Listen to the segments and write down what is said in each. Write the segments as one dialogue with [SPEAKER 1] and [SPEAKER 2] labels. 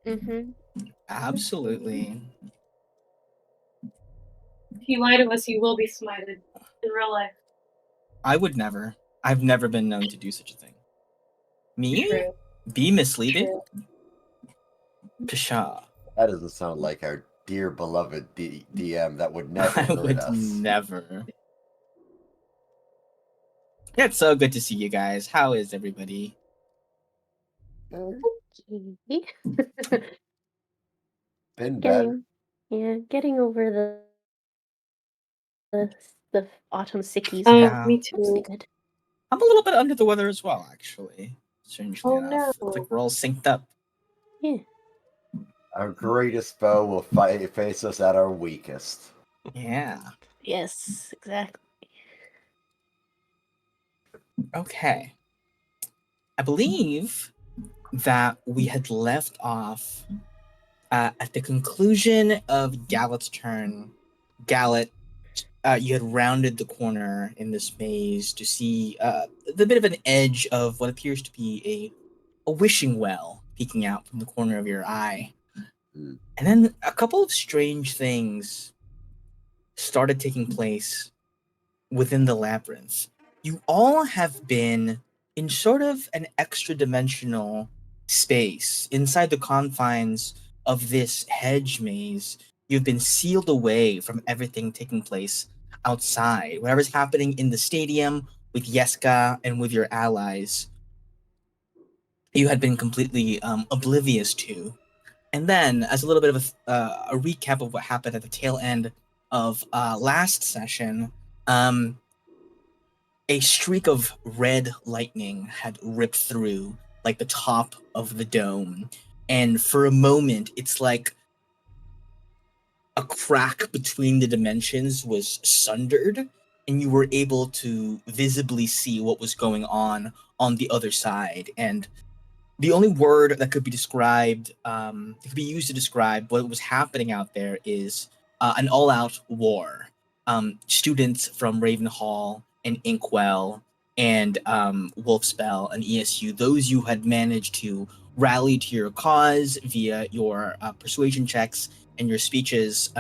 [SPEAKER 1] Mm-hmm.
[SPEAKER 2] Absolutely.
[SPEAKER 3] If you lie to us, you will be smited in real life.
[SPEAKER 2] I would never. I've never been known to do such a thing. Me?
[SPEAKER 3] True.
[SPEAKER 2] Be misleading?
[SPEAKER 3] True.
[SPEAKER 2] Pshaw.
[SPEAKER 4] That doesn't sound like our dear beloved DM that would never
[SPEAKER 2] I
[SPEAKER 4] hurt
[SPEAKER 2] would
[SPEAKER 4] us.
[SPEAKER 2] never. Yeah, it's so good to see you guys. How is everybody?
[SPEAKER 1] Okay.
[SPEAKER 4] Been better.
[SPEAKER 1] Getting over the autumn sickies.
[SPEAKER 2] Yeah.
[SPEAKER 3] Me
[SPEAKER 1] Mostly
[SPEAKER 3] too.
[SPEAKER 1] good.
[SPEAKER 2] I'm a little bit under the weather as well, actually. Strangely
[SPEAKER 3] Oh,
[SPEAKER 2] enough.
[SPEAKER 3] no.
[SPEAKER 2] It's like we're all synced up.
[SPEAKER 1] Yeah.
[SPEAKER 4] Our greatest foe will face us at our weakest.
[SPEAKER 2] Yeah.
[SPEAKER 1] Yes, exactly.
[SPEAKER 2] Okay. I believe that we had left off at the conclusion of Gallet's turn. Gallet, you had rounded the corner in this maze to see the bit of an edge of what appears to be a wishing well peeking out from the corner of your eye.
[SPEAKER 4] Mm.
[SPEAKER 2] And then a couple of strange things started taking place within the labyrinth. You all have been in sort of an extra dimensional space inside the confines of this hedge maze. You've been sealed away from everything taking place outside. Whatever's happening in the stadium with Yeska and with your allies, you had been completely oblivious to. And then, as a little bit of a recap of what happened at the tail end of last session, a streak of red lightning had ripped through like the top of the dome, and for a moment it's like a crack between the dimensions was sundered, and you were able to visibly see what was going on the other side. And the only word that could be described, that could be used to describe what was happening out there is an all-out war. Students from Ravenhall and Inkwell and Wolfspell and ESU, those you had managed to rally to your cause via your persuasion checks and your speeches,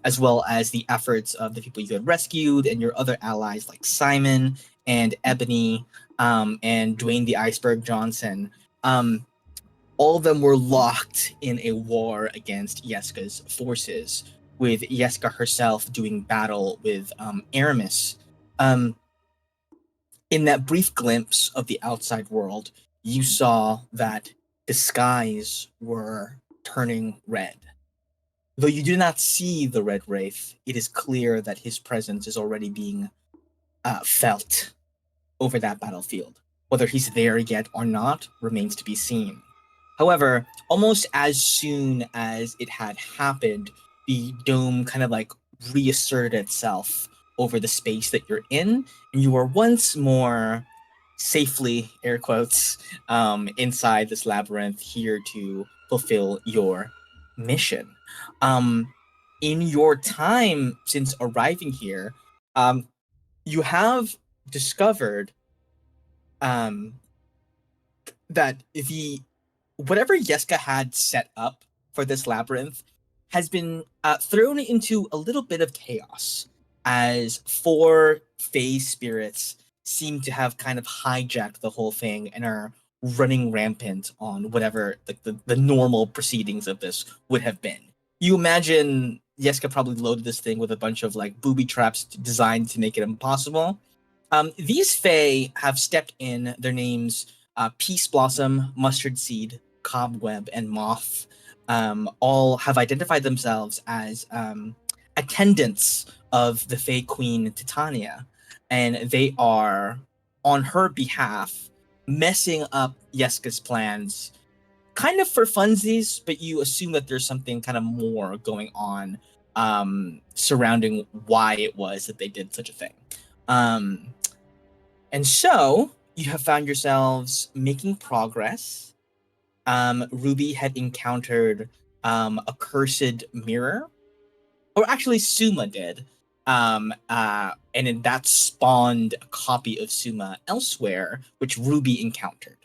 [SPEAKER 2] as well as the efforts of the people you had rescued and your other allies like Simon and Ebony, and Dwayne the Iceberg Johnson. All of them were locked in a war against Yeska's forces, with Yeska herself doing battle with Aramis. In that brief glimpse of the outside world, you saw that the skies were turning red. Though you do not see the Red Wraith, it is clear that his presence is already being felt over that battlefield. Whether he's there yet or not remains to be seen. However, almost as soon as it had happened, the dome kind of like reasserted itself over the space that you're in, and you are once more safely, air quotes, inside this labyrinth here to fulfill your mission. In your time since arriving here, you have discovered that the whatever Yeska had set up for this labyrinth has been thrown into a little bit of chaos, as four phase spirits seem to have kind of hijacked the whole thing and are running rampant on whatever the normal proceedings of this would have been. You imagine Yeska probably loaded this thing with a bunch of like booby traps designed to make it impossible. These Fae have stepped in. Their names Peace Blossom, Mustard Seed, Cobweb, and Moth all have identified themselves as attendants of the Fae Queen Titania, and they are, on her behalf, messing up Yeska's plans, kind of for funsies, but you assume that there's something kind of more going on surrounding why it was that they did such a thing. And so you have found yourselves making progress. Ruby had encountered a cursed mirror, or actually Suma did, and then that spawned a copy of Suma elsewhere, which Ruby encountered.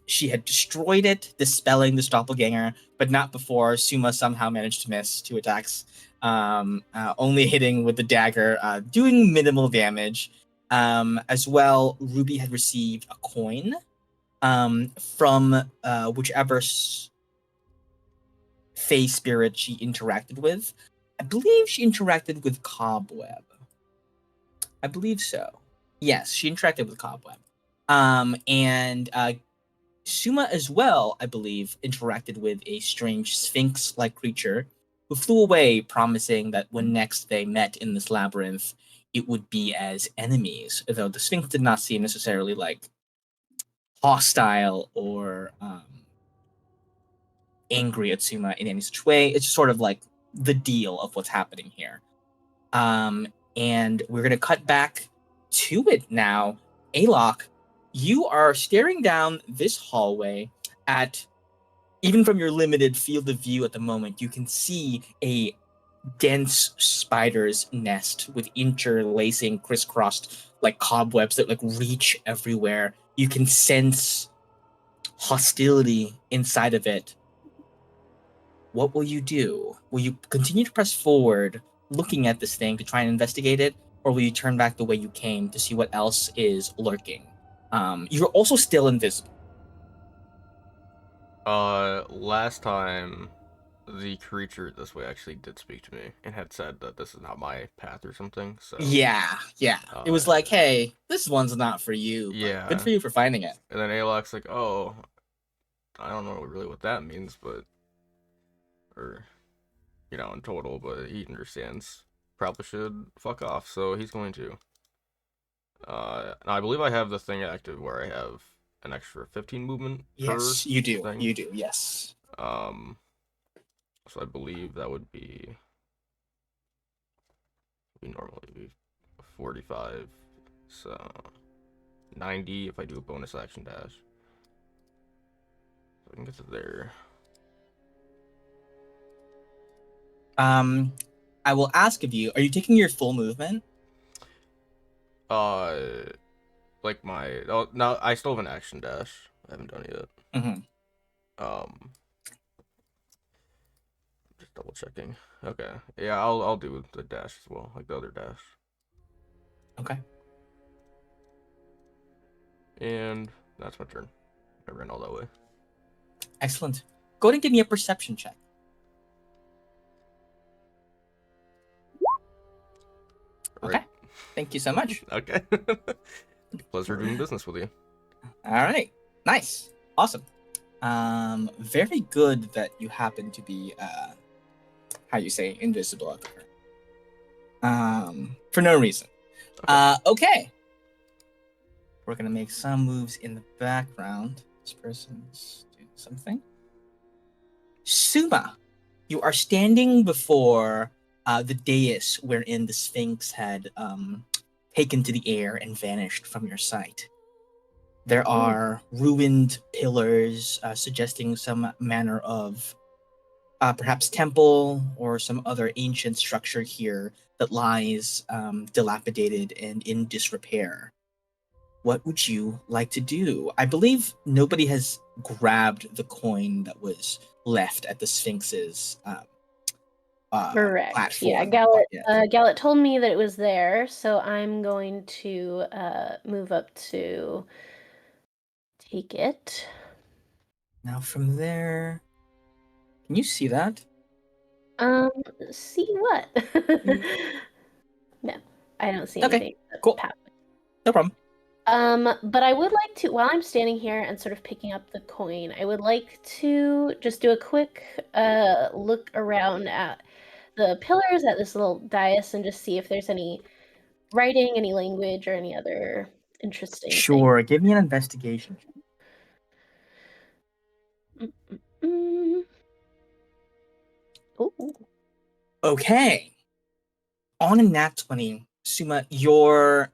[SPEAKER 2] She had destroyed it, dispelling this doppelganger, but not before Suma somehow managed to miss 2 attacks, only hitting with the dagger, doing minimal damage. As well, Ruby had received a coin from whichever Fey spirit she interacted with. I believe she interacted with Cobweb. I believe so. Yes, she interacted with Cobweb. And Suma as well, I believe, interacted with a strange sphinx-like creature who flew away, promising that when next they met in this labyrinth, it would be as enemies, though the sphinx did not seem necessarily like hostile or angry at Suma in any such way. It's just sort of like the deal of what's happening here. And we're going to cut back to it now. Alok, you are staring down this hallway at, even from your limited field of view at the moment, you can see a dense spider's nest with interlacing, crisscrossed like cobwebs that like reach everywhere. You can sense hostility inside of it. What will you do? Will you continue to press forward, looking at this thing to try and investigate it, or will you turn back the way you came to see what else is lurking? You're also still invisible.
[SPEAKER 5] Last time, the creature this way actually did speak to me and had said that this is not my path or something. So
[SPEAKER 2] Yeah. It was like, hey, this one's not for you. But
[SPEAKER 5] yeah.
[SPEAKER 2] good for you for finding it.
[SPEAKER 5] And then Alok's like, oh, I don't know really what that means, but, or, you know, in total, but he understands. Probably should fuck off, so he's going to. Now I believe I have the thing active where I have an extra 15 movement.
[SPEAKER 2] Yes, you do.
[SPEAKER 5] Thing.
[SPEAKER 2] You do. Yes.
[SPEAKER 5] So I believe that would be normally be 45, so 90 if I do a bonus action dash. So I can get to there.
[SPEAKER 2] I will ask of you, are you taking your full movement?
[SPEAKER 5] Like my, oh, no, I still have an action dash. I haven't done it yet. Just double checking. Okay, yeah, I'll do the dash as well, like the other dash.
[SPEAKER 2] Okay.
[SPEAKER 5] And that's my turn. I ran all that way.
[SPEAKER 2] Excellent. Go ahead and give me a perception check.
[SPEAKER 5] Right.
[SPEAKER 2] Okay. Thank you so much.
[SPEAKER 5] Okay. Pleasure doing business with you.
[SPEAKER 2] All right. Nice. Awesome. Very good that you happen to be, how you say, invisible out there. For no reason. Okay. We're going to make some moves in the background. This person's doing something. Suma, you are standing before the dais wherein the Sphinx had taken to the air and vanished from your sight. There are ruined pillars suggesting some manner of perhaps temple or some other ancient structure here that lies dilapidated and in disrepair. What would you like to do? I believe nobody has grabbed the coin that was left at the Sphinx's
[SPEAKER 1] Correct.
[SPEAKER 2] platform.
[SPEAKER 1] Yeah, Gallet told me that it was there, so I'm going to move up to take it.
[SPEAKER 2] Now from there, can you see that?
[SPEAKER 1] See what? No, I don't see
[SPEAKER 2] Okay,
[SPEAKER 1] anything.
[SPEAKER 2] cool. No problem.
[SPEAKER 1] But I would like to, while I'm standing here and sort of picking up the coin, I would like to just do a quick look around at the pillars at this little dais and just see if there's any writing, any language, or any other interesting
[SPEAKER 2] Sure, give me an investigation.
[SPEAKER 1] Ooh.
[SPEAKER 2] Okay. On a nat 20, Suma, you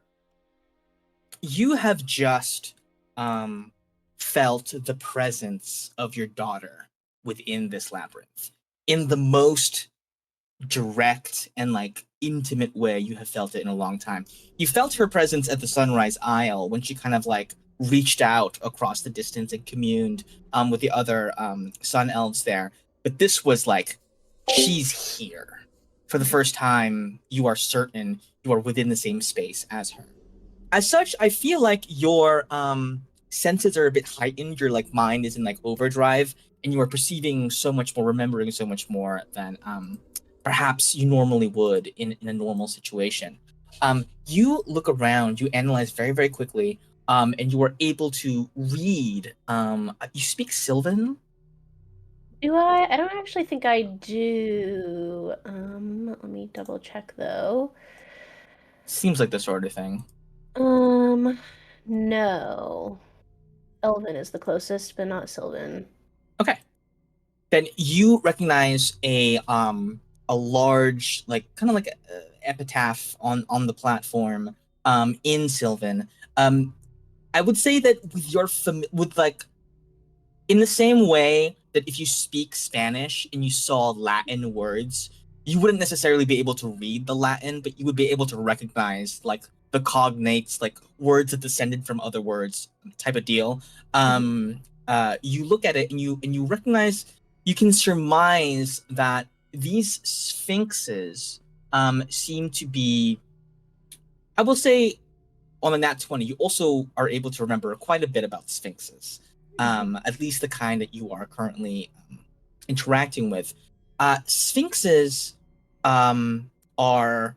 [SPEAKER 2] have just felt the presence of your daughter within this labyrinth in the most direct and like intimate way you have felt it in a long time. You felt her presence at the Sunrise Isle when she kind of like reached out across the distance and communed with the other sun elves there. But this was like, she's here. For the first time, you are certain you are within the same space as her. As such, I feel like your senses are a bit heightened. Your like mind is in like overdrive, and you are perceiving so much more, remembering so much more than perhaps you normally would in a normal situation. You look around, you analyze very, very quickly, and you are able to read. You speak Sylvan?
[SPEAKER 1] Do I? I don't actually think I do. Let me double check though.
[SPEAKER 2] Seems like the sort of thing.
[SPEAKER 1] Um, no. Elven is the closest, but not Sylvan.
[SPEAKER 2] Okay. Then you recognize a large, like kind of like a epitaph on the platform in Sylvan. I would say that with with like in the same way that if you speak Spanish and you saw Latin words, you wouldn't necessarily be able to read the Latin, but you would be able to recognize like the cognates, like words that descended from other words, type of deal. You look at it and you recognize, you can surmise that these sphinxes seem to be, I will say, on a nat 20, you also are able to remember quite a bit about sphinxes, at least the kind that you are currently interacting with. Sphinxes are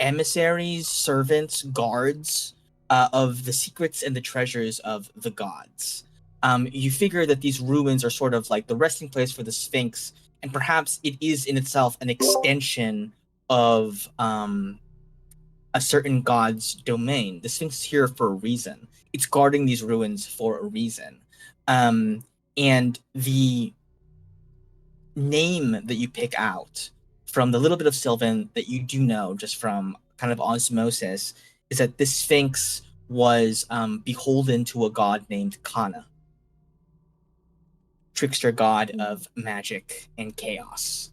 [SPEAKER 2] emissaries, servants, guards of the secrets and the treasures of the gods. You figure that these ruins are sort of like the resting place for the Sphinx, and perhaps it is in itself an extension of a certain god's domain. The Sphinx is here for a reason. It's guarding these ruins for a reason. And the name that you pick out from the little bit of Sylvan that you do know just from kind of osmosis is that this Sphinx was beholden to a god named Kana, trickster god of magic and chaos.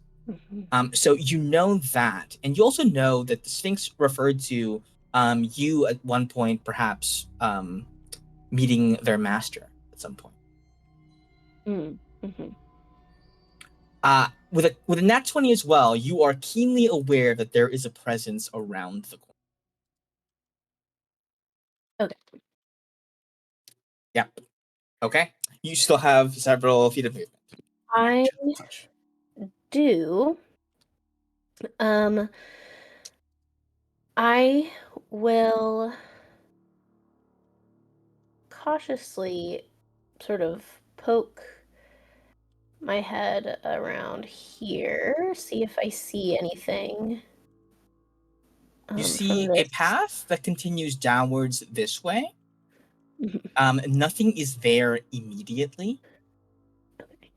[SPEAKER 2] So you know that, and you also know that the Sphinx referred to you at one point, perhaps meeting their master at some point. With a nat 20 as well, you are keenly aware that there is a presence around the corner.
[SPEAKER 1] Okay.
[SPEAKER 2] Yep. Okay. You still have several feet of movement.
[SPEAKER 1] I do. I will cautiously sort of poke my head around here, see if I see anything
[SPEAKER 2] You
[SPEAKER 1] from
[SPEAKER 2] see a
[SPEAKER 1] this.
[SPEAKER 2] path that continues downwards this way.
[SPEAKER 1] Mhm.
[SPEAKER 2] Nothing is there immediately.
[SPEAKER 1] Okay.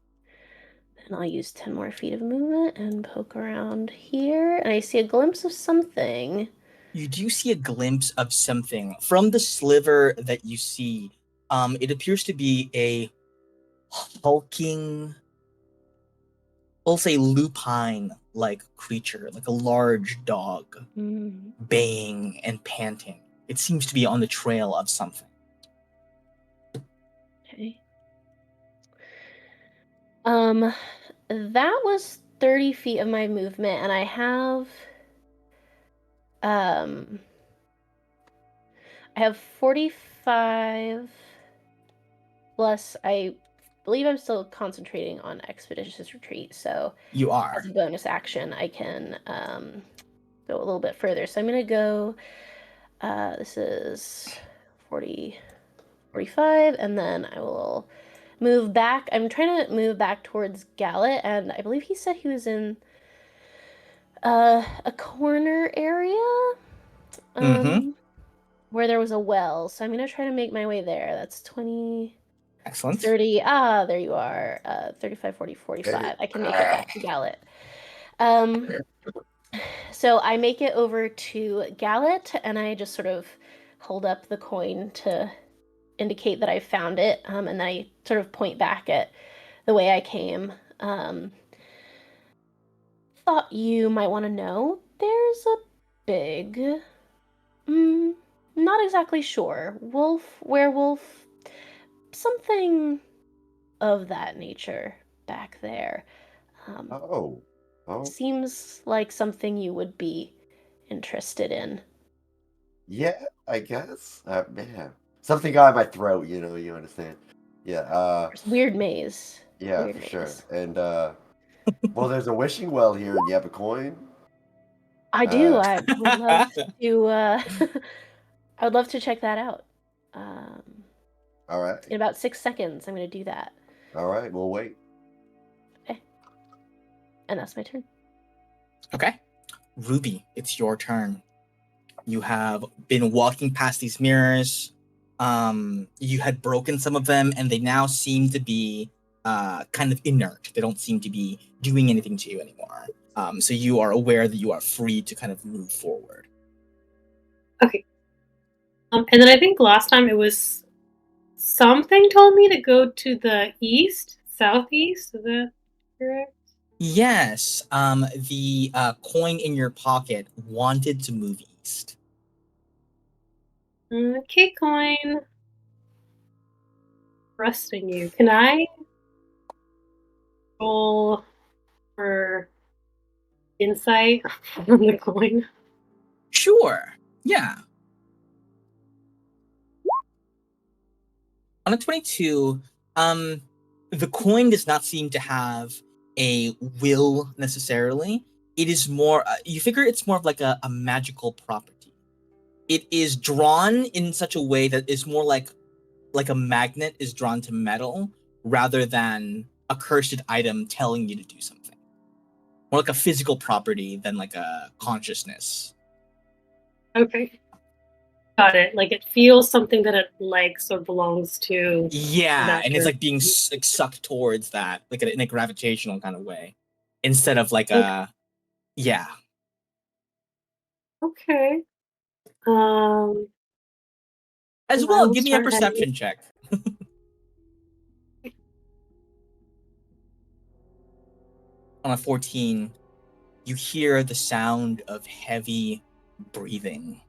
[SPEAKER 1] Then I'll use 10 more feet of movement and poke around here, and I see a glimpse of something.
[SPEAKER 2] You do see a glimpse of something from the sliver that you see. It appears to be a hulking, we'll say lupine-like creature, like a large dog, baying and panting. It seems to be on the trail of something.
[SPEAKER 1] Okay. That was 30 feet of my movement, and I have 45 plus, I believe I'm still concentrating on Expeditious Retreat, so
[SPEAKER 2] You are.
[SPEAKER 1] as a bonus action, I can go a little bit further. So I'm going to go, this is 40, 45, and then I will move back. I'm trying to move back towards Gallet, and I believe he said he was in a corner area where there was a well. So I'm going to try to make my way there. That's 20...
[SPEAKER 2] Excellent.
[SPEAKER 1] 30. There you are. 35, 40, 45. I can make it back to Gallet. So I make it over to Gallet, and I just sort of hold up the coin to indicate that I found it, and then I sort of point back at the way I came. Thought you might want to know. There's a big Not exactly sure. Wolf, werewolf, something of that nature back there.
[SPEAKER 4] Oh. Oh.
[SPEAKER 1] Seems like something you would be interested in.
[SPEAKER 4] Yeah, I guess. Yeah. Something got in my throat, you understand. Yeah,
[SPEAKER 1] Weird maze.
[SPEAKER 4] yeah,
[SPEAKER 1] Weird
[SPEAKER 4] for sure.
[SPEAKER 1] maze.
[SPEAKER 4] And well, there's a wishing well here, and you have a coin.
[SPEAKER 1] I do.
[SPEAKER 4] Uh,
[SPEAKER 1] I would love to. I would love to check that out.
[SPEAKER 4] all right.
[SPEAKER 1] In about 6 seconds, I'm going to do that.
[SPEAKER 4] All right, we'll wait.
[SPEAKER 1] Okay. And that's my turn.
[SPEAKER 2] Okay. Ruby, it's your turn. You have been walking past these mirrors. You had broken some of them, and they now seem to be kind of inert. They don't seem to be doing anything to you anymore. So you are aware that you are free to kind of move forward.
[SPEAKER 3] Okay. And then I think last time it was something told me to go to the east, southeast. Is that correct?
[SPEAKER 2] Yes, the coin in your pocket wanted to move east.
[SPEAKER 3] Okay, coin. Trusting you. Can I roll for insight on the coin?
[SPEAKER 2] Sure. Yeah. On a 22, the coin does not seem to have a will necessarily. It is more, you figure it's more of like a magical property. It is drawn in such a way that is more like a magnet is drawn to metal rather than a cursed item telling you to do something. More like a physical property than like a consciousness.
[SPEAKER 3] Okay. Got it. Like it feels something that it likes or belongs to.
[SPEAKER 2] Yeah, and it's
[SPEAKER 3] person.
[SPEAKER 2] like being like sucked towards that, like in a gravitational kind of way, instead of like
[SPEAKER 3] Okay.
[SPEAKER 2] a yeah.
[SPEAKER 3] Okay.
[SPEAKER 2] As
[SPEAKER 3] I
[SPEAKER 2] well,
[SPEAKER 3] will
[SPEAKER 2] give me a
[SPEAKER 3] start heading.
[SPEAKER 2] perception check. On a 14, you hear the sound of heavy breathing,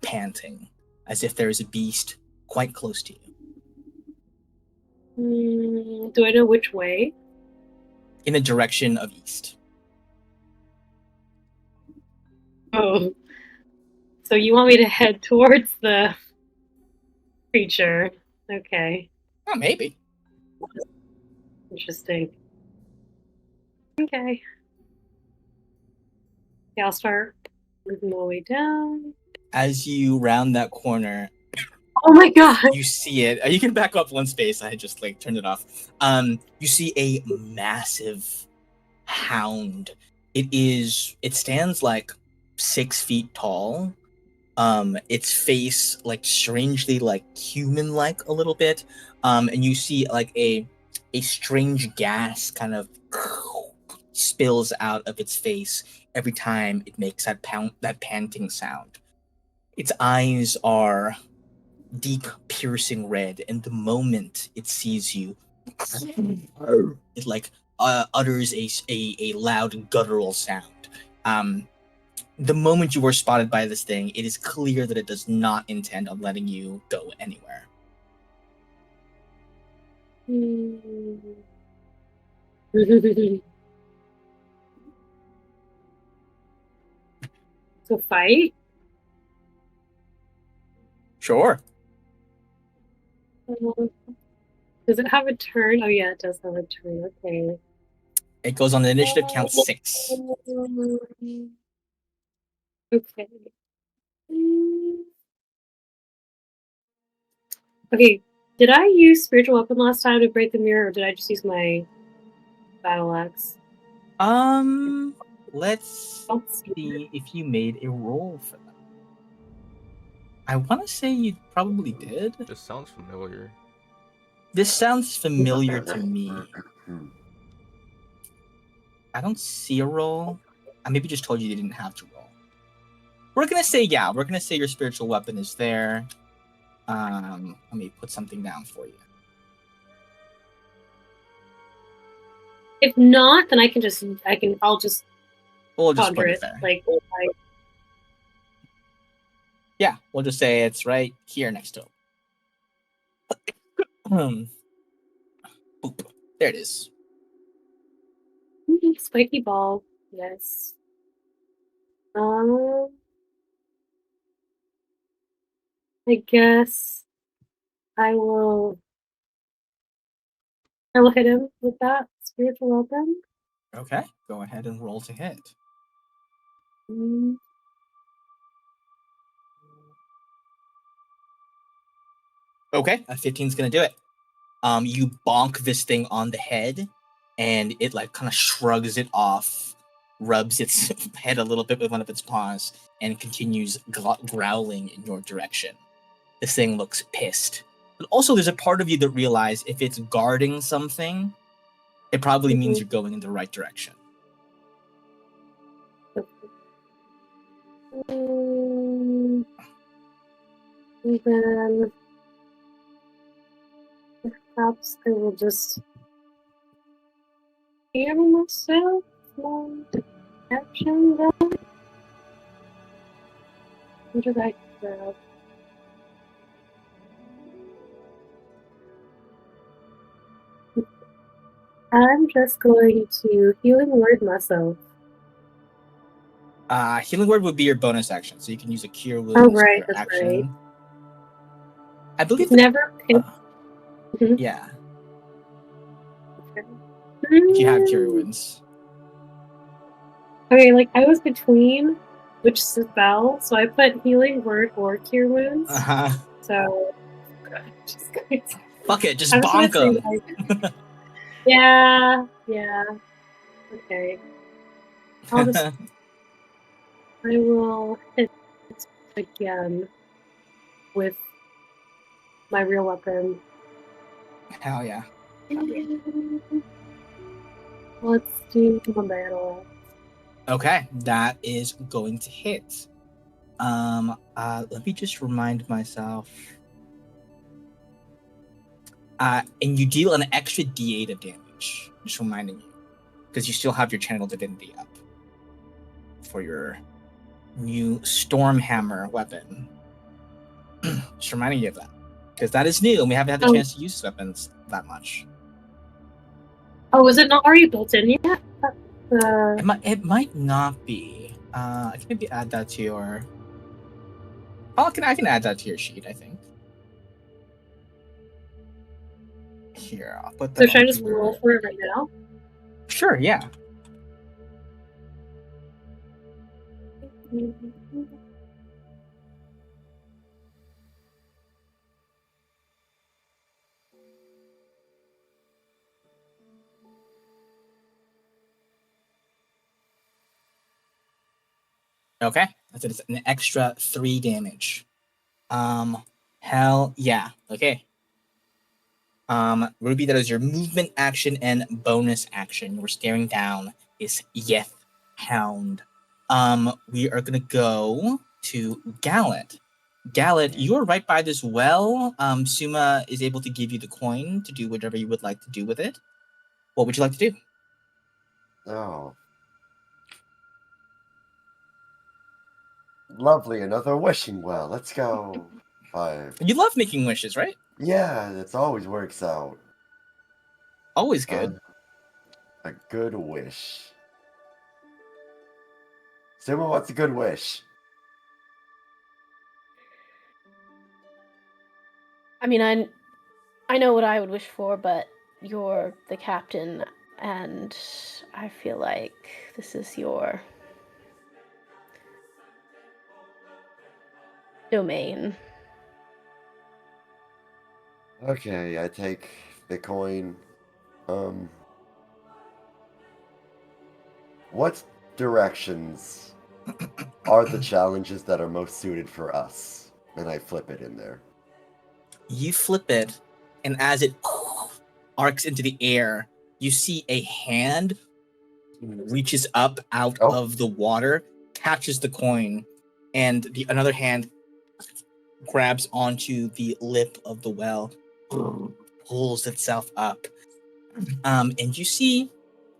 [SPEAKER 2] panting, as if there is a beast quite close to you.
[SPEAKER 3] Do I know which way?
[SPEAKER 2] In the direction of east.
[SPEAKER 3] Oh. So you want me to head towards the creature? Okay.
[SPEAKER 2] Oh, maybe.
[SPEAKER 3] Interesting. Okay. Yeah, I'll start moving my way down.
[SPEAKER 2] As you round that corner,
[SPEAKER 3] Oh my god!
[SPEAKER 2] you see it. You can back up one space. I had just like turned it off. You see a massive hound. It stands like 6 feet tall. Its face like strangely like human like a little bit. And you see like a strange gas kind of spills out of its face every time it makes that panting sound. Its eyes are deep piercing red, and the moment it sees you, it like utters a loud guttural sound. The moment you were spotted by this thing, it is clear that it does not intend on letting you go anywhere.
[SPEAKER 3] So fight?
[SPEAKER 2] Sure.
[SPEAKER 3] Does it have a turn? Oh yeah, it does have a turn. Okay.
[SPEAKER 2] It goes on the initiative count 6.
[SPEAKER 3] Okay. Okay. Did I use spiritual weapon last time to break the mirror, or did I just use my battle axe?
[SPEAKER 2] Let's see if you made a roll for that. I want to say you probably did.
[SPEAKER 5] It just sounds familiar.
[SPEAKER 2] This sounds familiar to me. I don't see a roll. I maybe just told you you didn't have to roll. We're gonna say yeah. We're gonna say your spiritual weapon is there. Let me put something down for you.
[SPEAKER 3] If not, then I'll just
[SPEAKER 2] We'll just
[SPEAKER 3] conjure
[SPEAKER 2] put it
[SPEAKER 3] it.
[SPEAKER 2] there.
[SPEAKER 3] Like
[SPEAKER 2] Yeah, we'll just say it's right here next to him. Boop. There it is.
[SPEAKER 3] Spiky ball. Yes. I guess I will hit him with that spiritual weapon.
[SPEAKER 2] Okay, go ahead and roll to hit.
[SPEAKER 3] Mm.
[SPEAKER 2] Okay, a 15 is gonna do it. You bonk this thing on the head, and it like kind of shrugs it off, rubs its head a little bit with one of its paws, and continues growling in your direction. This thing looks pissed. But also, there's a part of you that realizes if it's guarding something, it probably means you're going in the right direction.
[SPEAKER 3] And then perhaps I will just heal myself one action then. What did I grab? I'm just going to healing word myself.
[SPEAKER 2] Healing word would be your bonus action, so you can use a cure wounds
[SPEAKER 3] Oh, right,
[SPEAKER 2] per
[SPEAKER 3] that's
[SPEAKER 2] action.
[SPEAKER 3] right.
[SPEAKER 2] I believe
[SPEAKER 3] Never picked.
[SPEAKER 2] yeah.
[SPEAKER 3] Okay.
[SPEAKER 2] If you have cure wounds.
[SPEAKER 3] Okay, like I was between which spell, so I put healing word or cure wounds. So just going to,
[SPEAKER 2] fuck it, just
[SPEAKER 3] I'm just gonna
[SPEAKER 2] bonk
[SPEAKER 3] say,
[SPEAKER 2] him.
[SPEAKER 3] like, yeah. Okay. I'll just I will hit again with my real weapon.
[SPEAKER 2] Hell yeah.
[SPEAKER 3] Let's do one battle.
[SPEAKER 2] Okay, that is going to hit. Let me just remind myself. And you deal an extra D8 of damage. Just reminding you, because you still have your channel divinity up for your new Stormhammer weapon. Just reminding you of that, because that is new, and we haven't had the chance to use weapons that much.
[SPEAKER 3] Oh, is it not already built in yet?
[SPEAKER 2] It might not be. I can maybe add that to your. Oh, I can add that to your sheet, I think. Here, I'll put that.
[SPEAKER 3] So should I just roll for it right now?
[SPEAKER 2] Sure, yeah. Okay, that's it. It's an extra 3 damage. Hell yeah. Okay. Ruby, that is your movement action and bonus action. We're staring down this Yeth Hound. We are gonna go to Gallet. Gallet, you are right by this well. Suma is able to give you the coin to do whatever you would like to do with it. What would you like to do?
[SPEAKER 4] Oh. Lovely, another wishing well. Let's go. 5.
[SPEAKER 2] You love making wishes, right?
[SPEAKER 4] Yeah, it always works out.
[SPEAKER 2] Always good.
[SPEAKER 4] A good wish. Suma, what's a good wish?
[SPEAKER 1] I mean, I know what I would wish for, but you're the captain, and I feel like this is your domain.
[SPEAKER 4] Okay, I take the coin. What directions are the challenges that are most suited for us? And I flip it in there.
[SPEAKER 2] You flip it, and as it arcs into the air, you see a hand reaches up out of the water, catches the coin, and another hand grabs onto the lip of the well, pulls itself up. And you see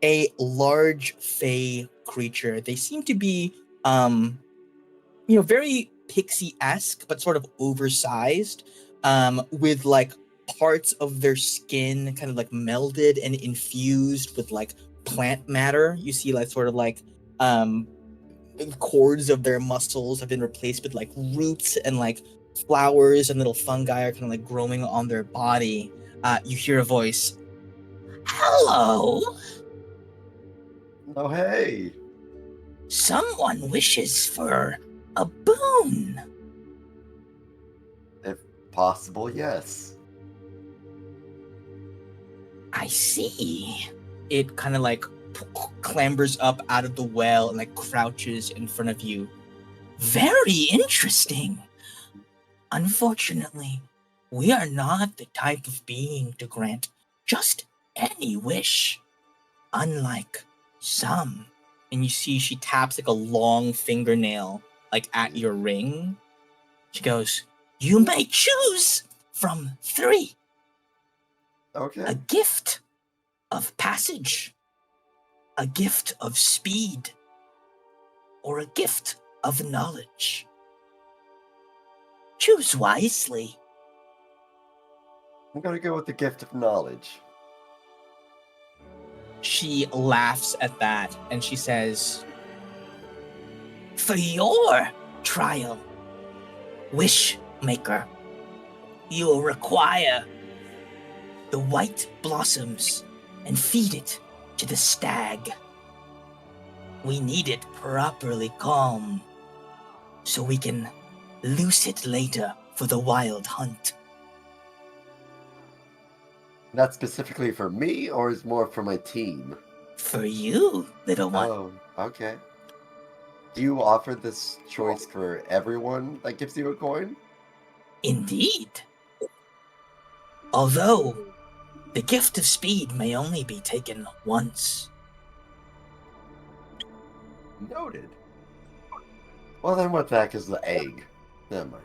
[SPEAKER 2] a large fey creature. They seem to be, very pixie-esque, but sort of oversized, with like parts of their skin kind of like melded and infused with like plant matter. You see like sort of like cords of their muscles have been replaced with like roots, and like flowers and little fungi are kind of like growing on their body. You hear a voice. Hello.
[SPEAKER 4] Oh, hey.
[SPEAKER 2] Someone wishes for a boon.
[SPEAKER 4] If possible, yes.
[SPEAKER 2] I see. It kind of like clambers up out of the well and like crouches in front of you. Very interesting. Unfortunately, we are not the type of being to grant just any wish. Unlike some. And you see she taps like a long fingernail like at your ring. She goes, you may choose from 3.
[SPEAKER 4] Okay.
[SPEAKER 2] A gift of passage, a gift of speed, or a gift of knowledge. Choose wisely.
[SPEAKER 4] I'm gonna go with the gift of knowledge.
[SPEAKER 2] She laughs at that and she says, for your trial, wish maker, you will require the white blossoms and feed it to the stag. We need it properly calm so we can loose it later for the wild hunt.
[SPEAKER 4] Not specifically for me, or is more for my team?
[SPEAKER 2] For you, little one.
[SPEAKER 4] Oh, okay. Do you offer this choice for everyone that gives you a coin?
[SPEAKER 2] Indeed. Although, the gift of speed may only be taken once.
[SPEAKER 4] Noted. Well, then what the heck is the egg? Never mind.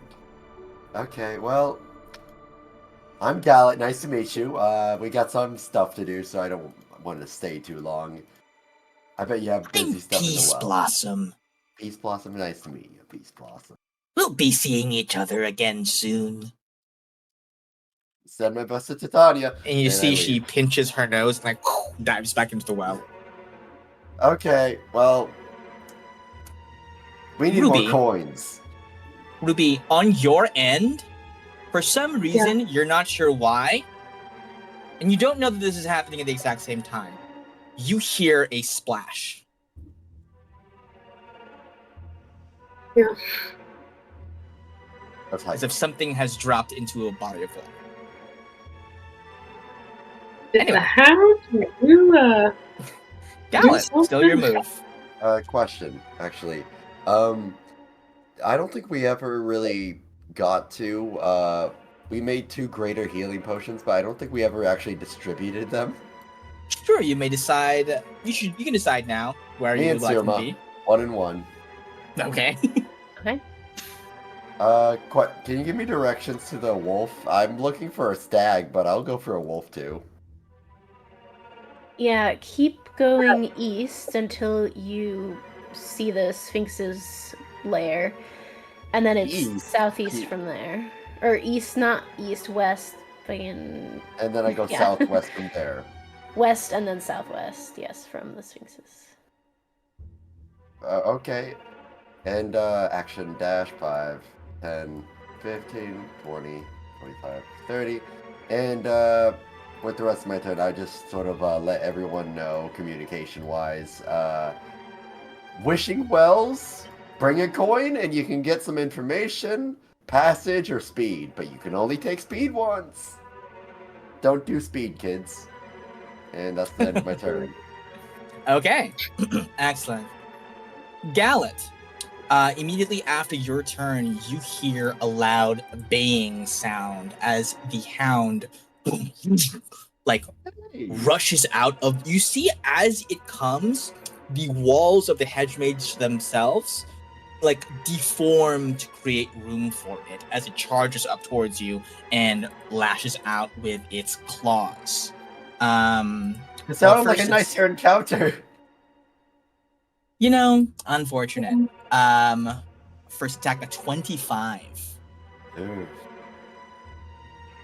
[SPEAKER 4] Okay, well, I'm Gallet. Nice to meet you. We got some stuff to do, so I don't want to stay too long. I bet you have busy
[SPEAKER 2] I'm
[SPEAKER 4] stuff in the
[SPEAKER 2] Peace
[SPEAKER 4] well.
[SPEAKER 2] Blossom.
[SPEAKER 4] Peace Blossom, nice to meet you, Peace Blossom.
[SPEAKER 2] We'll be seeing each other again soon.
[SPEAKER 4] Send my best to Titania.
[SPEAKER 2] And you
[SPEAKER 4] and
[SPEAKER 2] see
[SPEAKER 4] I
[SPEAKER 2] she
[SPEAKER 4] leave.
[SPEAKER 2] pinches her nose and like dives back into the well.
[SPEAKER 4] Okay, well, we need more
[SPEAKER 2] Ruby.
[SPEAKER 4] coins.
[SPEAKER 2] Ruby, on your end, for some reason, you're not sure why, and you don't know that this is happening at the exact same time. You hear a splash.
[SPEAKER 3] Yeah.
[SPEAKER 4] That's
[SPEAKER 2] As if something has dropped into a body of water.
[SPEAKER 3] Is
[SPEAKER 2] Anyway.
[SPEAKER 3] the hound? You,
[SPEAKER 2] Gallet,
[SPEAKER 3] something?
[SPEAKER 2] still your move.
[SPEAKER 4] Question, actually. I don't think we ever really got to. We made 2 greater healing potions, but I don't think we ever actually distributed them.
[SPEAKER 2] Sure, you may decide. You can decide now where
[SPEAKER 4] Me
[SPEAKER 2] you
[SPEAKER 4] and
[SPEAKER 2] would like them to
[SPEAKER 4] Sirma,
[SPEAKER 2] be.
[SPEAKER 4] 1 and 1.
[SPEAKER 2] Okay.
[SPEAKER 1] Okay.
[SPEAKER 4] Can you give me directions to the wolf? I'm looking for a stag, but I'll go for a wolf too.
[SPEAKER 1] Yeah, keep going east until you see the Sphinx's lair. And then it's
[SPEAKER 4] East?
[SPEAKER 1] southeast from there. Or east, not east, west. Fucking
[SPEAKER 4] And then I go
[SPEAKER 1] Yeah.
[SPEAKER 4] southwest from there.
[SPEAKER 1] west and then southwest, yes, from the Sphinxes.
[SPEAKER 4] Okay. And action dash 5, 10, 15, 20, 25, 30. And with the rest of my turn, I just sort of let everyone know, communication-wise, wishing wells, bring a coin, and you can get some information, passage, or speed. But you can only take speed once. Don't do speed, kids. And that's the end of my turn.
[SPEAKER 2] Okay. Excellent. Gallet, immediately after your turn, you hear a loud baying sound as the hound like rushes out of. You see as it comes, the walls of the hedge maze themselves like deform to create room for it as it charges up towards you and lashes out with its claws.
[SPEAKER 4] It sounded like a nicer encounter.
[SPEAKER 2] You know, unfortunate. First attack, a 25.
[SPEAKER 4] Ooh.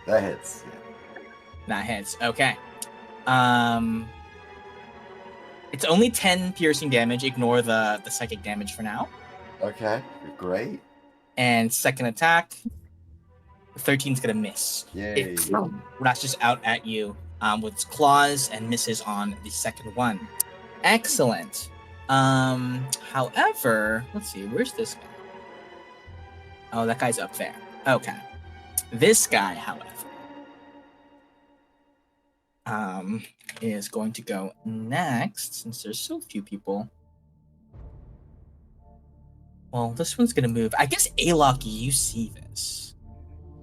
[SPEAKER 4] That hits. Yeah.
[SPEAKER 2] That hits. Okay. It's only 10 piercing damage. Ignore the psychic damage for now.
[SPEAKER 4] Okay. Great.
[SPEAKER 2] And second attack, 13's gonna miss.
[SPEAKER 4] Yay.
[SPEAKER 2] It lashes out at you with its claws and misses on the second one. Excellent. However, let's see, where's this guy? Oh, that guy's up there. Okay. This guy, however, is going to go next, since there's so few people. Well, this one's gonna move. I guess Alok, you see this.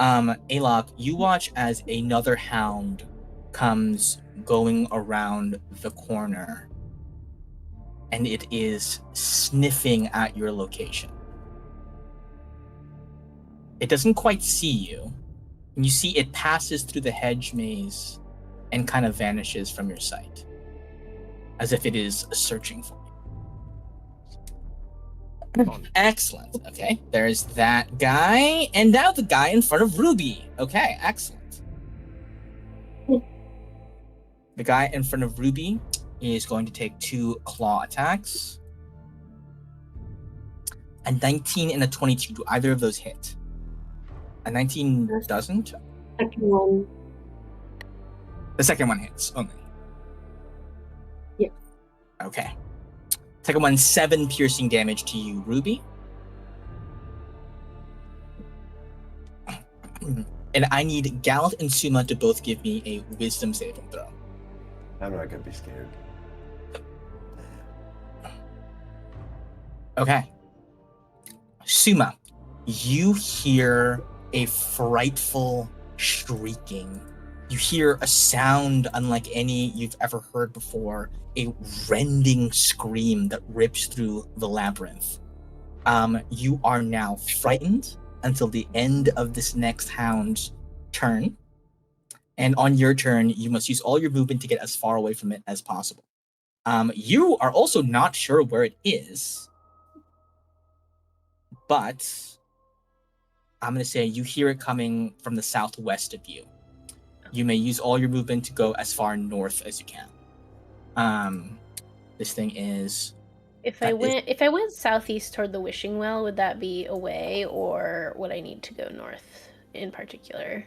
[SPEAKER 2] Alok, you watch as another hound comes going around the corner, and it is sniffing at your location. It doesn't quite see you, and you see it passes through the hedge maze and kind of vanishes from your sight, as if it is searching for you. Excellent. Okay, there's that guy, and now the guy in front of Ruby. Okay, excellent. The guy in front of Ruby is going to take 2 claw attacks. A 19 and a 22. Do either of those hit? A 19 doesn't?
[SPEAKER 3] Second one.
[SPEAKER 2] The second one hits only.
[SPEAKER 3] Yeah.
[SPEAKER 2] Okay. Second one, 7 piercing damage to you, Ruby. And I need Gallant and Suma to both give me a wisdom saving throw.
[SPEAKER 4] I'm not gonna be scared.
[SPEAKER 2] Okay. Suma, you hear a frightful shrieking. You hear a sound unlike any you've ever heard before, a rending scream that rips through the labyrinth. You are now frightened until the end of this next hound's turn. And on your turn, you must use all your movement to get as far away from it as possible. You are also not sure where it is, but I'm going to say you hear it coming from the southwest of you. You may use all your movement to go as far north as you can. This thing is...
[SPEAKER 1] If I went southeast toward the wishing well, would that be away, or would I need to go north in particular?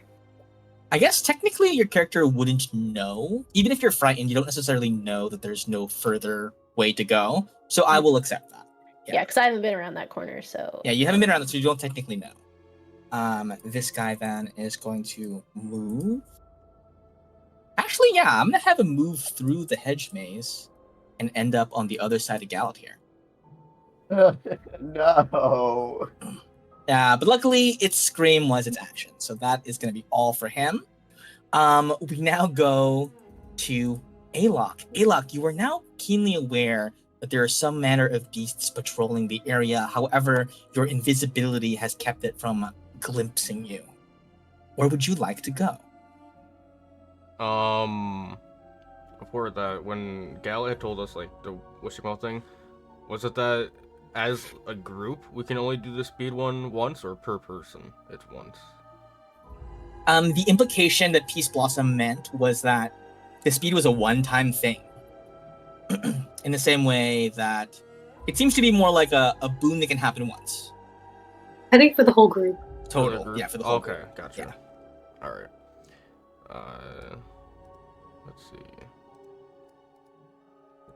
[SPEAKER 2] I guess technically your character wouldn't know. Even if you're frightened, you don't necessarily know that there's no further way to go. So I will accept that.
[SPEAKER 1] Yeah, because I haven't been around that corner, so...
[SPEAKER 2] Yeah, you haven't been around that, so you don't technically know. This guy then is going to move. Actually, yeah, I'm going to have him move through the hedge maze and end up on the other side of Gallant here.
[SPEAKER 4] No.
[SPEAKER 2] But luckily, its scream was its action, so that is going to be all for him. We now go to Alok. Alok, you are now keenly aware that there are some manner of beasts patrolling the area. However, your invisibility has kept it from glimpsing you. Where would you like to go?
[SPEAKER 5] Before that, when Gala had told us, like, the wishing well thing, was it that as a group, we can only do the speed one once, or per person, it's once?
[SPEAKER 2] The implication that Peace Blossom meant was that the speed was a one-time thing. In the same way that it seems to be more like a boon that can happen once.
[SPEAKER 3] I think for the whole group.
[SPEAKER 2] Total,
[SPEAKER 5] group?
[SPEAKER 2] yeah, for the whole
[SPEAKER 5] Okay,
[SPEAKER 2] group.
[SPEAKER 5] gotcha.
[SPEAKER 2] Yeah.
[SPEAKER 5] Alright. Let's see.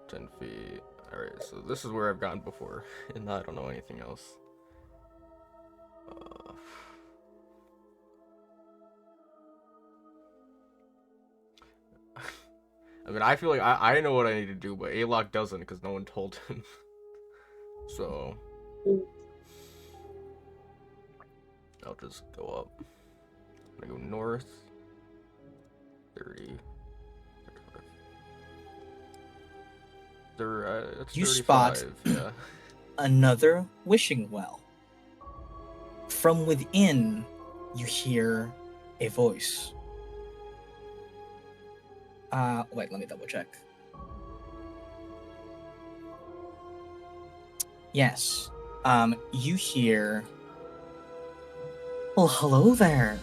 [SPEAKER 5] 10 feet. Alright, so this is where I've gone before, and I don't know anything else. I mean, I feel like I know what I need to do, but Alok doesn't because no one told him. So I'll just go up. I'm gonna go north. 30. 35. That's
[SPEAKER 2] You
[SPEAKER 5] 35,
[SPEAKER 2] spot
[SPEAKER 5] yeah.
[SPEAKER 2] another wishing well. From within, you hear a voice. Wait, let me double check. Yes. You hear, "Well, hello there.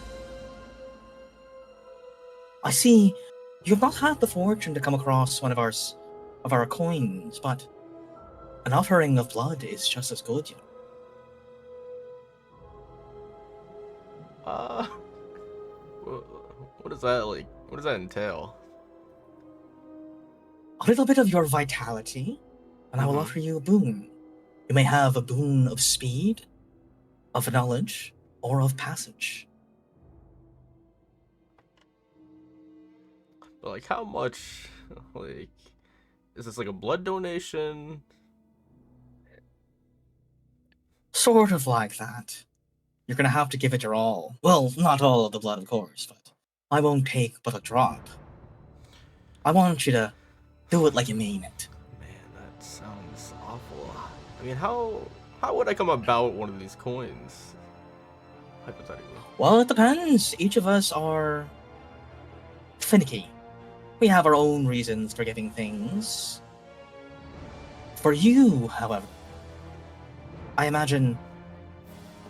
[SPEAKER 2] I see you have not had the fortune to come across one of our coins, but an offering of blood is just as good, you know."
[SPEAKER 5] Uh, what is that like? What does that entail?
[SPEAKER 2] A little bit of your vitality, and I will
[SPEAKER 5] Mhm.
[SPEAKER 2] offer you a boon. You may have a boon of speed, of knowledge, or of passage.
[SPEAKER 5] But like, how much? Like, is this like a blood donation?
[SPEAKER 2] Sort of like that. You're gonna have to give it your all. Well, not all of the blood, of course, but I won't take but a drop. I want you to do it like you mean it.
[SPEAKER 5] Man, that sounds awful. I mean, how would I come about one of these coins? Hypothetically.
[SPEAKER 2] Well, it depends. Each of us are finicky. We have our own reasons for giving things. For you, however, I imagine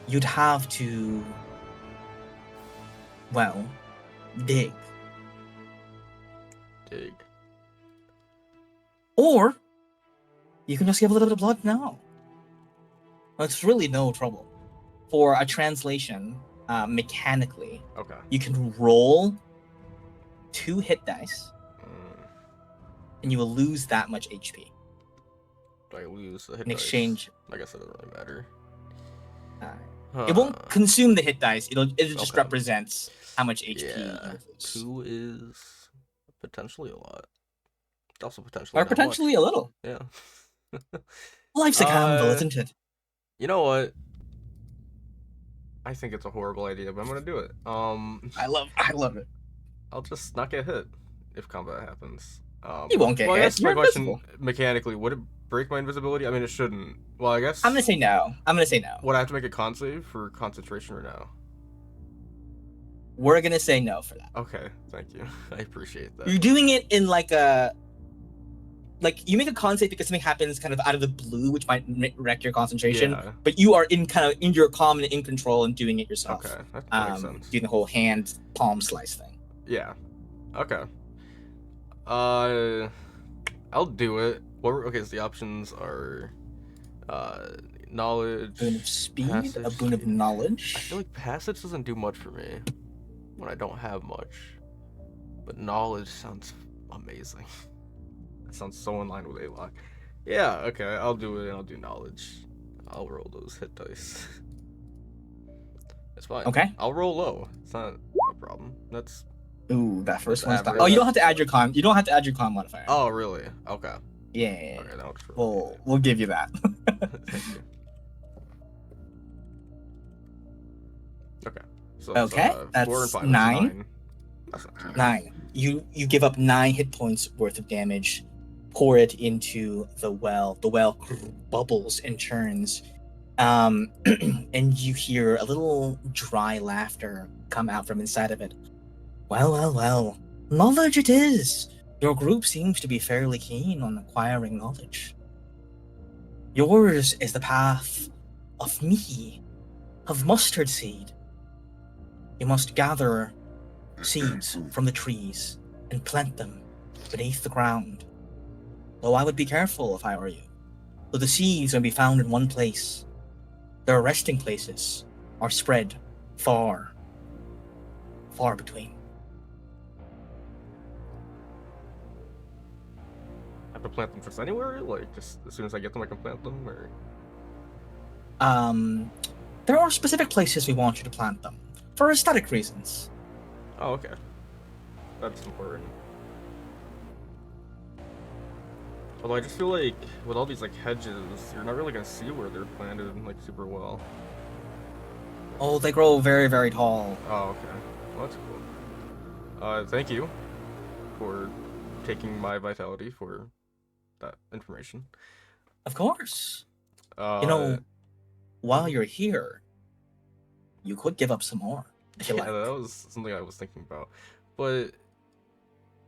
[SPEAKER 2] you'd have to, well, dig.
[SPEAKER 5] Dig.
[SPEAKER 2] Or you can just give a little bit of blood now. It's really no trouble. For a translation, mechanically,
[SPEAKER 5] Okay.
[SPEAKER 2] you can roll 2 hit dice,
[SPEAKER 5] Mm,
[SPEAKER 2] and you will lose that much HP.
[SPEAKER 5] do I lose the hit
[SPEAKER 2] In
[SPEAKER 5] dice?
[SPEAKER 2] exchange,
[SPEAKER 5] I guess it doesn't really matter.
[SPEAKER 2] it won't consume the hit dice. It just
[SPEAKER 5] Okay.
[SPEAKER 2] represents how much HP you
[SPEAKER 5] Yeah,
[SPEAKER 2] lose.
[SPEAKER 5] 2 is potentially a lot. Also potentially
[SPEAKER 2] Or
[SPEAKER 5] not
[SPEAKER 2] potentially
[SPEAKER 5] much.
[SPEAKER 2] a little.
[SPEAKER 5] Yeah.
[SPEAKER 2] Life's a gamble, isn't it?
[SPEAKER 5] You know what? I think it's a horrible idea, but I'm gonna do it.
[SPEAKER 2] I love it.
[SPEAKER 5] I'll just not get hit if combat happens.
[SPEAKER 2] You won't get
[SPEAKER 5] well, I
[SPEAKER 2] hit.
[SPEAKER 5] guess
[SPEAKER 2] You're
[SPEAKER 5] my question
[SPEAKER 2] invisible.
[SPEAKER 5] mechanically, would it break my invisibility? I mean, it shouldn't. Well, I guess.
[SPEAKER 2] I'm gonna say no.
[SPEAKER 5] Would I have to make a con save for concentration or no?
[SPEAKER 2] We're gonna say no for that.
[SPEAKER 5] Okay, thank you. I appreciate that.
[SPEAKER 2] You're doing it in like you make a con save because something happens kind of out of the blue, which might wreck your concentration.
[SPEAKER 5] Yeah.
[SPEAKER 2] But you are in your calm and in control and doing it yourself.
[SPEAKER 5] Okay, that makes sense.
[SPEAKER 2] Doing the whole hand palm slice thing.
[SPEAKER 5] Yeah. Okay. I'll do it. Okay, so the options are knowledge,
[SPEAKER 2] Boon of speed,
[SPEAKER 5] passage.
[SPEAKER 2] a boon of knowledge.
[SPEAKER 5] I feel like passage doesn't do much for me when I don't have much, but knowledge sounds amazing. That sounds so in line with A-Lock. Yeah, okay, I'll do it and I'll do knowledge. I'll roll those hit dice. It's fine.
[SPEAKER 2] Okay.
[SPEAKER 5] I'll roll low. It's not a problem. That's
[SPEAKER 2] Ooh, that first
[SPEAKER 5] That's
[SPEAKER 2] one's done.
[SPEAKER 5] average.
[SPEAKER 2] Oh, you don't have to add your con. You don't have to add your con modifier.
[SPEAKER 5] Oh, really? Okay.
[SPEAKER 2] Yeah.
[SPEAKER 5] Okay, that looks really
[SPEAKER 2] We'll give you that.
[SPEAKER 5] Thank you. Okay. So
[SPEAKER 2] Okay, that's
[SPEAKER 5] 4 and 5.
[SPEAKER 2] 9.
[SPEAKER 5] That's not too bad.
[SPEAKER 2] 9. You give up 9 hit points worth of damage. Pour it into the well. The well bubbles and churns. And you hear a little dry laughter come out from inside of it. Well. Knowledge it is. Your group seems to be fairly keen on acquiring knowledge. Yours is the path of me, of mustard seed. You must gather seeds from the trees and plant them beneath the ground. Though I would be careful if I were you. Though the seeds may be found in one place, their resting places are spread far between.
[SPEAKER 5] I have to plant them just anywhere? Like, just as soon as I get them, I can plant them? Or...
[SPEAKER 2] There are specific places we want you to plant them, for aesthetic reasons.
[SPEAKER 5] Oh, okay. That's important. Although I just feel like, with all these, like, hedges, you're not really gonna see where they're planted, like, super well.
[SPEAKER 2] Oh, they grow very, very tall.
[SPEAKER 5] Oh, okay. Well, that's cool. Thank you for taking my vitality for that information.
[SPEAKER 2] Of course. While you're here, you could give up some more, if you
[SPEAKER 5] yeah,
[SPEAKER 2] like.
[SPEAKER 5] that was something I was thinking about. But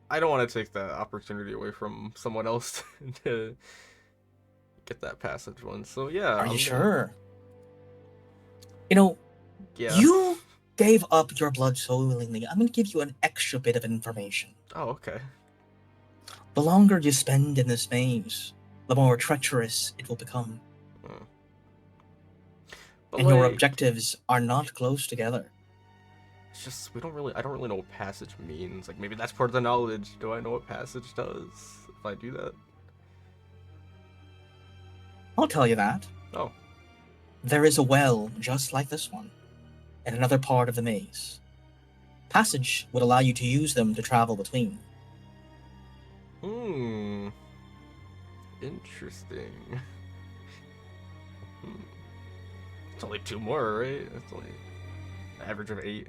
[SPEAKER 5] I don't want to take that opportunity away from someone else to get that passage one. So yeah.
[SPEAKER 2] Are
[SPEAKER 5] I'm
[SPEAKER 2] you
[SPEAKER 5] gonna-
[SPEAKER 2] sure? You know,
[SPEAKER 5] Yeah.
[SPEAKER 2] you gave up your blood so willingly. I'm gonna give you an extra bit of information.
[SPEAKER 5] Oh, okay.
[SPEAKER 2] The longer you spend in this maze, the more treacherous it will become.
[SPEAKER 5] But
[SPEAKER 2] And your
[SPEAKER 5] like,
[SPEAKER 2] objectives are not close together.
[SPEAKER 5] it's just I don't really know what passage means. Like maybe that's part of the knowledge. Do I know what passage does if I do that?
[SPEAKER 2] I'll tell you that.
[SPEAKER 5] Oh.
[SPEAKER 2] There is a well just like this one, in another part of the maze. Passage would allow you to use them to travel between.
[SPEAKER 5] Interesting. It's only 2 more, right? It's only average of 8.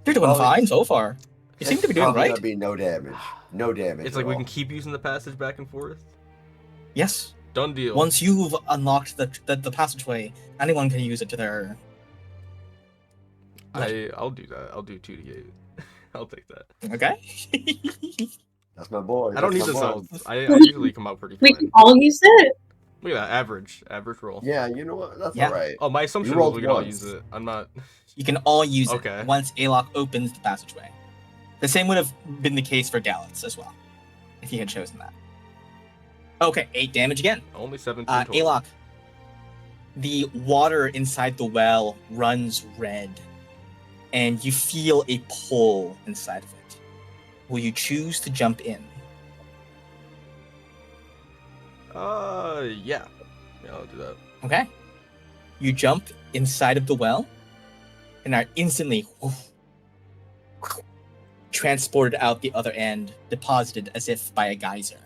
[SPEAKER 2] You're doing
[SPEAKER 4] Well,
[SPEAKER 2] fine so far. You seem to be doing
[SPEAKER 4] Probably
[SPEAKER 2] right.
[SPEAKER 4] gonna be no damage. No damage.
[SPEAKER 5] It's like we can keep using the passage back and forth.
[SPEAKER 2] Yes.
[SPEAKER 5] Done deal.
[SPEAKER 2] Once you've unlocked the passageway, anyone can use it to their...
[SPEAKER 5] I'll do that. I'll do 2 to 8. I'll take that.
[SPEAKER 2] Okay?
[SPEAKER 4] That's my boy.
[SPEAKER 5] I don't need
[SPEAKER 4] That's
[SPEAKER 5] this
[SPEAKER 4] my
[SPEAKER 5] out.
[SPEAKER 4] boy.
[SPEAKER 5] I usually come out pretty
[SPEAKER 3] We
[SPEAKER 5] fine.
[SPEAKER 3] can all use it.
[SPEAKER 5] Look at that average roll.
[SPEAKER 4] Yeah, you know what? That's
[SPEAKER 2] Yeah.
[SPEAKER 4] alright.
[SPEAKER 5] Oh, my assumption
[SPEAKER 4] You
[SPEAKER 5] was
[SPEAKER 4] rolled
[SPEAKER 5] we could all
[SPEAKER 4] once.
[SPEAKER 5] use it. I'm not.
[SPEAKER 2] You can all use
[SPEAKER 5] Okay.
[SPEAKER 2] it once Alok opens the passageway. The same would have been the case for Gallets as well, if he had chosen that. Okay, 8 damage again.
[SPEAKER 5] Only 17 total.
[SPEAKER 2] Alok, the water inside the well runs red, and you feel a pull inside of it. Will you choose to jump in?
[SPEAKER 5] Yeah. Yeah, I'll do that.
[SPEAKER 2] Okay. You jump inside of the well, and are instantly transported out the other end, deposited as if by a geyser.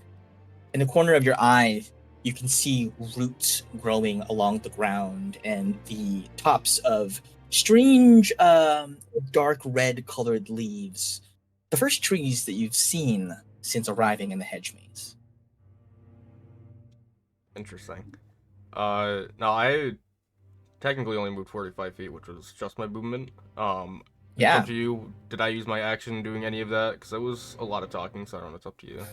[SPEAKER 2] In the corner of your eye, you can see roots growing along the ground and the tops of strange, dark red colored leaves. The first trees that you've seen since arriving in the hedge maze.
[SPEAKER 5] Interesting. No, I technically only moved 45 feet, which was just my movement. It's
[SPEAKER 2] Yeah.
[SPEAKER 5] up to you. Did I use my action doing any of that? Because it was a lot of talking, so I don't know. It's up to you.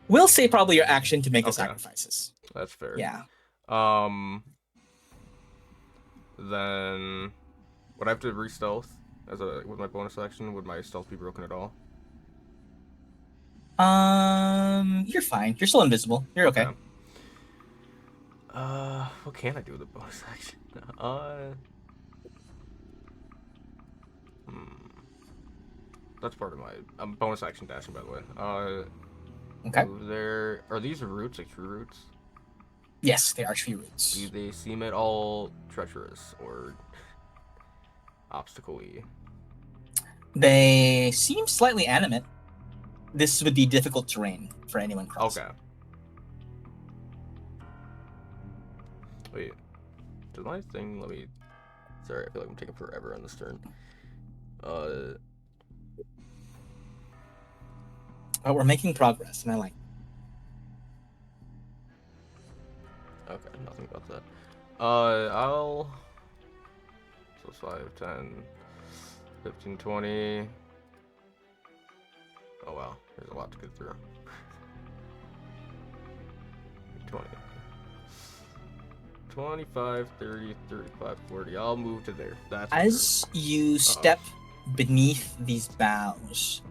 [SPEAKER 2] We'll say probably your action to make the
[SPEAKER 5] Okay.
[SPEAKER 2] sacrifices.
[SPEAKER 5] That's fair.
[SPEAKER 2] Yeah.
[SPEAKER 5] Then would I have to re-stealth with my bonus action? Would my stealth be broken at all?
[SPEAKER 2] You're fine. You're still invisible. You're okay.
[SPEAKER 5] What can I do with the bonus action? That's part of my bonus action dashing, by the way.
[SPEAKER 2] Okay.
[SPEAKER 5] Are these roots, like true roots?
[SPEAKER 2] Yes, they are tree roots.
[SPEAKER 5] Do they seem at all treacherous or obstacle-y?
[SPEAKER 2] They seem slightly animate. This would be difficult terrain for anyone crossing.
[SPEAKER 5] Okay. Wait. Does my thing let me... Sorry, I feel like I'm taking forever on this turn.
[SPEAKER 2] But we're making progress, and I like.
[SPEAKER 5] Okay, nothing about that. I'll... So it's 5, 10, 15, 20... Oh wow, there's a lot to get through. 20. 25, 30, 35, 40. I'll move to there. That's
[SPEAKER 2] As you step beneath these boughs,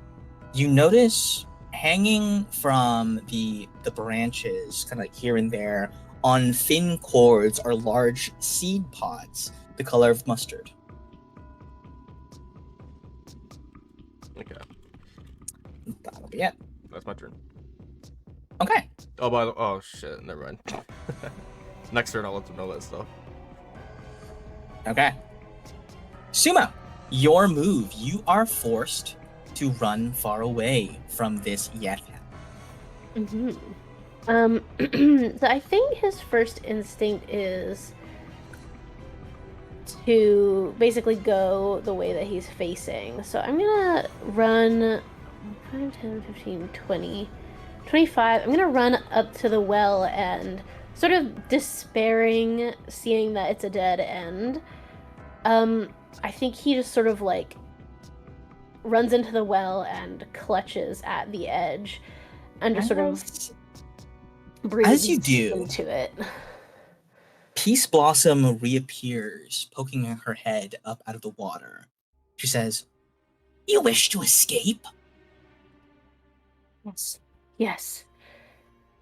[SPEAKER 2] you notice hanging from the branches, kind of like here and there, on thin cords are large seed pods, the color of mustard.
[SPEAKER 5] Okay,
[SPEAKER 2] That'll be it.
[SPEAKER 5] that's my turn.
[SPEAKER 2] Okay.
[SPEAKER 5] Oh shit, never mind. Next turn I'll let them know that stuff.
[SPEAKER 2] Okay. Sumo, your move. You are forced to run far away from this Yethan.
[SPEAKER 1] Mm-hmm. So I think his first instinct is to basically go the way that he's facing. So I'm gonna run 5, 10, 15, 20, 25. I'm gonna run up to the well and sort of despairing, seeing that it's a dead end. I think he just sort of like runs into the well and clutches at the edge and just sort of breathes
[SPEAKER 2] you do,
[SPEAKER 1] into it.
[SPEAKER 2] Peace Blossom reappears, poking her head up out of the water. She says, "You wish to escape?
[SPEAKER 1] Yes.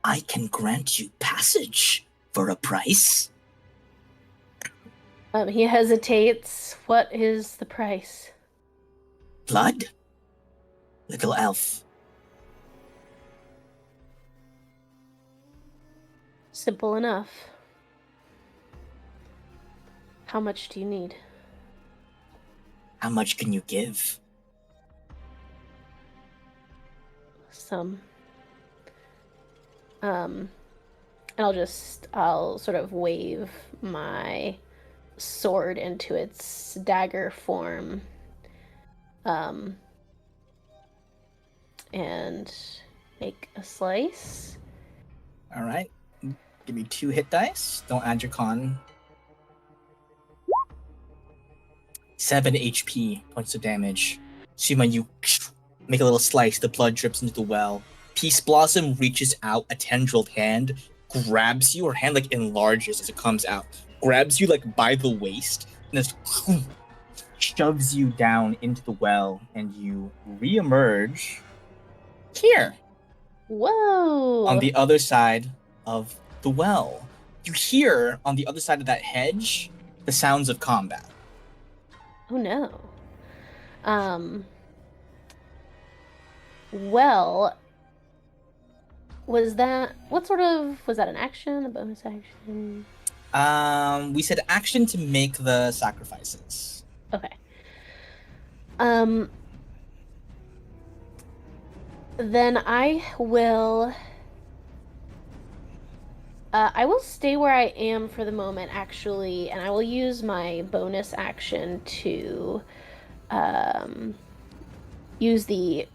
[SPEAKER 2] I can grant you passage for a price."
[SPEAKER 1] He hesitates. What is the price?
[SPEAKER 2] Blood, little elf.
[SPEAKER 1] Simple enough. How much do you need?
[SPEAKER 2] How much can you give?
[SPEAKER 1] Some. And I'll sort of wave my sword into its dagger form. And make a slice.
[SPEAKER 2] All right. Give me 2 hit dice. Don't add your con. 7 HP points of damage. Suma, you make a little slice. The blood drips into the well. Peace Blossom reaches out a tendrilled hand, grabs you. Her hand like enlarges as it comes out. Grabs you like by the waist and just shoves you down into the well, and you reemerge here.
[SPEAKER 1] Whoa!
[SPEAKER 2] On the other side of the well. You hear on the other side of that hedge the sounds of combat.
[SPEAKER 1] Oh no. Well, was that an action, a bonus action?
[SPEAKER 2] We said action to make the sacrifices.
[SPEAKER 1] Okay. Then I will stay where I am for the moment, actually, and I will use my bonus action to use the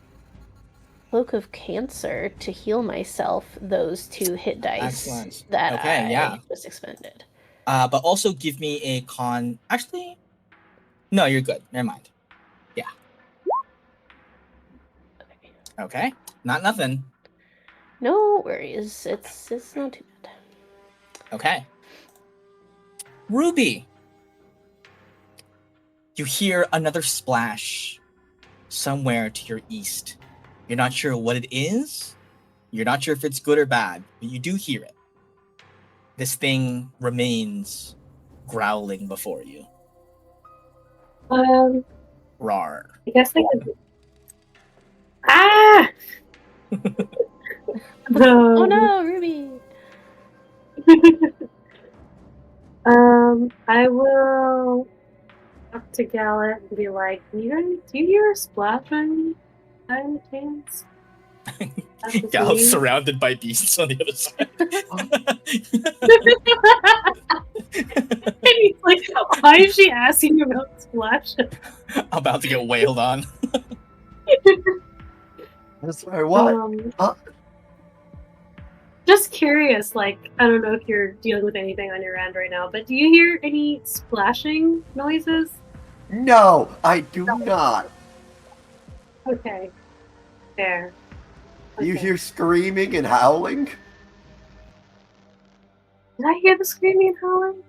[SPEAKER 1] Cloak of Cancer to heal myself those 2 hit dice.
[SPEAKER 2] Excellent.
[SPEAKER 1] That
[SPEAKER 2] Okay,
[SPEAKER 1] I
[SPEAKER 2] yeah.
[SPEAKER 1] just expended.
[SPEAKER 2] But also give me a con. Actually, no, you're good. Never mind. Yeah. Okay. Not nothing.
[SPEAKER 1] No worries. It's not too bad.
[SPEAKER 2] Okay. Ruby. You hear another splash somewhere to your east. You're not sure what it is. You're not sure if it's good or bad, but you do hear it. This thing remains growling before you. Rawr.
[SPEAKER 3] I guess I could. Ah!
[SPEAKER 1] Oh no, Ruby!
[SPEAKER 3] I will talk to Gallet and be like, do you hear a splashing by any chance?
[SPEAKER 2] Gallup's surrounded by beasts on the other side.
[SPEAKER 3] And he's like, why is she asking about splash?
[SPEAKER 2] About to get wailed on.
[SPEAKER 4] Sorry, what?
[SPEAKER 3] Just curious, like, I don't know if you're dealing with anything on your end right now, but do you hear any splashing noises?
[SPEAKER 4] No, I do not.
[SPEAKER 3] Okay. Fair.
[SPEAKER 4] Do you
[SPEAKER 3] Okay.
[SPEAKER 4] hear screaming and howling?
[SPEAKER 3] Did I hear the screaming and howling?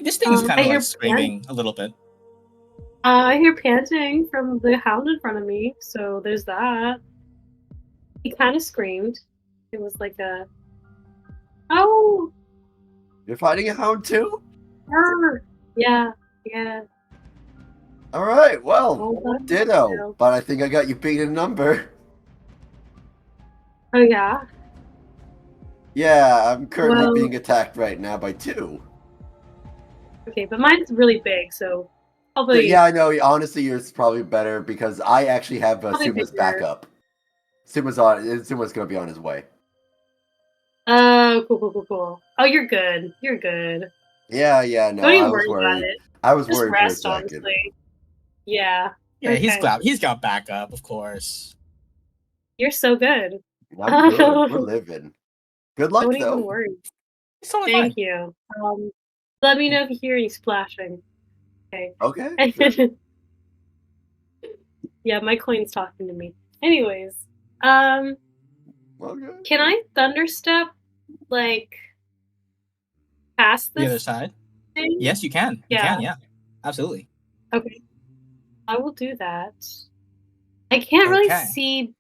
[SPEAKER 2] This thing's kind
[SPEAKER 3] I
[SPEAKER 2] of
[SPEAKER 3] hear
[SPEAKER 2] like screaming a little bit.
[SPEAKER 3] I hear panting from the hound in front of me, so there's that. He kind of screamed. It was like a, oh,
[SPEAKER 4] You're fighting a hound too?
[SPEAKER 3] yeah.
[SPEAKER 4] All right, well,
[SPEAKER 3] Oh,
[SPEAKER 4] ditto. But I think I got you beat in number.
[SPEAKER 3] Oh yeah.
[SPEAKER 4] Yeah, I'm currently
[SPEAKER 3] Well-
[SPEAKER 4] being attacked right now by 2.
[SPEAKER 3] Okay, but mine's really big, so probably.
[SPEAKER 4] Yeah, I know. Honestly, yours is probably better because I actually have
[SPEAKER 3] Probably
[SPEAKER 4] Suma's
[SPEAKER 3] bigger.
[SPEAKER 4] backup. Suma's going to be on his way.
[SPEAKER 3] Oh, cool. Oh, you're good. You're good.
[SPEAKER 4] Yeah, no,
[SPEAKER 3] Don't even
[SPEAKER 4] I was
[SPEAKER 3] worry about
[SPEAKER 4] worried.
[SPEAKER 3] it.
[SPEAKER 4] I was
[SPEAKER 3] Just
[SPEAKER 4] worried
[SPEAKER 3] rest,
[SPEAKER 4] for a second.
[SPEAKER 3] honestly. Yeah.
[SPEAKER 2] Yeah,
[SPEAKER 3] Okay.
[SPEAKER 2] he's got backup, of course.
[SPEAKER 3] You're so good.
[SPEAKER 4] I'm good. We're living. Good luck,
[SPEAKER 3] Don't
[SPEAKER 4] though.
[SPEAKER 3] even worry.
[SPEAKER 2] It's totally
[SPEAKER 3] Thank
[SPEAKER 2] fine.
[SPEAKER 3] you. Let me know if you hear any splashing. Okay.
[SPEAKER 4] Okay. Sure.
[SPEAKER 3] Yeah, my coin's talking to me. Anyways,
[SPEAKER 4] Okay.
[SPEAKER 3] Can I thunderstep like past
[SPEAKER 2] The other
[SPEAKER 3] this
[SPEAKER 2] side.
[SPEAKER 3] thing?
[SPEAKER 2] Yes, you can. You
[SPEAKER 3] Yeah.
[SPEAKER 2] can. Yeah, absolutely.
[SPEAKER 3] Okay. I will do that. I can't really
[SPEAKER 2] Okay.
[SPEAKER 3] see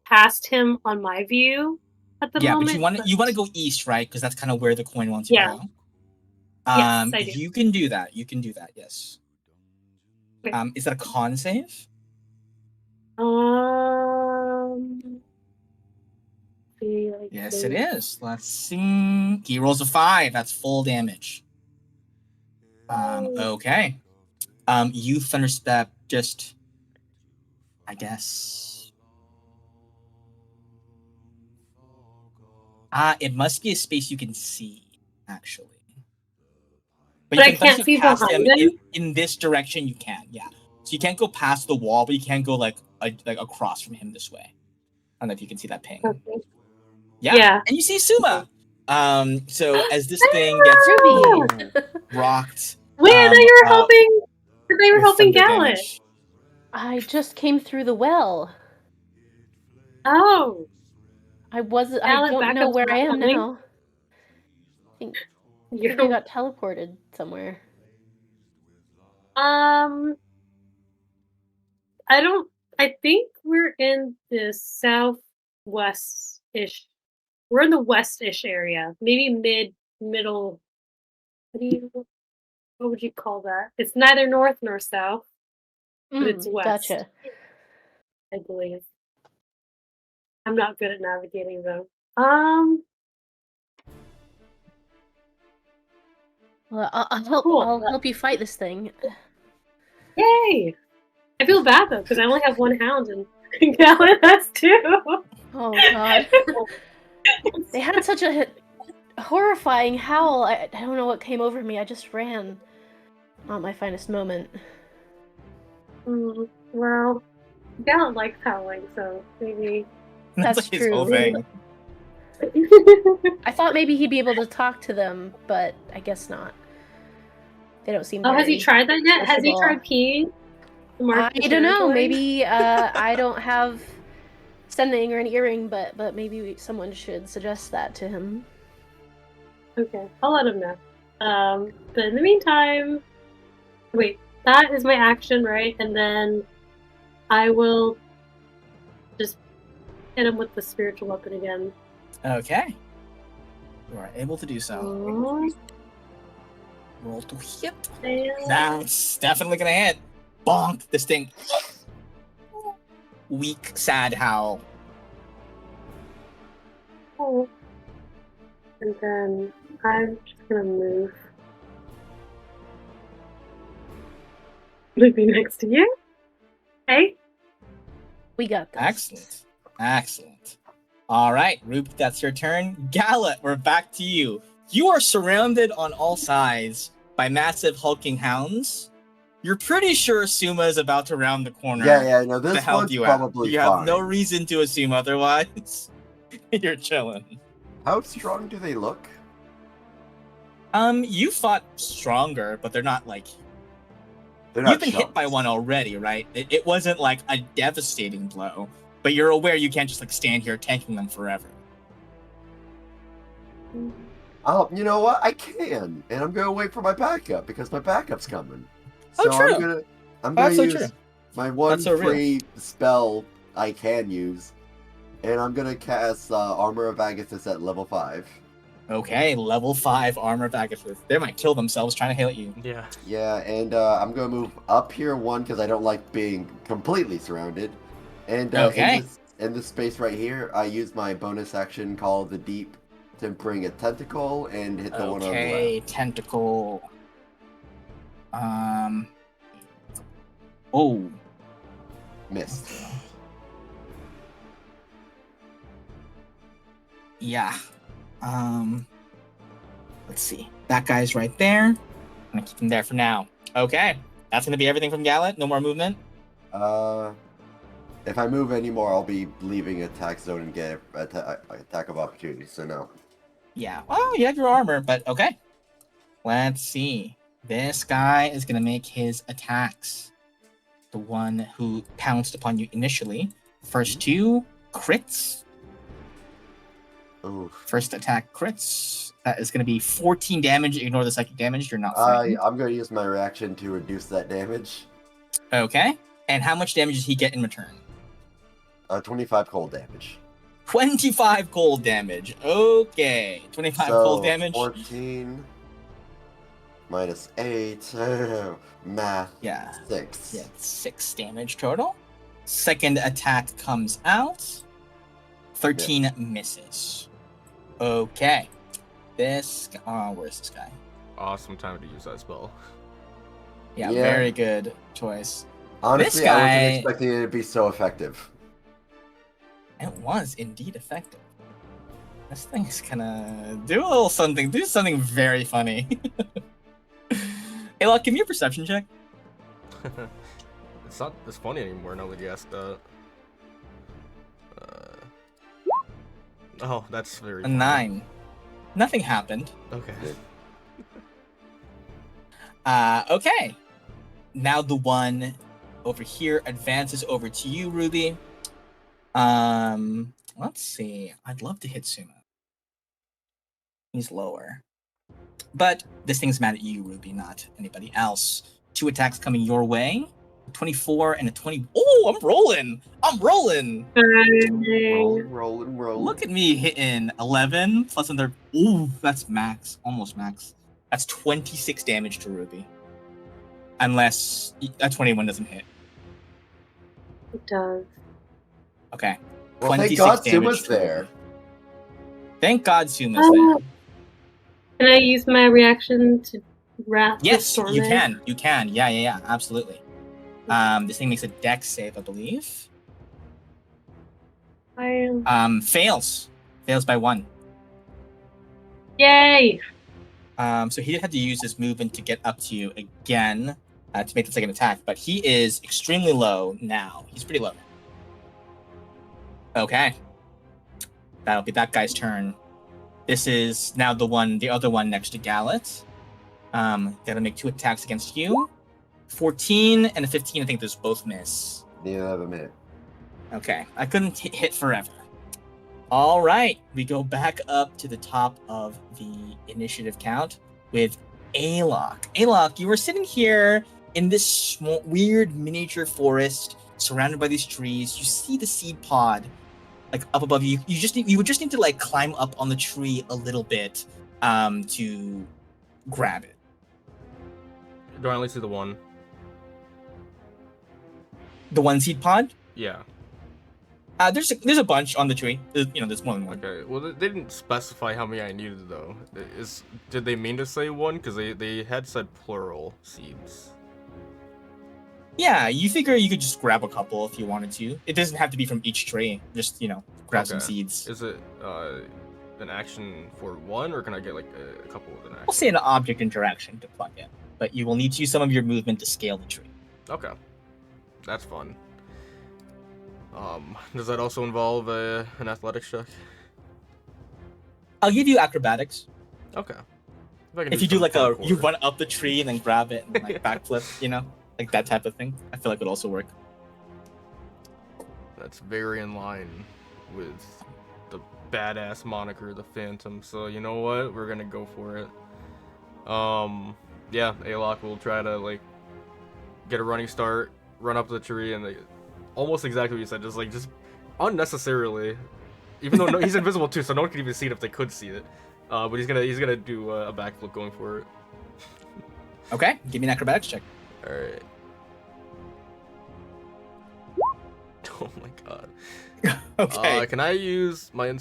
[SPEAKER 3] past him on my view at the
[SPEAKER 2] Yeah, but
[SPEAKER 3] moment.
[SPEAKER 2] you want to go east, right? Because that's kind of where the coin wants to
[SPEAKER 3] Yeah.
[SPEAKER 2] go.
[SPEAKER 3] Yes, I do.
[SPEAKER 2] You can do that. You can do that. Yes.
[SPEAKER 3] Okay.
[SPEAKER 2] Is that a con save?
[SPEAKER 3] See, like,
[SPEAKER 2] Yes, it is. Let's see. He rolls a 5. That's full damage. Okay. You thunderstep just, I guess. It must be a space you can see, actually. But you
[SPEAKER 3] But I
[SPEAKER 2] can
[SPEAKER 3] can't
[SPEAKER 2] thunderstep
[SPEAKER 3] see
[SPEAKER 2] past
[SPEAKER 3] behind
[SPEAKER 2] him
[SPEAKER 3] him.
[SPEAKER 2] in this direction. You can, yeah. So you can't go past the wall, but you can go like across from him this way. I don't know if you can see that ping.
[SPEAKER 3] Okay.
[SPEAKER 2] Yeah.
[SPEAKER 3] Yeah.
[SPEAKER 2] And you see Suma. So as this thing gets
[SPEAKER 1] Ruby.
[SPEAKER 2] rocked,
[SPEAKER 3] Wait, I thought you were helping. They were
[SPEAKER 2] with
[SPEAKER 3] helping
[SPEAKER 2] thunder
[SPEAKER 3] Gallet.
[SPEAKER 2] damage.
[SPEAKER 1] I just came through the well.
[SPEAKER 3] Oh,
[SPEAKER 1] I
[SPEAKER 3] Gallet
[SPEAKER 1] don't know
[SPEAKER 3] backup's
[SPEAKER 1] where
[SPEAKER 3] not
[SPEAKER 1] I am
[SPEAKER 3] coming.
[SPEAKER 1] now. I think I
[SPEAKER 3] You're
[SPEAKER 1] got teleported somewhere.
[SPEAKER 3] I don't. I think we're in the southwest-ish. We're in the west-ish area, maybe middle. What would you call that? It's neither north nor south, but it's west,
[SPEAKER 1] Gotcha.
[SPEAKER 3] I believe. I'm not good at navigating though.
[SPEAKER 1] Well, I'll help.
[SPEAKER 3] Cool.
[SPEAKER 1] I'll help you fight this thing.
[SPEAKER 3] Yay! I feel bad though because I only have one hound and Gallet has two.
[SPEAKER 1] Oh God. They had such a horrifying howl. I don't know what came over me. I just ran. Not my finest moment.
[SPEAKER 3] Well, Gallet likes howling, so maybe.
[SPEAKER 1] That's
[SPEAKER 2] like his whole
[SPEAKER 1] true.
[SPEAKER 2] thing.
[SPEAKER 1] I thought maybe he'd be able to talk to them, but I guess not. They don't seem.
[SPEAKER 3] Oh, has he
[SPEAKER 1] very
[SPEAKER 3] tried that yet? Has he
[SPEAKER 1] sociable.
[SPEAKER 3] tried peeing? To mark
[SPEAKER 1] I
[SPEAKER 3] the
[SPEAKER 1] don't know.
[SPEAKER 3] territory?
[SPEAKER 1] Maybe I don't have sending or an earring, but maybe someone should suggest that to him.
[SPEAKER 3] Okay, I'll let him know. But in the meantime, wait, that is my action, right? And then I will just hit him with the spiritual weapon again.
[SPEAKER 2] Okay. You are able to do so.
[SPEAKER 3] Oh,
[SPEAKER 2] Roll to hit.
[SPEAKER 3] and...
[SPEAKER 2] That's definitely gonna hit. Bonk. This thing. Weak, sad howl.
[SPEAKER 3] Oh. And then I'm just gonna move. Would be next to you. Hey.
[SPEAKER 1] We got this.
[SPEAKER 2] Excellent. Excellent. All right, Roop, that's your turn. Gallet, we're back to you. You are surrounded on all sides by massive hulking hounds. You're pretty sure Suma is about to round the corner
[SPEAKER 4] Yeah, no,
[SPEAKER 2] to
[SPEAKER 4] this
[SPEAKER 2] help
[SPEAKER 4] one's
[SPEAKER 2] you out.
[SPEAKER 4] probably
[SPEAKER 2] You
[SPEAKER 4] fine.
[SPEAKER 2] have no reason to assume otherwise. You're chilling.
[SPEAKER 4] How strong do they look?
[SPEAKER 2] You fought stronger, but they're not like...
[SPEAKER 4] They're not
[SPEAKER 2] You've been hit by
[SPEAKER 4] chumps.
[SPEAKER 2] one already, right? It wasn't like a devastating blow, but you're aware you can't just like stand here tanking them forever.
[SPEAKER 4] You know what? I can, and I'm gonna wait for my backup because my backup's coming.
[SPEAKER 2] Oh,
[SPEAKER 4] So
[SPEAKER 2] true.
[SPEAKER 4] I'm gonna
[SPEAKER 2] so
[SPEAKER 4] use
[SPEAKER 2] true.
[SPEAKER 4] my one
[SPEAKER 2] That's so real.
[SPEAKER 4] free spell I can use, and I'm gonna cast Armor of Agathis at level 5.
[SPEAKER 2] Okay, level 5 armor of Agathis. They might kill themselves trying to hit you.
[SPEAKER 5] Yeah.
[SPEAKER 4] Yeah, and I'm gonna move up here one because I don't like being completely surrounded. And
[SPEAKER 2] Okay.
[SPEAKER 4] in this space right here, I use my bonus action, Call of the Deep, to bring a tentacle and hit the one on the
[SPEAKER 2] Okay,
[SPEAKER 4] left.
[SPEAKER 2] tentacle. Oh.
[SPEAKER 4] Missed.
[SPEAKER 2] Yeah. Let's see. That guy's right there. I'm gonna keep him there for now. Okay. That's gonna be everything from Gallet. No more movement.
[SPEAKER 4] If I move anymore, I'll be leaving attack zone and get attack of opportunity. So no.
[SPEAKER 2] Yeah. Well, you have your armor, but okay. Let's see. This guy is gonna make his attacks. The one who pounced upon you initially. First two crits.
[SPEAKER 4] Oof.
[SPEAKER 2] First attack crits. That is going to be 14 damage. Ignore the psychic damage. You're not frightened.
[SPEAKER 4] I'm going to use my reaction to reduce that damage.
[SPEAKER 2] Okay. And how much damage does he get in return?
[SPEAKER 4] 25 cold damage.
[SPEAKER 2] 25 cold damage. Okay. 25 cold damage.
[SPEAKER 4] 14 minus 8. Math.
[SPEAKER 2] Yeah.
[SPEAKER 4] 6.
[SPEAKER 2] Yeah, 6 damage total. Second attack comes out. 13 misses. Okay. Where's this guy?
[SPEAKER 5] Awesome time to use that spell.
[SPEAKER 2] Yeah,
[SPEAKER 4] Yeah.
[SPEAKER 2] very good choice.
[SPEAKER 4] Honestly,
[SPEAKER 2] This guy-
[SPEAKER 4] I wasn't expecting it to be so effective.
[SPEAKER 2] It was indeed effective. This thing is gonna do something very funny. Hey, look, give me a perception check.
[SPEAKER 5] It's not as funny anymore now that you asked that. Oh, that's very
[SPEAKER 2] A
[SPEAKER 5] funny.
[SPEAKER 2] 9. Nothing happened.
[SPEAKER 5] Okay.
[SPEAKER 2] Okay. Now the one over here advances over to you, Ruby. Let's see. I'd love to hit Sumo. He's lower. But this thing's mad at you, Ruby, not anybody else. 2 attacks coming your way. 24 and a 20. Oh, I'm rolling.
[SPEAKER 4] Rolling.
[SPEAKER 2] Look at me hitting 11 plus another. Ooh, that's max. Almost max. That's 26 damage to Ruby. Unless that 21 doesn't hit.
[SPEAKER 3] It does.
[SPEAKER 2] Okay.
[SPEAKER 4] Well, thank
[SPEAKER 2] 26
[SPEAKER 4] God
[SPEAKER 2] damage
[SPEAKER 4] Suma's
[SPEAKER 2] to Ruby.
[SPEAKER 4] there.
[SPEAKER 2] Thank God Suma's
[SPEAKER 3] Oh.
[SPEAKER 2] there.
[SPEAKER 3] Can I use my reaction to Wrath?
[SPEAKER 2] Yes,
[SPEAKER 3] the
[SPEAKER 2] you
[SPEAKER 3] Storming?
[SPEAKER 2] can. Yeah, absolutely. This thing makes a dex save, I believe. Fails by 1.
[SPEAKER 3] Yay!
[SPEAKER 2] So he had to use his movement to get up to you again to make the second attack, but he is extremely low now. He's pretty low. Okay. That'll be that guy's turn. This is now the other one next to Gallet. Gotta make 2 attacks against you. 14 and a 15, I think those both miss.
[SPEAKER 4] Neither of them hit.
[SPEAKER 2] Okay, I couldn't hit forever. All right, we go back up to the top of the initiative count with Alok. Alok, you were sitting here in this small, weird miniature forest surrounded by these trees. You see the seed pod like up above you. You would just need to like climb up on the tree a little bit to grab it.
[SPEAKER 5] Do I only see the one?
[SPEAKER 2] The one seed pod?
[SPEAKER 5] Yeah.
[SPEAKER 2] There's a bunch on the tree. There's more than one.
[SPEAKER 5] Okay. Well, they didn't specify how many I needed though. Did they mean to say one? Because they had said plural seeds.
[SPEAKER 2] Yeah, you figure you could just grab a couple if you wanted to. It doesn't have to be from each tree. Just grab some
[SPEAKER 5] Okay.
[SPEAKER 2] seeds.
[SPEAKER 5] Is it an action for one, or can I get like a couple of an action?
[SPEAKER 2] We'll say an object interaction to pluck in, but you will need to use some of your movement to scale the tree.
[SPEAKER 5] Okay, that's fun. Does that also involve an athletics check?
[SPEAKER 2] I'll give you acrobatics.
[SPEAKER 5] Okay. I can
[SPEAKER 2] If you do
[SPEAKER 5] some
[SPEAKER 2] like
[SPEAKER 5] parkour.
[SPEAKER 2] you run up the tree and then grab it and like backflip, like that type of thing. I feel like it would also work.
[SPEAKER 5] That's very in line with the badass moniker, the Phantom. So you know what? We're gonna go for it. Yeah, Alok will try to like get a running start, run up the tree, and almost exactly what you said, just unnecessarily. Even though he's invisible too, so no one could even see it if they could see it. But he's gonna do a backflip going for it.
[SPEAKER 2] Okay, give me an acrobatics check.
[SPEAKER 5] All right. Oh my god.
[SPEAKER 2] Okay.
[SPEAKER 5] Can I use my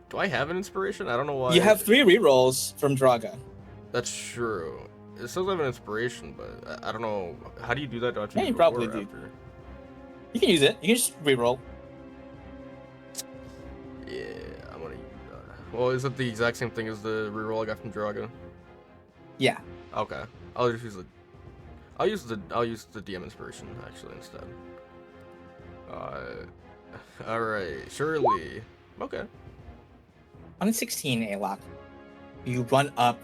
[SPEAKER 5] do I have an inspiration? I don't know why.
[SPEAKER 2] You have 3 rerolls from Draga.
[SPEAKER 5] That's true. It says I have an inspiration, but I don't know. How do you do that? Do I have to
[SPEAKER 2] Yeah,
[SPEAKER 5] use
[SPEAKER 2] you
[SPEAKER 5] it before
[SPEAKER 2] probably
[SPEAKER 5] or
[SPEAKER 2] do.
[SPEAKER 5] after?
[SPEAKER 2] You can use it. You can just reroll.
[SPEAKER 5] Yeah, I'm gonna use that. Well, is it the exact same thing as the reroll I got from Draga?
[SPEAKER 2] Yeah.
[SPEAKER 5] Okay. I'll just use I'll use the DM inspiration actually instead. All right, Shirley. Okay.
[SPEAKER 2] On 16, Alok, you run up,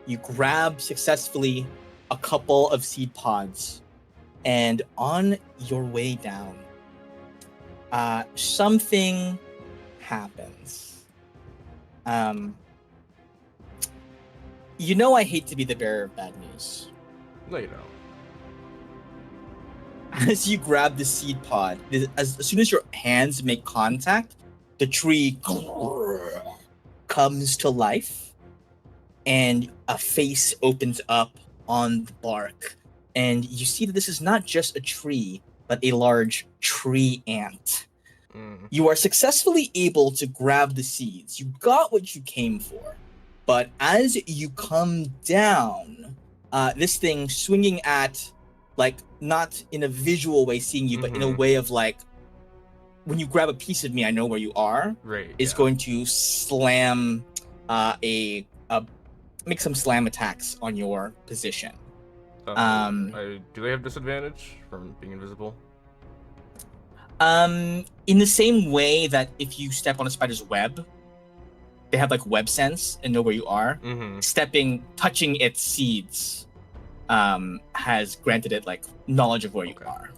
[SPEAKER 2] you grab successfully a couple of seed pods, and on your way down, something happens. You know I hate to be the bearer of bad news.
[SPEAKER 5] No, you don't.
[SPEAKER 2] As you grab the seed pod, as soon as your hands make contact, the tree comes to life, and a face opens up on the bark. And you see that this is not just a tree, but a large tree ant. You are successfully able to grab the seeds. You got what you came for. But as you come down, this thing swinging at, like, not in a visual way seeing you, but in a way of, like, when you grab a piece of me, I know where you are.
[SPEAKER 5] Right.
[SPEAKER 2] Is going to slam make some slam attacks on your position.
[SPEAKER 5] Do they have disadvantage from being invisible?
[SPEAKER 2] In the same way that if you step on a spider's web, they have like web sense and know where you are. Touching its seeds, has granted it like knowledge of where you are.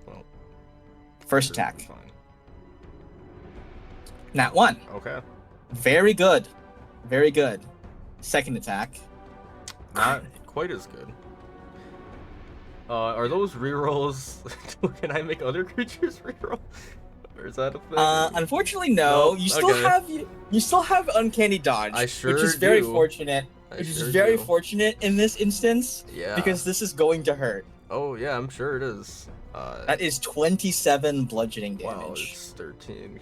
[SPEAKER 5] Well,
[SPEAKER 2] first attack.
[SPEAKER 5] Fine.
[SPEAKER 2] Nat 1.
[SPEAKER 5] Okay.
[SPEAKER 2] Very good. Very good. Second attack.
[SPEAKER 5] Not quite as good. Are those rerolls? Can I make other creatures reroll? Or is that a thing?
[SPEAKER 2] Unfortunately, no.
[SPEAKER 5] Nope.
[SPEAKER 2] You still have uncanny dodge,
[SPEAKER 5] I sure
[SPEAKER 2] which is very
[SPEAKER 5] do.
[SPEAKER 2] fortunate. Fortunate in this instance.
[SPEAKER 5] Yeah.
[SPEAKER 2] Because this is going to hurt.
[SPEAKER 5] Oh yeah, I'm sure it is.
[SPEAKER 2] That is 27 bludgeoning damage.
[SPEAKER 5] Wow, it's 13.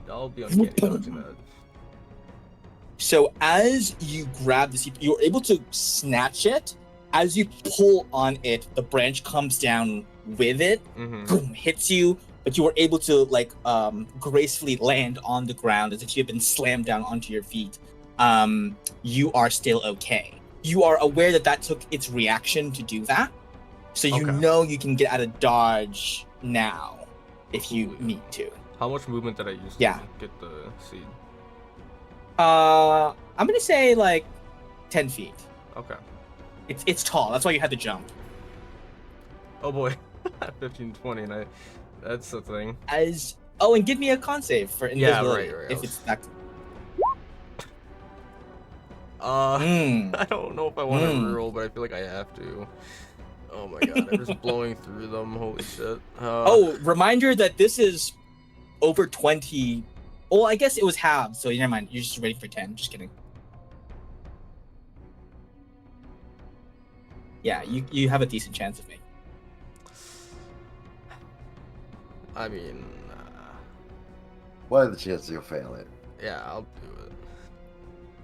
[SPEAKER 5] I'll be uncanny dodging that.
[SPEAKER 2] So as you grab this, you're able to snatch it. As you pull on it, the branch comes down with it, boom, hits you, but you were able to like gracefully land on the ground as if you had been slammed down onto your feet. You are still okay. You are aware that took its reaction to do that, so you know you can get out of dodge now if you need to.
[SPEAKER 5] How much movement did I use to get the seed?
[SPEAKER 2] I'm gonna say like 10 feet.
[SPEAKER 5] Okay.
[SPEAKER 2] It's tall. That's why you had to jump.
[SPEAKER 5] Oh boy, 15, 20, and that's the thing.
[SPEAKER 2] And give me a con save for invisibility.
[SPEAKER 5] Right.
[SPEAKER 2] If it's that.
[SPEAKER 5] I don't know if I want to reroll, but I feel like I have to. Oh my god, I'm just blowing through them. Holy shit.
[SPEAKER 2] Reminder that this is over 20. Well, I guess it was halved, so never mind. You're just waiting for 10. Just kidding. Yeah, you have a decent chance of me.
[SPEAKER 5] I mean,
[SPEAKER 4] what are the chances you'll fail it?
[SPEAKER 5] Yeah, I'll do it.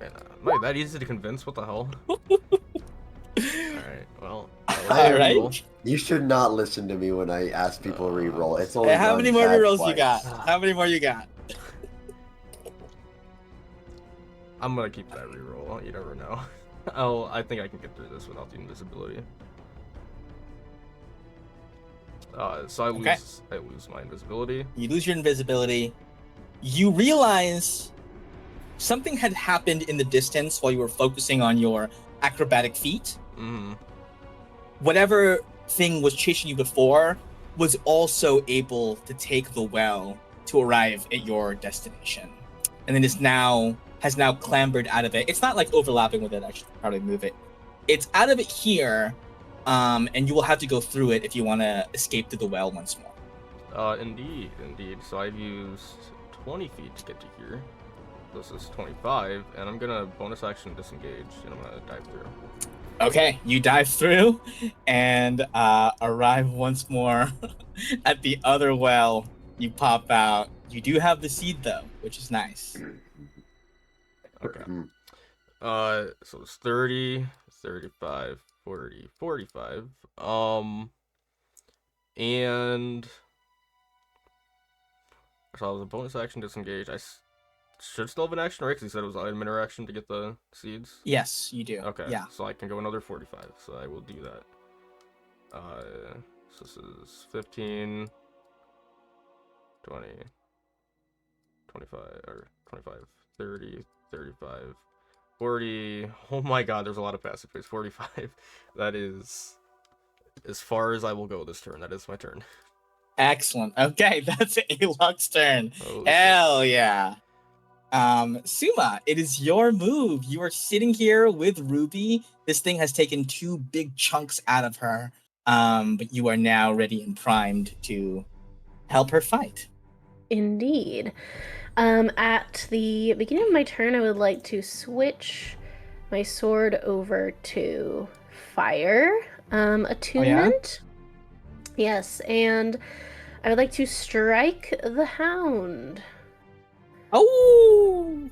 [SPEAKER 5] Man, am I that easy to convince? What the hell? Alright, well.
[SPEAKER 2] Alright.
[SPEAKER 4] You should not listen to me when I ask people to reroll. It's only
[SPEAKER 2] how many more rerolls
[SPEAKER 4] twice.
[SPEAKER 2] you got? How many more you got?
[SPEAKER 5] I'm gonna keep that reroll. You never know. I think I can get through this without the invisibility. So I lose my invisibility.
[SPEAKER 2] You lose your invisibility. You realize something had happened in the distance while you were focusing on your acrobatic feat. Whatever thing was chasing you before was also able to take the well to arrive at your destination, and then has now clambered out of it. It's not like overlapping with it. I should probably move it. It's out of it here, and you will have to go through it if you want to escape to the well once more.
[SPEAKER 5] Indeed. So I've used 20 feet to get to here. This is 25, and I'm gonna bonus action disengage, and I'm gonna dive through.
[SPEAKER 2] Okay, you dive through and arrive once more at the other well. You pop out. You do have the seed though, which is nice.
[SPEAKER 5] Okay. So it's 30, 35, 40, 45. And so I was a bonus action disengage. I should still have an action, right? Because he said it was item interaction to get the seeds.
[SPEAKER 2] Yes, you do.
[SPEAKER 5] Okay.
[SPEAKER 2] Yeah.
[SPEAKER 5] So I can go another 45. So I will do that. So this is 15, 20, 25, or 25, 30, 35, 40. Oh my god, there's a lot of passive phase. 45. That is as far as I will go this turn. That is my turn.
[SPEAKER 2] Excellent. Okay, that's a Luck's turn.
[SPEAKER 5] Oh,
[SPEAKER 2] Hell yeah. Suma, it is your move. You are sitting here with Ruby. This thing has taken 2 big chunks out of her, but you are now ready and primed to help her fight.
[SPEAKER 1] Indeed. At the beginning of my turn, I would like to switch my sword over to fire attunement. Yes, and I would like to strike the hound.
[SPEAKER 2] Oh!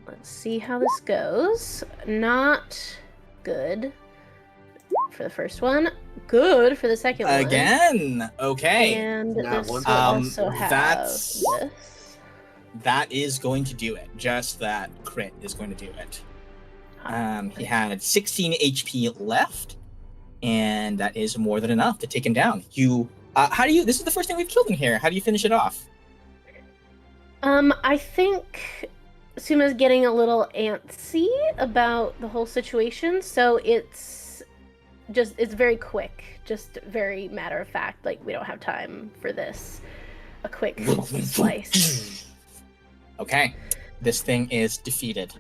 [SPEAKER 1] Let's see how this goes. Not good for the first one. Good for the second one.
[SPEAKER 2] Again! Okay.
[SPEAKER 1] And
[SPEAKER 4] Now,
[SPEAKER 1] this
[SPEAKER 4] one-
[SPEAKER 1] will also have
[SPEAKER 2] that's-
[SPEAKER 1] this.
[SPEAKER 2] That is going to do it. Just that crit is going to do it. He had 16 HP left, and that is more than enough to take him down. This is the first thing we've killed in here. How do you finish it off?
[SPEAKER 1] I think Suma's getting a little antsy about the whole situation, so it's very quick, just very matter of fact. Like, we don't have time for this. A quick slice.
[SPEAKER 2] Okay, this thing is defeated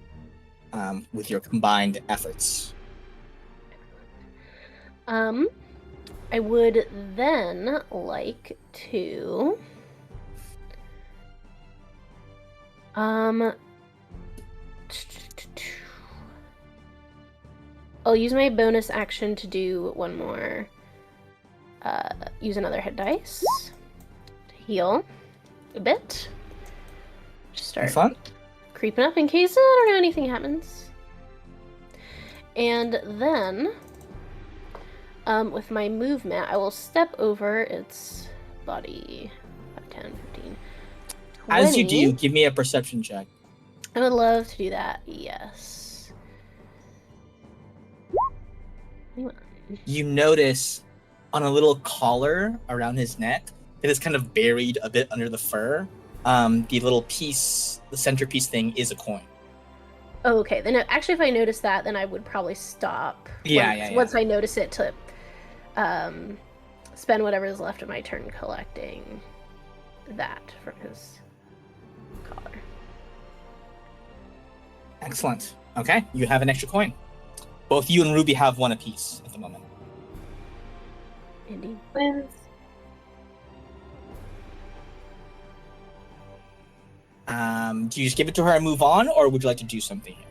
[SPEAKER 2] with your combined efforts.
[SPEAKER 1] I would then like to I'll use my bonus action to do one more. Use another hit dice to heal a bit. Just start
[SPEAKER 2] Fun?
[SPEAKER 1] creeping up in case I don't know anything happens. And then, with my movement, I will step over its body. 5, 10, 15, 20.
[SPEAKER 2] As you do, give me a perception check.
[SPEAKER 1] I would love to do that, yes.
[SPEAKER 2] You notice on a little collar around his neck that is kind of buried a bit under the fur. The little piece, the centerpiece thing, is a coin.
[SPEAKER 1] Oh, okay. Then actually, if I notice that, then I would probably stop. Once I notice it, to spend whatever is left of my turn collecting that from his collar.
[SPEAKER 2] Excellent. Okay, you have an extra coin. Both you and Ruby have one apiece at the moment.
[SPEAKER 1] Indeed.
[SPEAKER 3] Wins.
[SPEAKER 2] Do you just give it to her and move on, or would you like to do something here?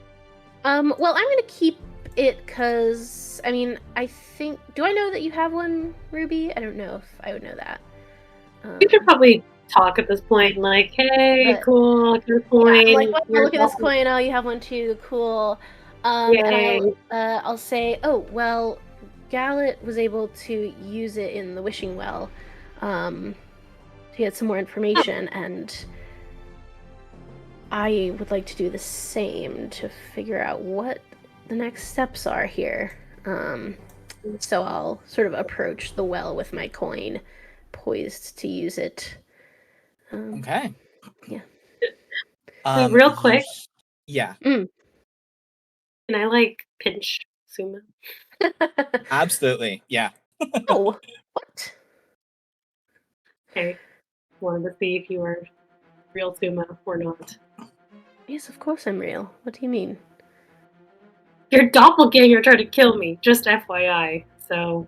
[SPEAKER 1] Well, I'm gonna keep it because, I mean, I think... Do I know that you have one, Ruby? I don't know if I would know that.
[SPEAKER 3] We should probably talk at this point, like, hey,
[SPEAKER 1] But-
[SPEAKER 3] cool, look at this coin.
[SPEAKER 1] Yeah, like, look at this coin. Oh, you have one too. Cool. And
[SPEAKER 3] Yay.
[SPEAKER 1] I'll say, oh, well, Gallet was able to use it in the wishing well to get some more information, and I would like to do the same to figure out what the next steps are here. So I'll sort of approach the well with my coin, poised to use it.
[SPEAKER 2] Okay.
[SPEAKER 1] Yeah.
[SPEAKER 3] Wait, real quick.
[SPEAKER 2] Yeah,
[SPEAKER 3] Can I, like, pinch Suma?
[SPEAKER 2] absolutely. Yeah.
[SPEAKER 1] Oh, what?
[SPEAKER 3] Okay. Wanted to see if you were real Suma or not.
[SPEAKER 1] Yes, of course I'm real. What do you mean?
[SPEAKER 3] Your doppelganger tried to kill me, just FYI. So,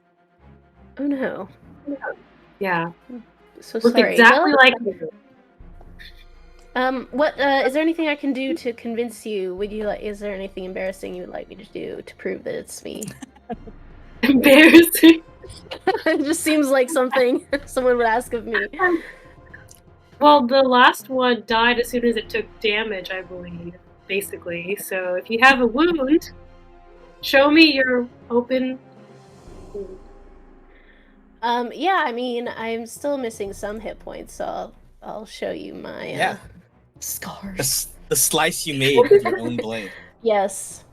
[SPEAKER 1] Oh no.
[SPEAKER 3] yeah.
[SPEAKER 1] So
[SPEAKER 3] Looked
[SPEAKER 1] sorry.
[SPEAKER 3] exactly
[SPEAKER 1] Well,
[SPEAKER 3] like you.
[SPEAKER 1] what is there anything I can do to convince you? Is there anything embarrassing you would like me to do to prove that it's me?
[SPEAKER 3] Embarrassing.
[SPEAKER 1] It just seems like something someone would ask of me.
[SPEAKER 3] Well, the last one died as soon as it took damage, I believe, basically. So if you have a wound, show me your open wound.
[SPEAKER 1] Yeah, I mean, I'm still missing some hit points, so I'll show you my scars.
[SPEAKER 2] The slice you made with your own blade.
[SPEAKER 1] Yes.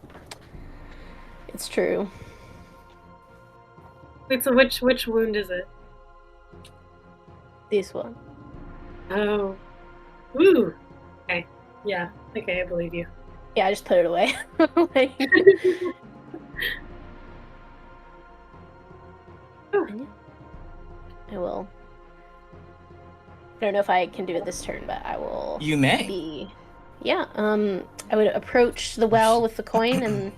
[SPEAKER 1] It's true.
[SPEAKER 3] Wait, so which wound is it?
[SPEAKER 1] This one.
[SPEAKER 3] Oh. Ooh. Okay. Yeah. Okay, I believe you.
[SPEAKER 1] Yeah, I just put it away. Like, I will I don't know if I can do it this turn, but I will.
[SPEAKER 2] You may.
[SPEAKER 1] Be. Yeah. I would approach the well with the coin and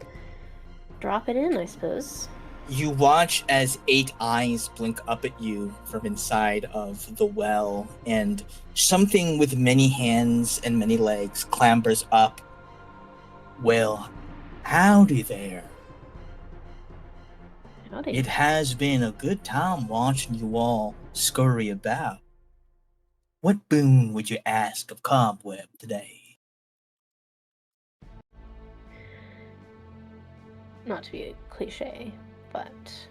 [SPEAKER 1] drop it in, I suppose.
[SPEAKER 2] You watch as 8 eyes blink up at you from inside of the well, and something with many hands and many legs clambers up. Well, howdy there.
[SPEAKER 1] Howdy.
[SPEAKER 2] It has been a good time watching you all scurry about. What boon would you ask of Cobweb today?
[SPEAKER 1] Not to be a cliche, but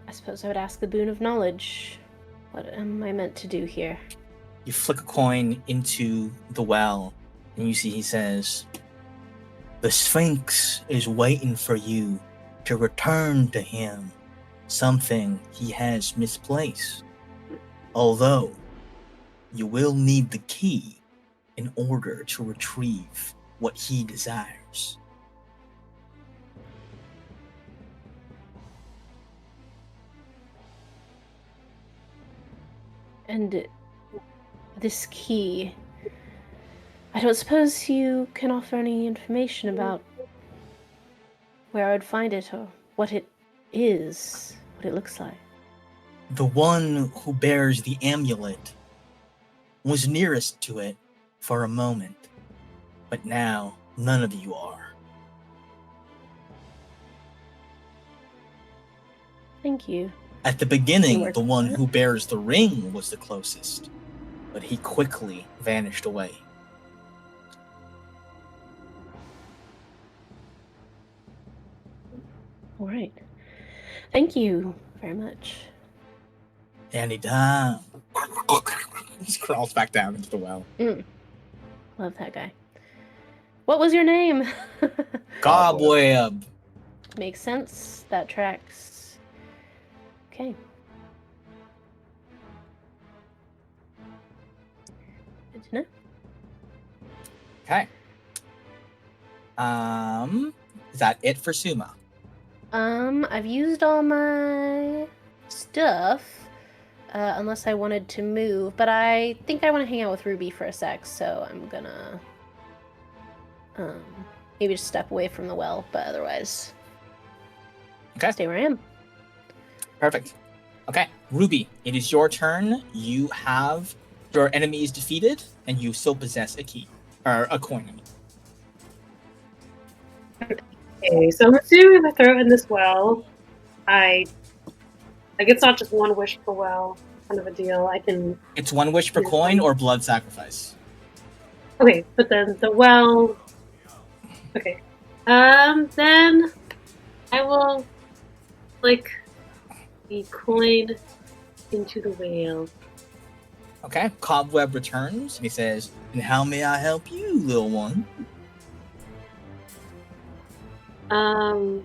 [SPEAKER 1] I suppose I would ask the boon of knowledge. What am I meant to do here?
[SPEAKER 2] You flick a coin into the well, and you see he says, "The Sphinx is waiting for you to return to him something he has misplaced. Although, you will need the key in order to retrieve what he desires."
[SPEAKER 1] And this key, I don't suppose you can offer any information about where I would find it or what it is, what it looks like.
[SPEAKER 2] The one who bears the amulet was nearest to it for a moment, but now none of you are.
[SPEAKER 1] Thank you.
[SPEAKER 2] At the beginning, the one who bears the ring was the closest, but he quickly vanished away.
[SPEAKER 1] All right. Thank you very much.
[SPEAKER 2] Anytime. Just crawls back down into the well.
[SPEAKER 1] Love that guy. What was your name?
[SPEAKER 2] Cobweb.
[SPEAKER 1] Makes sense. That tracks. Okay. Good to know.
[SPEAKER 2] Okay. Is that it for Suma?
[SPEAKER 1] I've used all my stuff, unless I wanted to move, but I think I want to hang out with Ruby for a sec, so I'm gonna, maybe just step away from the well, but otherwise,
[SPEAKER 2] Okay.
[SPEAKER 1] stay where I am.
[SPEAKER 2] Perfect. Okay, Ruby, it is your turn. You have your enemies defeated, and you still possess a key. Or a coin.
[SPEAKER 3] Okay, so I'm assuming if I throw it in this well, it's not just one wish per well kind of a deal. I can.
[SPEAKER 2] It's one wish per coin or blood sacrifice.
[SPEAKER 3] Okay, but then the well. Okay, then I will flick the coin into the whale.
[SPEAKER 2] Okay, Cobweb returns, and he says, "And how may I help you, little one?"
[SPEAKER 3] I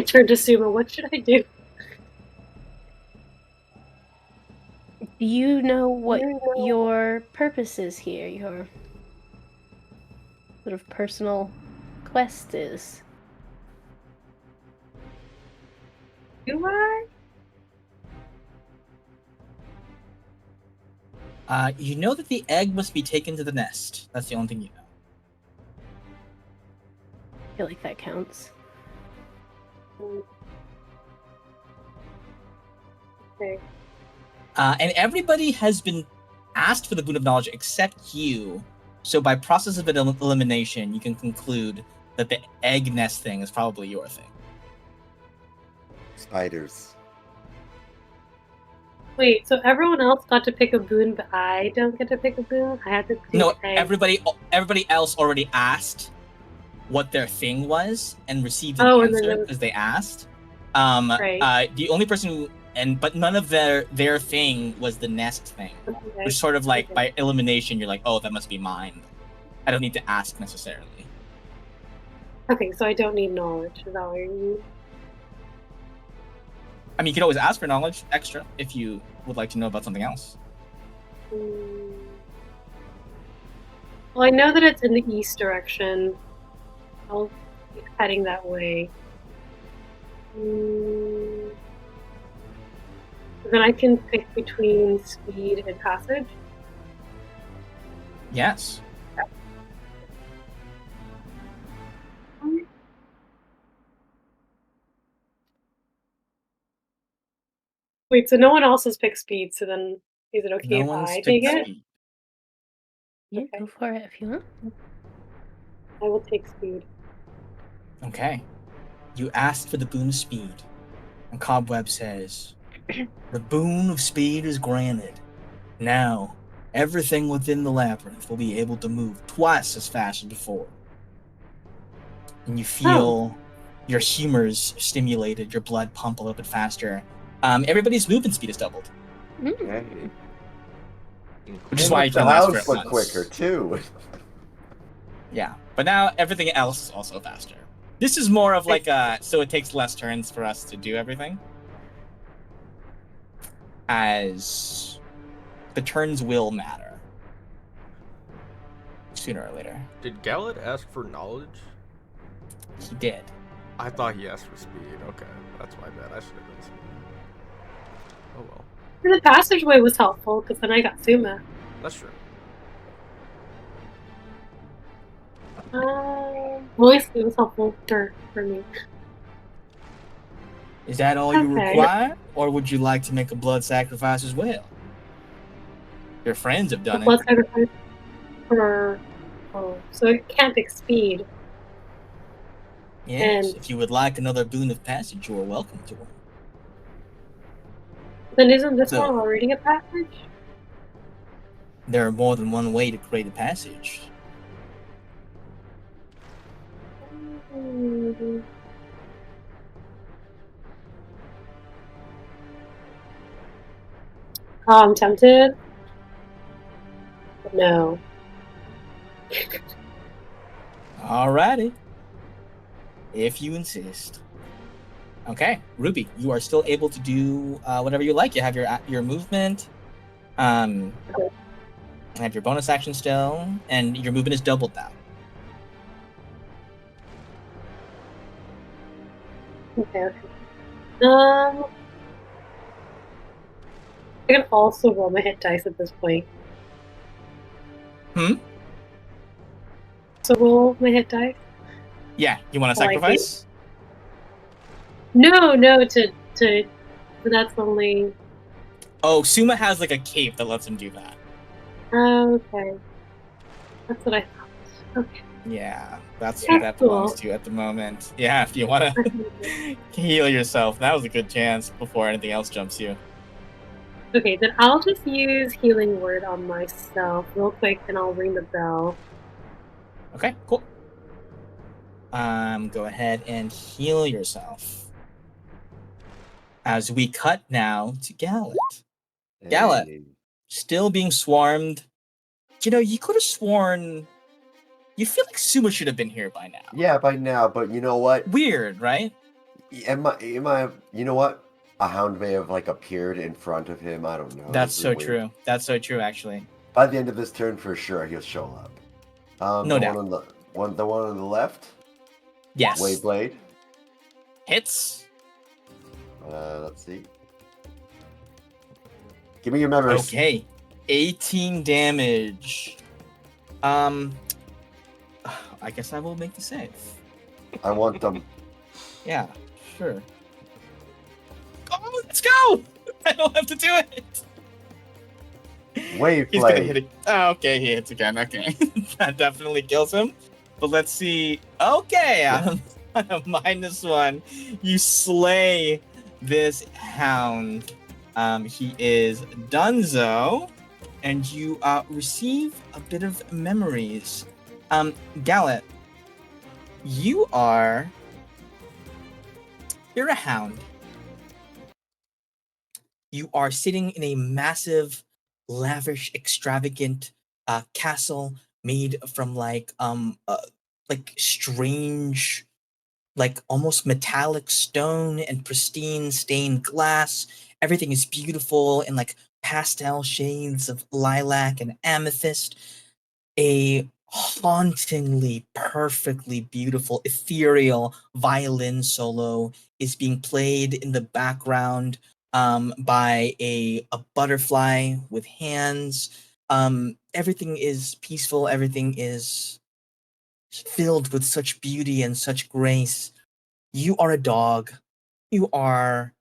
[SPEAKER 3] turned to Suma. What should I do?
[SPEAKER 1] Do you know what your purpose is here? Your sort of personal quest is?
[SPEAKER 3] Do I?
[SPEAKER 2] You know that the egg must be taken to the nest. That's the only thing you know.
[SPEAKER 1] I feel like that counts.
[SPEAKER 3] Okay.
[SPEAKER 2] And everybody has been asked for the boon of knowledge except you. So by process of elimination, you can conclude that the egg nest thing is probably your thing.
[SPEAKER 4] Spiders.
[SPEAKER 3] Wait, so everyone else got to pick a boon, but I don't get to pick a boon? I had to pick
[SPEAKER 2] No,
[SPEAKER 3] egg.
[SPEAKER 2] everybody else already asked what their thing was and received an answer because they asked.
[SPEAKER 3] Right.
[SPEAKER 2] The only person who but none of their thing was the nest thing.
[SPEAKER 3] Okay.
[SPEAKER 2] Which sort of like by elimination, you're like, oh, that must be mine. I don't need to ask necessarily.
[SPEAKER 3] Okay, so I don't need knowledge. Is that what you mean?
[SPEAKER 2] I mean, you can always ask for knowledge extra if you would like to know about something else.
[SPEAKER 3] Well, I know that it's in the east direction. I'll be heading that way. Then I can pick between speed and passage.
[SPEAKER 2] Yes.
[SPEAKER 3] Wait, so no one else has picked speed, so then is it okay
[SPEAKER 2] No
[SPEAKER 3] if
[SPEAKER 2] one's
[SPEAKER 3] I take
[SPEAKER 2] picked
[SPEAKER 3] it?
[SPEAKER 2] speed.
[SPEAKER 1] Yeah,
[SPEAKER 3] Okay.
[SPEAKER 1] go for it if you want.
[SPEAKER 3] I will take speed.
[SPEAKER 2] Okay. You asked for the boon of speed, and Cobweb says, "The boon of speed is granted. Now, everything within the labyrinth will be able to move twice as fast as before." And you feel your humors stimulated, your blood pump a little bit faster. Everybody's movement speed is doubled,
[SPEAKER 4] Okay.
[SPEAKER 2] which is
[SPEAKER 4] Hey,
[SPEAKER 2] why
[SPEAKER 4] look,
[SPEAKER 2] you
[SPEAKER 4] the
[SPEAKER 2] can last for
[SPEAKER 4] hounds
[SPEAKER 2] at
[SPEAKER 4] look
[SPEAKER 2] once.
[SPEAKER 4] quicker too.
[SPEAKER 2] Yeah, but now everything else is also faster. This is more of like so it takes less turns for us to do everything, as the turns will matter sooner or later.
[SPEAKER 5] Did Gallet ask for knowledge?
[SPEAKER 2] He did.
[SPEAKER 5] I thought he asked for speed. Okay, that's my bad. I should have done speed. Oh well,
[SPEAKER 3] The passageway was helpful because then I got Suma.
[SPEAKER 5] that's true.
[SPEAKER 3] Well, it was helpful for me.
[SPEAKER 2] Is that all you
[SPEAKER 3] Okay.
[SPEAKER 2] require, or would you like to make a blood sacrifice as well? Your friends have
[SPEAKER 3] The
[SPEAKER 2] done
[SPEAKER 3] blood
[SPEAKER 2] it.
[SPEAKER 3] sacrifice for so it can't pick speed.
[SPEAKER 2] Yes,
[SPEAKER 3] And
[SPEAKER 2] if you would like another boon of passage, you are welcome to one.
[SPEAKER 3] then isn't this
[SPEAKER 2] So-
[SPEAKER 3] one already a passage?
[SPEAKER 2] There are more than one way to create a passage.
[SPEAKER 3] Oh, I'm tempted. But no.
[SPEAKER 2] Alrighty. If you insist. Okay, Ruby, you are still able to do whatever you like. You have your movement, you have your bonus action still, and your movement is doubled now.
[SPEAKER 3] Okay. I can also roll my hit dice at this point. So roll my hit dice.
[SPEAKER 2] Yeah, you want to
[SPEAKER 3] I like
[SPEAKER 2] sacrifice?
[SPEAKER 3] No, but that's only.
[SPEAKER 2] Oh, Suma has like a cape that lets him do that.
[SPEAKER 3] Okay. That's what I thought. Okay.
[SPEAKER 2] Yeah, that's
[SPEAKER 3] Yeah,
[SPEAKER 2] what that belongs
[SPEAKER 3] cool.
[SPEAKER 2] to at the moment. Yeah, if you want to heal yourself, that was a good chance before anything else jumps you.
[SPEAKER 3] Okay, then I'll just use Healing Word on myself real quick, and I'll ring the bell.
[SPEAKER 2] Okay, cool. Go ahead and heal yourself. As we cut now to Gallet. Gallet,
[SPEAKER 4] Hey.
[SPEAKER 2] still being swarmed. You know, you could have sworn. You feel like Suma should have been here by now.
[SPEAKER 4] Yeah, by now, but you know what?
[SPEAKER 2] Weird, right?
[SPEAKER 4] Am I? You know what? A hound may have like appeared in front of him. I don't know.
[SPEAKER 2] That's
[SPEAKER 4] This is
[SPEAKER 2] so
[SPEAKER 4] weird.
[SPEAKER 2] true. That's so true, actually.
[SPEAKER 4] By the end of this turn, for sure, he'll show up.
[SPEAKER 2] No
[SPEAKER 4] the
[SPEAKER 2] doubt.
[SPEAKER 4] one on the left.
[SPEAKER 2] Yes.
[SPEAKER 4] Waveblade.
[SPEAKER 2] Hits.
[SPEAKER 4] Let's see. Give me your members.
[SPEAKER 2] Okay. 18 damage. I guess I will make the save.
[SPEAKER 4] I want them.
[SPEAKER 2] Yeah, sure. Oh, let's go! I don't have to do it.
[SPEAKER 4] Waveblade.
[SPEAKER 2] He's gonna hit it. Oh, okay, he hits again. Okay, that definitely kills him. But let's see. Okay, on a -1, you slay this hound. He is Dunzo, and you receive a bit of memories. Gallet, you're a hound. You are sitting in a massive, lavish, extravagant castle made from like strange, like almost metallic stone and pristine stained glass. Everything is beautiful in like pastel shades of lilac and amethyst. A hauntingly, perfectly beautiful, ethereal violin solo is being played in the background by a butterfly with hands. Everything is peaceful. Everything is filled with such beauty and such grace. You are a dog. You are,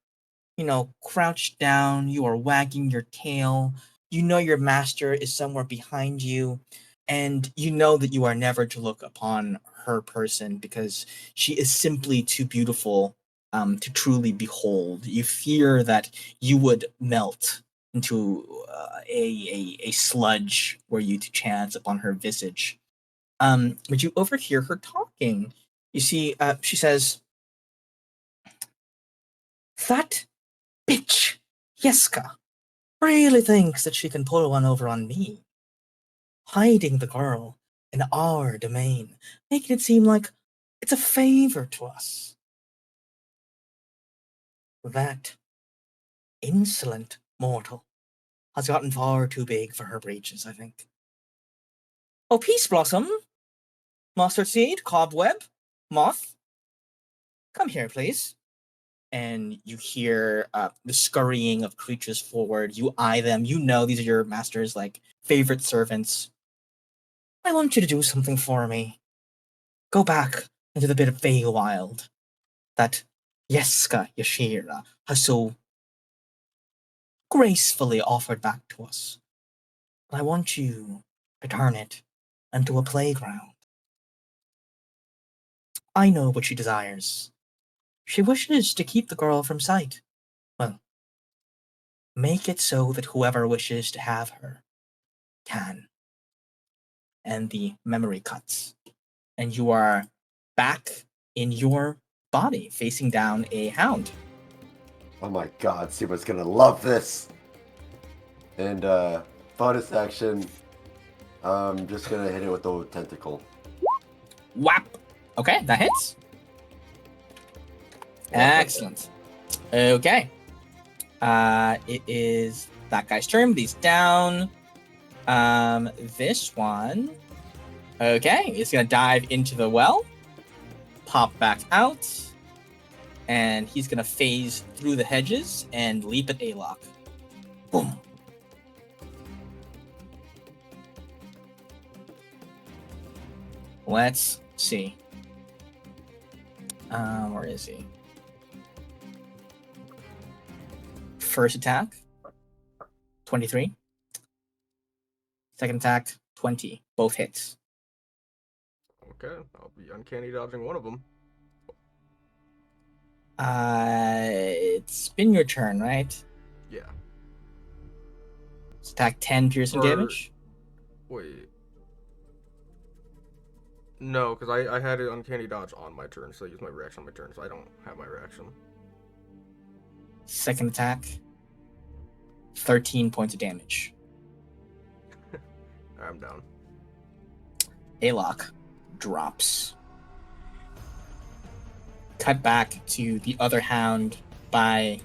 [SPEAKER 2] crouched down. You are wagging your tail. You know your master is somewhere behind you. And you know that you are never to look upon her person because she is simply too beautiful to truly behold. You fear that you would melt into a sludge were you to chance upon her visage. But you overhear her talking. You see, she says, "That bitch, Yeska, really thinks that she can pull one over on me, hiding the girl in our domain, making it seem like it's a favor to us. That insolent mortal has gotten far too big for her breeches, I think. Oh, Peace Blossom, Mustard Seed, Cobweb, Moth, come here, please." And you hear the scurrying of creatures forward. You eye them. You know these are your master's favorite servants. "I want you to do something for me. Go back into the bit of Feywild that Yeska Yashira has so gracefully offered back to us. And I want you to turn it into a playground. I know what she desires. She wishes to keep the girl from sight. Well, make it so that whoever wishes to have her can." And the memory cuts. And you are back in your body, facing down a hound.
[SPEAKER 4] Oh my god, Sima's gonna love this! And, bonus action, I'm just gonna hit it with the tentacle.
[SPEAKER 2] Whap! Okay, that hits. Excellent. Okay. It is that guy's turn, but he's down. This one. Okay, he's gonna dive into the well, pop back out, and he's gonna phase through the hedges and leap at Alok. Boom. Let's see. Where is he? First attack, 23. Second attack, 20. Both hits.
[SPEAKER 5] Okay, I'll be uncanny dodging one of them.
[SPEAKER 2] It's been your turn, right?
[SPEAKER 5] Yeah.
[SPEAKER 2] Let's attack 10 piercing damage.
[SPEAKER 5] Wait. No, because I had an uncanny dodge on my turn, so I used my reaction on my turn, so I don't have my reaction.
[SPEAKER 2] Second attack, 13 points of damage.
[SPEAKER 5] I'm down.
[SPEAKER 2] Alok drops. Cut back to the other hound by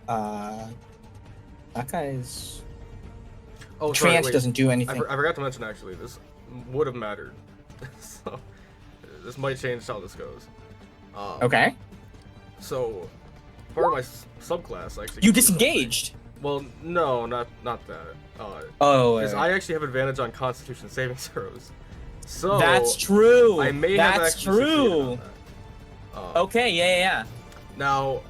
[SPEAKER 2] that guy's trance doesn't do anything.
[SPEAKER 5] I forgot to mention, actually, this would have mattered. So this might change how this goes.
[SPEAKER 2] Okay.
[SPEAKER 5] So part of my subclass actually.
[SPEAKER 2] You disengaged.
[SPEAKER 5] Well, no, not that. Because I actually have advantage on Constitution saving throws. So
[SPEAKER 2] that's true.
[SPEAKER 5] I may have actually succeeded on that.
[SPEAKER 2] Okay, yeah.
[SPEAKER 5] Now,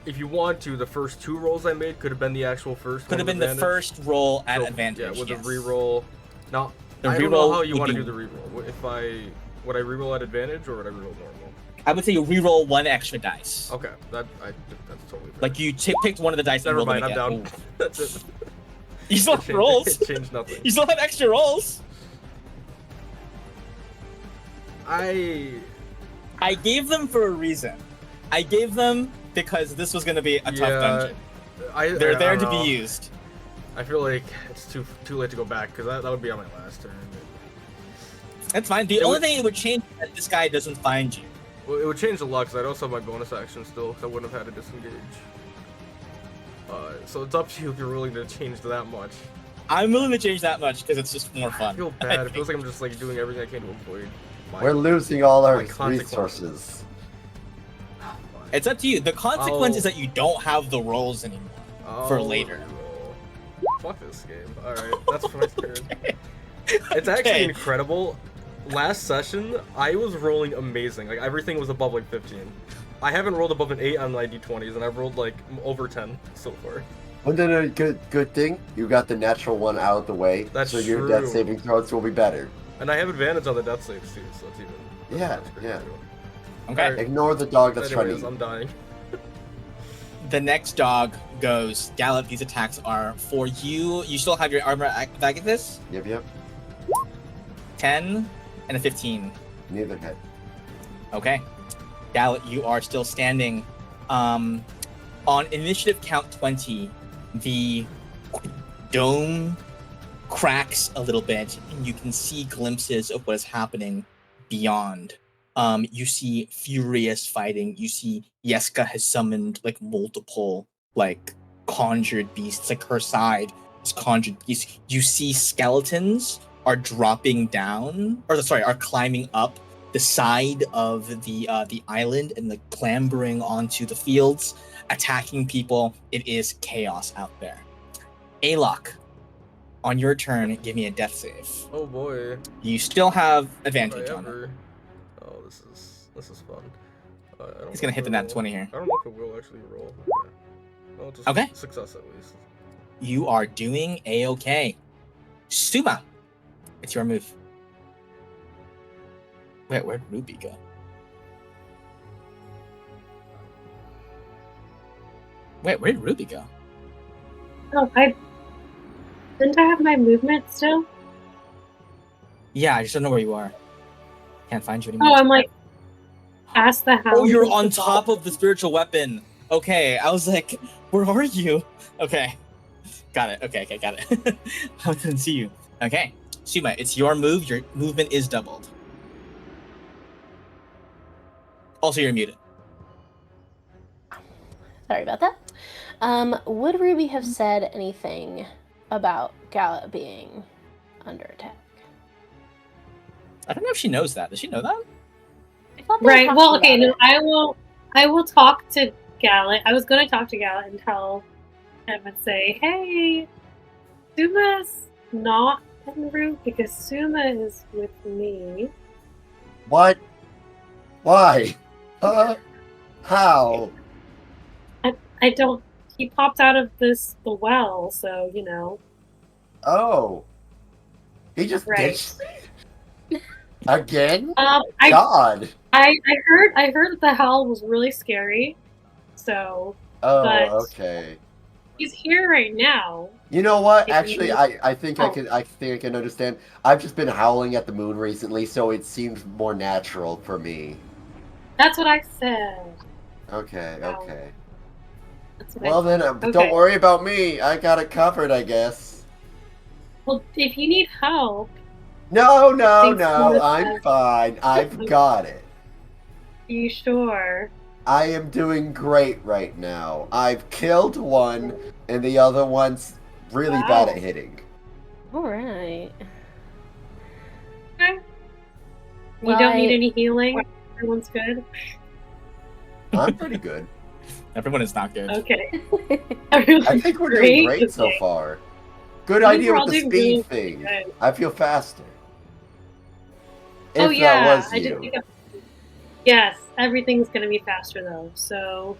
[SPEAKER 5] if you want to, the first two rolls I made could have been the actual first.
[SPEAKER 2] Could have been the first roll at advantage.
[SPEAKER 5] Yeah, with a reroll. Now,
[SPEAKER 2] the
[SPEAKER 5] I don't know how you want to do the reroll. Would I reroll at advantage or would I reroll normal?
[SPEAKER 2] I would say you reroll one extra dice.
[SPEAKER 5] Okay, that's totally fair.
[SPEAKER 2] Like you picked one of the dice.
[SPEAKER 5] Never
[SPEAKER 2] and rolled
[SPEAKER 5] mind,
[SPEAKER 2] them
[SPEAKER 5] I'm
[SPEAKER 2] again.
[SPEAKER 5] down. That's it.
[SPEAKER 2] You still have rolls.
[SPEAKER 5] It changed nothing.
[SPEAKER 2] You still have extra rolls.
[SPEAKER 5] I
[SPEAKER 2] gave them for a reason. I gave them because this was going to be a tough dungeon. They're there to be used.
[SPEAKER 5] I feel like it's too late to go back because that would be on my last turn.
[SPEAKER 2] That's fine. The only thing it would change is that this guy doesn't find you.
[SPEAKER 5] Well, it would change a lot because I'd also have my bonus action still, so I wouldn't have had to disengage. So it's up to you if you're willing to change that much.
[SPEAKER 2] I'm willing to change that much because it's just more
[SPEAKER 5] I
[SPEAKER 2] fun.
[SPEAKER 5] feel bad. It feels like I'm just like doing everything I can to avoid.
[SPEAKER 4] We're losing all our
[SPEAKER 5] my consequences.
[SPEAKER 4] resources.
[SPEAKER 2] It's up to you. The consequence is
[SPEAKER 5] I'll-
[SPEAKER 2] that you don't have the rolls anymore for later.
[SPEAKER 5] Reroll. Fuck this game. Alright, that's for my turn. It's actually
[SPEAKER 2] Okay.
[SPEAKER 5] incredible. Last session, I was rolling amazing. Like, everything was above, like, 15. I haven't rolled above an 8 on my d20s, and I've rolled, like, over 10 so far.
[SPEAKER 4] Well, then good thing you got the natural one out of the way.
[SPEAKER 5] That's
[SPEAKER 4] so your
[SPEAKER 5] true.
[SPEAKER 4] death saving throws will be better.
[SPEAKER 5] And I have advantage on the death saves, too, so that's even... that's great,
[SPEAKER 4] Yeah.
[SPEAKER 5] too.
[SPEAKER 2] Okay.
[SPEAKER 5] Alright.
[SPEAKER 4] Ignore the dog that's
[SPEAKER 5] Anyways,
[SPEAKER 4] trying
[SPEAKER 5] I'm dying.
[SPEAKER 2] The next dog goes. Gallop. These attacks are for you. You still have your armor back at this.
[SPEAKER 4] Yep.
[SPEAKER 2] 10 and a 15.
[SPEAKER 4] Neither head.
[SPEAKER 2] Okay. Gallop, you are still standing. On initiative count 20, the dome cracks a little bit, and you can see glimpses of what is happening beyond. You see furious fighting. You see Yeska has summoned like multiple like conjured beasts, like her side is conjured beasts. You see skeletons are dropping down, are climbing up the side of the island and like clambering onto the fields, attacking people. It is chaos out there. Alok, on your turn, give me a death save.
[SPEAKER 5] Oh boy.
[SPEAKER 2] You still have
[SPEAKER 5] Would
[SPEAKER 2] advantage
[SPEAKER 5] I
[SPEAKER 2] on it.
[SPEAKER 5] ever... Oh, this is fun. I don't
[SPEAKER 2] He's
[SPEAKER 5] know
[SPEAKER 2] gonna
[SPEAKER 5] if
[SPEAKER 2] hit the
[SPEAKER 5] it
[SPEAKER 2] nat
[SPEAKER 5] will.
[SPEAKER 2] 20 here.
[SPEAKER 5] I don't know if it will actually roll. Okay. Oh, it's a
[SPEAKER 2] Okay.
[SPEAKER 5] success at least.
[SPEAKER 2] You are doing a-okay. Suma, it's your move. Wait, where'd Ruby go? Wait, where did Ruby go?
[SPEAKER 3] Oh, didn't I have my movement still?
[SPEAKER 2] Yeah, I just don't know where you are. Can't find you
[SPEAKER 3] Oh,
[SPEAKER 2] anymore.
[SPEAKER 3] I'm like past the house.
[SPEAKER 2] Oh, you're on top of the spiritual weapon. Okay, I was like, where are you? Okay, got it. Okay, got it. I couldn't see you. Okay, Suma, it's your move. Your movement is doubled. Also, you're muted.
[SPEAKER 1] Sorry about that. Would Ruby have said anything about Gala being under attack?
[SPEAKER 2] I don't know if she knows that. Does she know that?
[SPEAKER 1] I thought they were
[SPEAKER 3] Right.
[SPEAKER 1] talking
[SPEAKER 3] Well, okay.
[SPEAKER 1] about
[SPEAKER 3] No,
[SPEAKER 1] it.
[SPEAKER 3] I will talk to Gallet. I was going to talk to Gallet and tell him and say, "Hey, Suma's not en route because Suma is with me."
[SPEAKER 4] What? Why? How?
[SPEAKER 3] I don't. He popped out of the well, so you know.
[SPEAKER 4] Oh. He just
[SPEAKER 3] Right.
[SPEAKER 4] ditched me? Again?
[SPEAKER 3] I
[SPEAKER 4] God.
[SPEAKER 3] heard that the hell was really scary. So
[SPEAKER 4] Oh,
[SPEAKER 3] but-
[SPEAKER 4] okay.
[SPEAKER 3] he's here right now.
[SPEAKER 4] You know what?
[SPEAKER 3] If
[SPEAKER 4] Actually,
[SPEAKER 3] you-
[SPEAKER 4] I think I
[SPEAKER 3] Oh.
[SPEAKER 4] can. I think I can understand. I've just been howling at the moon recently, so it seems more natural for me.
[SPEAKER 3] That's what I said.
[SPEAKER 4] Okay.
[SPEAKER 3] Oh.
[SPEAKER 4] Okay.
[SPEAKER 3] That's what
[SPEAKER 4] Well then,
[SPEAKER 3] Okay.
[SPEAKER 4] don't worry about me. I got it covered, I guess.
[SPEAKER 3] Well, if you need help,
[SPEAKER 4] No,
[SPEAKER 3] Thanks for the
[SPEAKER 4] I'm
[SPEAKER 3] test.
[SPEAKER 4] fine. I've got it.
[SPEAKER 3] are you sure?
[SPEAKER 4] I am doing great right now. I've killed one, and the other one's really bad
[SPEAKER 3] Wow.
[SPEAKER 4] at hitting.
[SPEAKER 1] All right.
[SPEAKER 3] Okay. You
[SPEAKER 1] Well,
[SPEAKER 3] don't need any healing. Everyone's good.
[SPEAKER 4] I'm pretty good.
[SPEAKER 2] Everyone is not good.
[SPEAKER 3] Okay.
[SPEAKER 4] I think we're doing great so
[SPEAKER 3] Okay.
[SPEAKER 4] far. Good
[SPEAKER 3] I think
[SPEAKER 4] idea
[SPEAKER 3] we're
[SPEAKER 4] with
[SPEAKER 3] all
[SPEAKER 4] the
[SPEAKER 3] doing
[SPEAKER 4] speed
[SPEAKER 3] really
[SPEAKER 4] thing.
[SPEAKER 3] good.
[SPEAKER 4] I feel faster.
[SPEAKER 3] Oh
[SPEAKER 4] If
[SPEAKER 3] yeah,
[SPEAKER 4] that was
[SPEAKER 3] I did
[SPEAKER 4] you.
[SPEAKER 3] think of. Yes, everything's gonna be faster though. So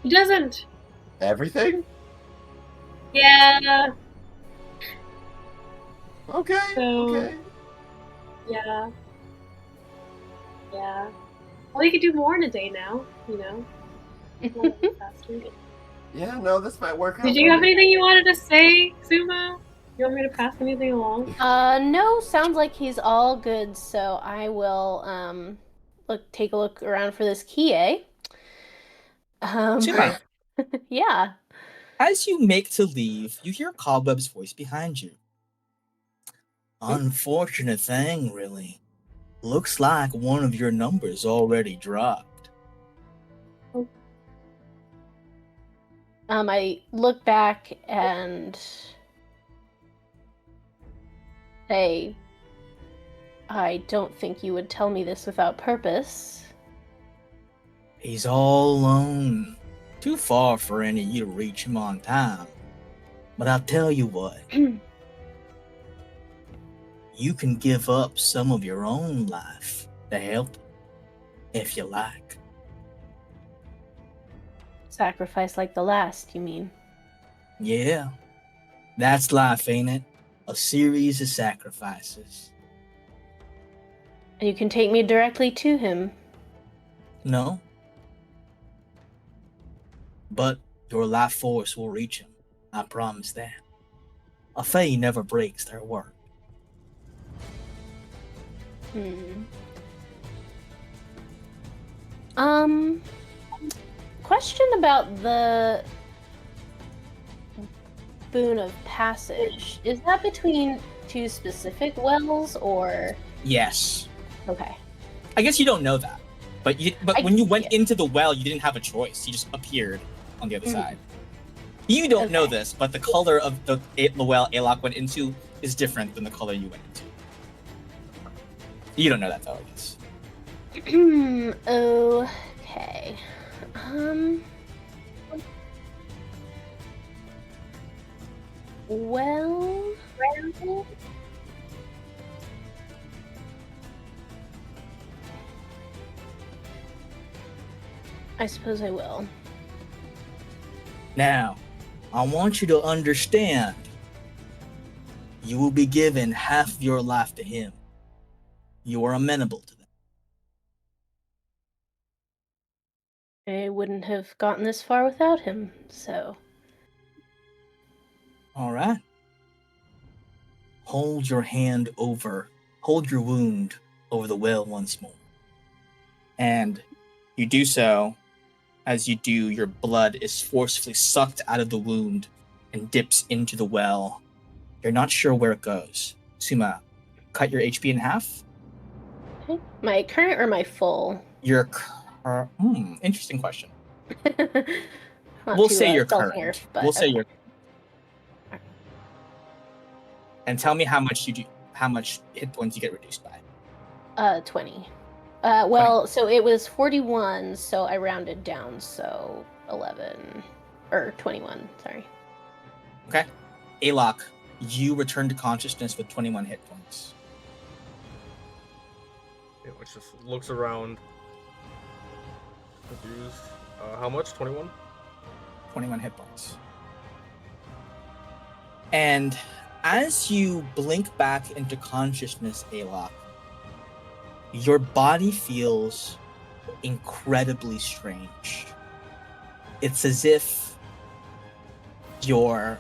[SPEAKER 3] he doesn't.
[SPEAKER 4] Everything?
[SPEAKER 3] Yeah.
[SPEAKER 4] Okay.
[SPEAKER 3] So-
[SPEAKER 4] Okay.
[SPEAKER 3] Yeah. Yeah. Well, you could do more in a day now. You know. A little bit faster.
[SPEAKER 4] Yeah, no, this might work out.
[SPEAKER 3] Did you have anything you wanted to say, Suma? You want me to pass anything along?
[SPEAKER 1] No, sounds like he's all good, so I will take a look around for this Kie.
[SPEAKER 2] Suma,
[SPEAKER 1] Yeah.
[SPEAKER 2] as you make to leave, you hear Cobweb's voice behind you. Unfortunate thing, really. Looks like one of your numbers already dropped.
[SPEAKER 1] I look back and I don't think you would tell me this without purpose.
[SPEAKER 2] He's all alone. Too far for any of you to reach him on time. But I'll tell you what. You can give up some of your own life to help, if you like.
[SPEAKER 1] Sacrifice like the last, you mean?
[SPEAKER 2] Yeah, that's life, ain't it? A series of sacrifices.
[SPEAKER 1] And you can take me directly to him.
[SPEAKER 2] No. But your life force will reach him. I promise that. A Fae never breaks their word.
[SPEAKER 1] Question about the boon of passage. Is that between two specific wells, or?
[SPEAKER 2] Yes.
[SPEAKER 1] Okay.
[SPEAKER 2] I guess you don't know that. But when you went into the well, you didn't have a choice. You just appeared on the other side. You don't know this, but the color of the well Alok went into is different than the color you went into. You don't know that, though, I guess.
[SPEAKER 1] Okay. Well... I suppose I will.
[SPEAKER 2] Now, I want you to understand. You will be given half of your life to him. You are amenable to that.
[SPEAKER 1] I wouldn't have gotten this far without him, so...
[SPEAKER 2] Alright. Hold your wound over the well once more. And you do so. As you do, your blood is forcefully sucked out of the wound and dips into the well. You're not sure where it goes. Suma, cut your HP in half?
[SPEAKER 1] Okay. My current or my full?
[SPEAKER 2] Your interesting question.
[SPEAKER 1] We'll
[SPEAKER 2] we'll say your current.
[SPEAKER 1] Say
[SPEAKER 2] your. And tell me how much hit points you get reduced by.
[SPEAKER 1] 20. Well, 20. So it was 41, so I rounded down, so 11 or 21. Sorry.
[SPEAKER 2] Okay, Alok, you return to consciousness with 21 hit points.
[SPEAKER 5] Which just looks around. Confused. How much? 21?
[SPEAKER 2] 21 hit points. And as you blink back into consciousness, Alok, your body feels incredibly strange. It's as if your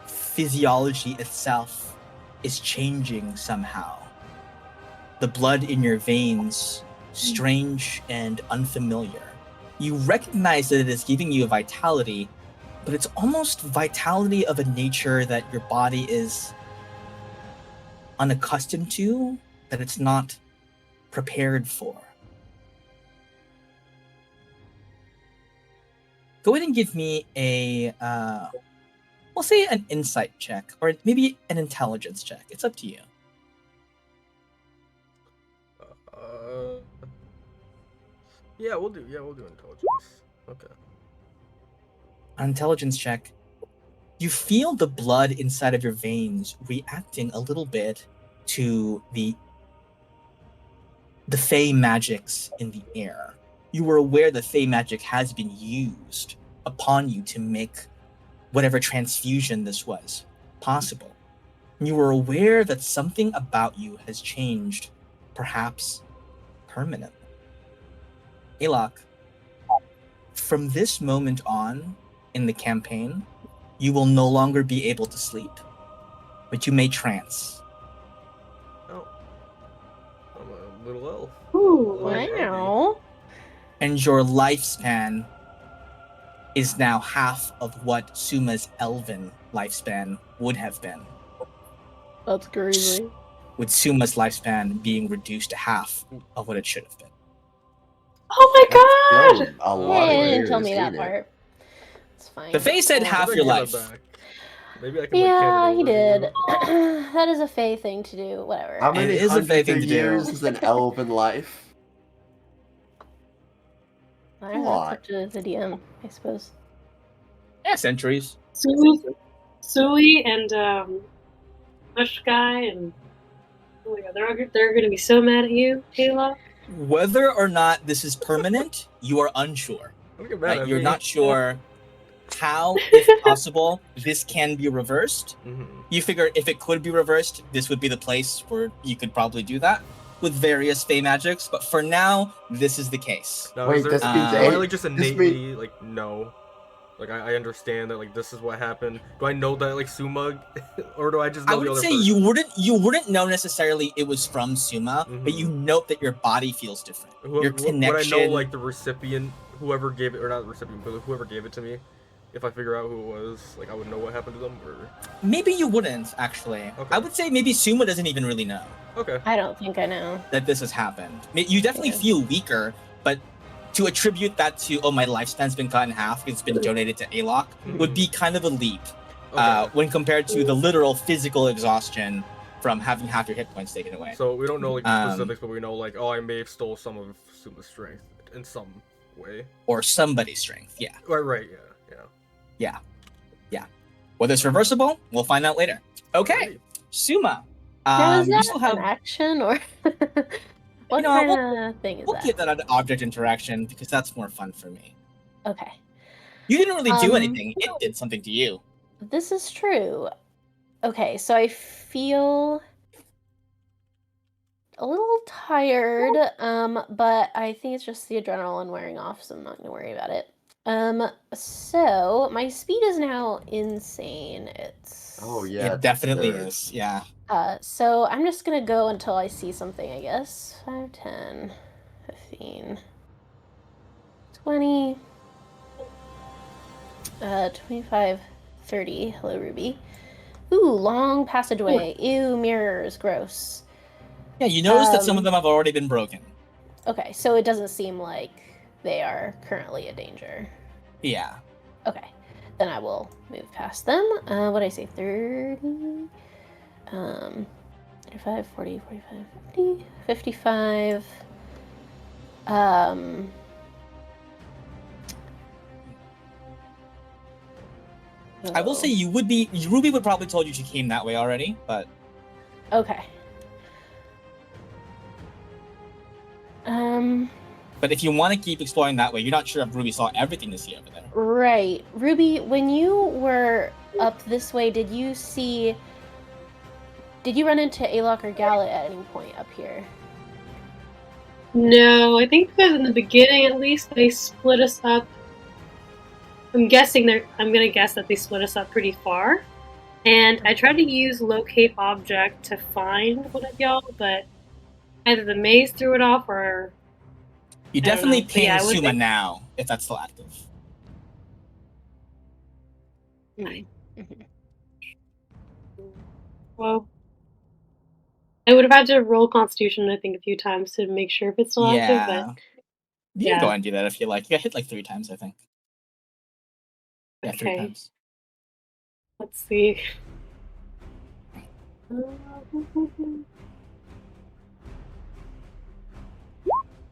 [SPEAKER 2] physiology itself is changing somehow. The blood in your veins, strange and unfamiliar. You recognize that it is giving you a vitality, but it's almost vitality of a nature that your body is unaccustomed to, that it's not prepared for. Go ahead and give me a, we'll say an insight check, or maybe an intelligence check. It's up to you.
[SPEAKER 5] Yeah, we'll do intelligence. Okay.
[SPEAKER 2] An intelligence check. You feel the blood inside of your veins reacting a little bit to the Fey magics in the air. You were aware that Fey magic has been used upon you to make whatever transfusion this was possible. You were aware that something about you has changed, perhaps permanently. Alok, from this moment on in the campaign, you will no longer be able to sleep, but you may trance.
[SPEAKER 5] Oh. I'm a little elf.
[SPEAKER 1] Ooh, wow.
[SPEAKER 2] And your lifespan is now half of what Suma's elven lifespan would have been.
[SPEAKER 1] That's crazy.
[SPEAKER 2] With Suma's lifespan being reduced to half of what it should have been.
[SPEAKER 3] Oh my god!
[SPEAKER 4] A lot
[SPEAKER 1] Hey,
[SPEAKER 4] of
[SPEAKER 1] didn't
[SPEAKER 4] years,
[SPEAKER 1] tell me that
[SPEAKER 4] ain't it?
[SPEAKER 1] part. It's fine.
[SPEAKER 2] The Fae said half your life.
[SPEAKER 5] Maybe I can like
[SPEAKER 1] Yeah,
[SPEAKER 5] hand
[SPEAKER 1] he
[SPEAKER 5] it over to
[SPEAKER 1] did.
[SPEAKER 5] you.
[SPEAKER 1] That is a Fae thing to do. Whatever.
[SPEAKER 4] How many
[SPEAKER 2] It is a
[SPEAKER 4] hundreds
[SPEAKER 2] thing
[SPEAKER 4] of
[SPEAKER 2] to do.
[SPEAKER 4] years is an elven life?
[SPEAKER 1] I don't know, that's up to the DM, I suppose.
[SPEAKER 2] Yeah, centuries.
[SPEAKER 3] Sui and Bush Guy and oh my god, they're gonna be so mad at you, Kayla.
[SPEAKER 2] Whether or not this is permanent, you are unsure.
[SPEAKER 5] Don't get mad
[SPEAKER 2] Right?
[SPEAKER 5] at
[SPEAKER 2] You're
[SPEAKER 5] me.
[SPEAKER 2] not sure how, if possible, this can be reversed.
[SPEAKER 5] Mhm.
[SPEAKER 2] You figure if it could be reversed, this would be the place where you could probably do that with various Fey magics. But for now, this is the case.
[SPEAKER 5] Now,
[SPEAKER 4] Wait, this means
[SPEAKER 2] do
[SPEAKER 5] do I
[SPEAKER 2] I,
[SPEAKER 5] like just
[SPEAKER 4] this
[SPEAKER 5] innately like know? Like I understand that like this is what happened. Do I know that like Sumug, or do I just know
[SPEAKER 2] I
[SPEAKER 5] the
[SPEAKER 2] would
[SPEAKER 5] other
[SPEAKER 2] say
[SPEAKER 5] person?
[SPEAKER 2] you wouldn't know necessarily it was from Suma, but you note that your body feels different. Your
[SPEAKER 5] Would I know
[SPEAKER 2] connection.
[SPEAKER 5] like the recipient, whoever gave it, or not the recipient, but whoever gave it to me? If I figure out who it was, like I would know what happened to them, or
[SPEAKER 2] Maybe you wouldn't actually.
[SPEAKER 5] Okay.
[SPEAKER 2] I would say maybe Suma doesn't even really know
[SPEAKER 5] okay.
[SPEAKER 1] I don't think I know.
[SPEAKER 2] that this has happened. You definitely
[SPEAKER 1] Yeah.
[SPEAKER 2] feel weaker, but to attribute that to my lifespan's been cut in half, it's been donated to Alok, would be kind of a leap
[SPEAKER 5] Okay.
[SPEAKER 2] when compared to the literal physical exhaustion from having half your hit points taken away.
[SPEAKER 5] So we don't know like the
[SPEAKER 2] Um,
[SPEAKER 5] specifics, but we know like I may have stole some of Suma's strength in some way.
[SPEAKER 2] Or somebody's strength, yeah.
[SPEAKER 5] Right. Yeah.
[SPEAKER 2] Whether it's reversible, we'll find out later. Okay,
[SPEAKER 5] Alrighty.
[SPEAKER 2] Suma.
[SPEAKER 1] Now, is
[SPEAKER 2] You
[SPEAKER 1] that
[SPEAKER 2] still have.
[SPEAKER 1] an action or what
[SPEAKER 2] know,
[SPEAKER 1] kind of thing is
[SPEAKER 2] We'll
[SPEAKER 1] that?
[SPEAKER 2] keep that an object interaction because that's more fun for me.
[SPEAKER 1] Okay,
[SPEAKER 2] You didn't really do
[SPEAKER 1] Um,
[SPEAKER 2] anything. It did something to you.
[SPEAKER 1] this is true. Okay, so I feel a little tired, but I think it's just the adrenaline wearing off, so I'm not gonna worry about it. So my speed is now insane. It's
[SPEAKER 4] Oh yeah,
[SPEAKER 2] It definitely
[SPEAKER 4] absurd.
[SPEAKER 2] is. Yeah.
[SPEAKER 1] So I'm just gonna go until I see something, I guess. 5, 10, 15, 20, 25, 30. Hello, Ruby. Ooh, long passageway. Ew, mirrors. Gross.
[SPEAKER 2] Yeah, you notice that some of them have already been broken.
[SPEAKER 1] Okay, so it doesn't seem like they are currently a danger.
[SPEAKER 2] Yeah.
[SPEAKER 1] Okay, then I will move past them. What did I say? 30? 35, 40, 45, 50, 55.
[SPEAKER 2] I will say Ruby would probably told you she came that way already, but
[SPEAKER 1] Okay.
[SPEAKER 2] but if you want to keep exploring that way, you're not sure if Ruby saw everything to see over there.
[SPEAKER 1] Right. Ruby, when you were up this way, did you run into Alok or Gallet at any point up here?
[SPEAKER 3] No, I think because in the beginning at least they split us up. I'm gonna guess that they split us up pretty far. And I tried to use locate object to find one of y'all, but either the maze threw it off or
[SPEAKER 2] You
[SPEAKER 3] I don't
[SPEAKER 2] definitely
[SPEAKER 3] know, but
[SPEAKER 2] ping
[SPEAKER 3] yeah, I would
[SPEAKER 2] Suma
[SPEAKER 3] think-
[SPEAKER 2] now if that's still active.
[SPEAKER 3] well, I would have had to roll Constitution, I think, a few times to make sure if it's still active, but
[SPEAKER 2] You can
[SPEAKER 3] yeah.
[SPEAKER 2] go ahead and do that if you like. You got hit like 3 times, I think. Yeah, 3
[SPEAKER 3] Okay.
[SPEAKER 2] times.
[SPEAKER 3] Let's see.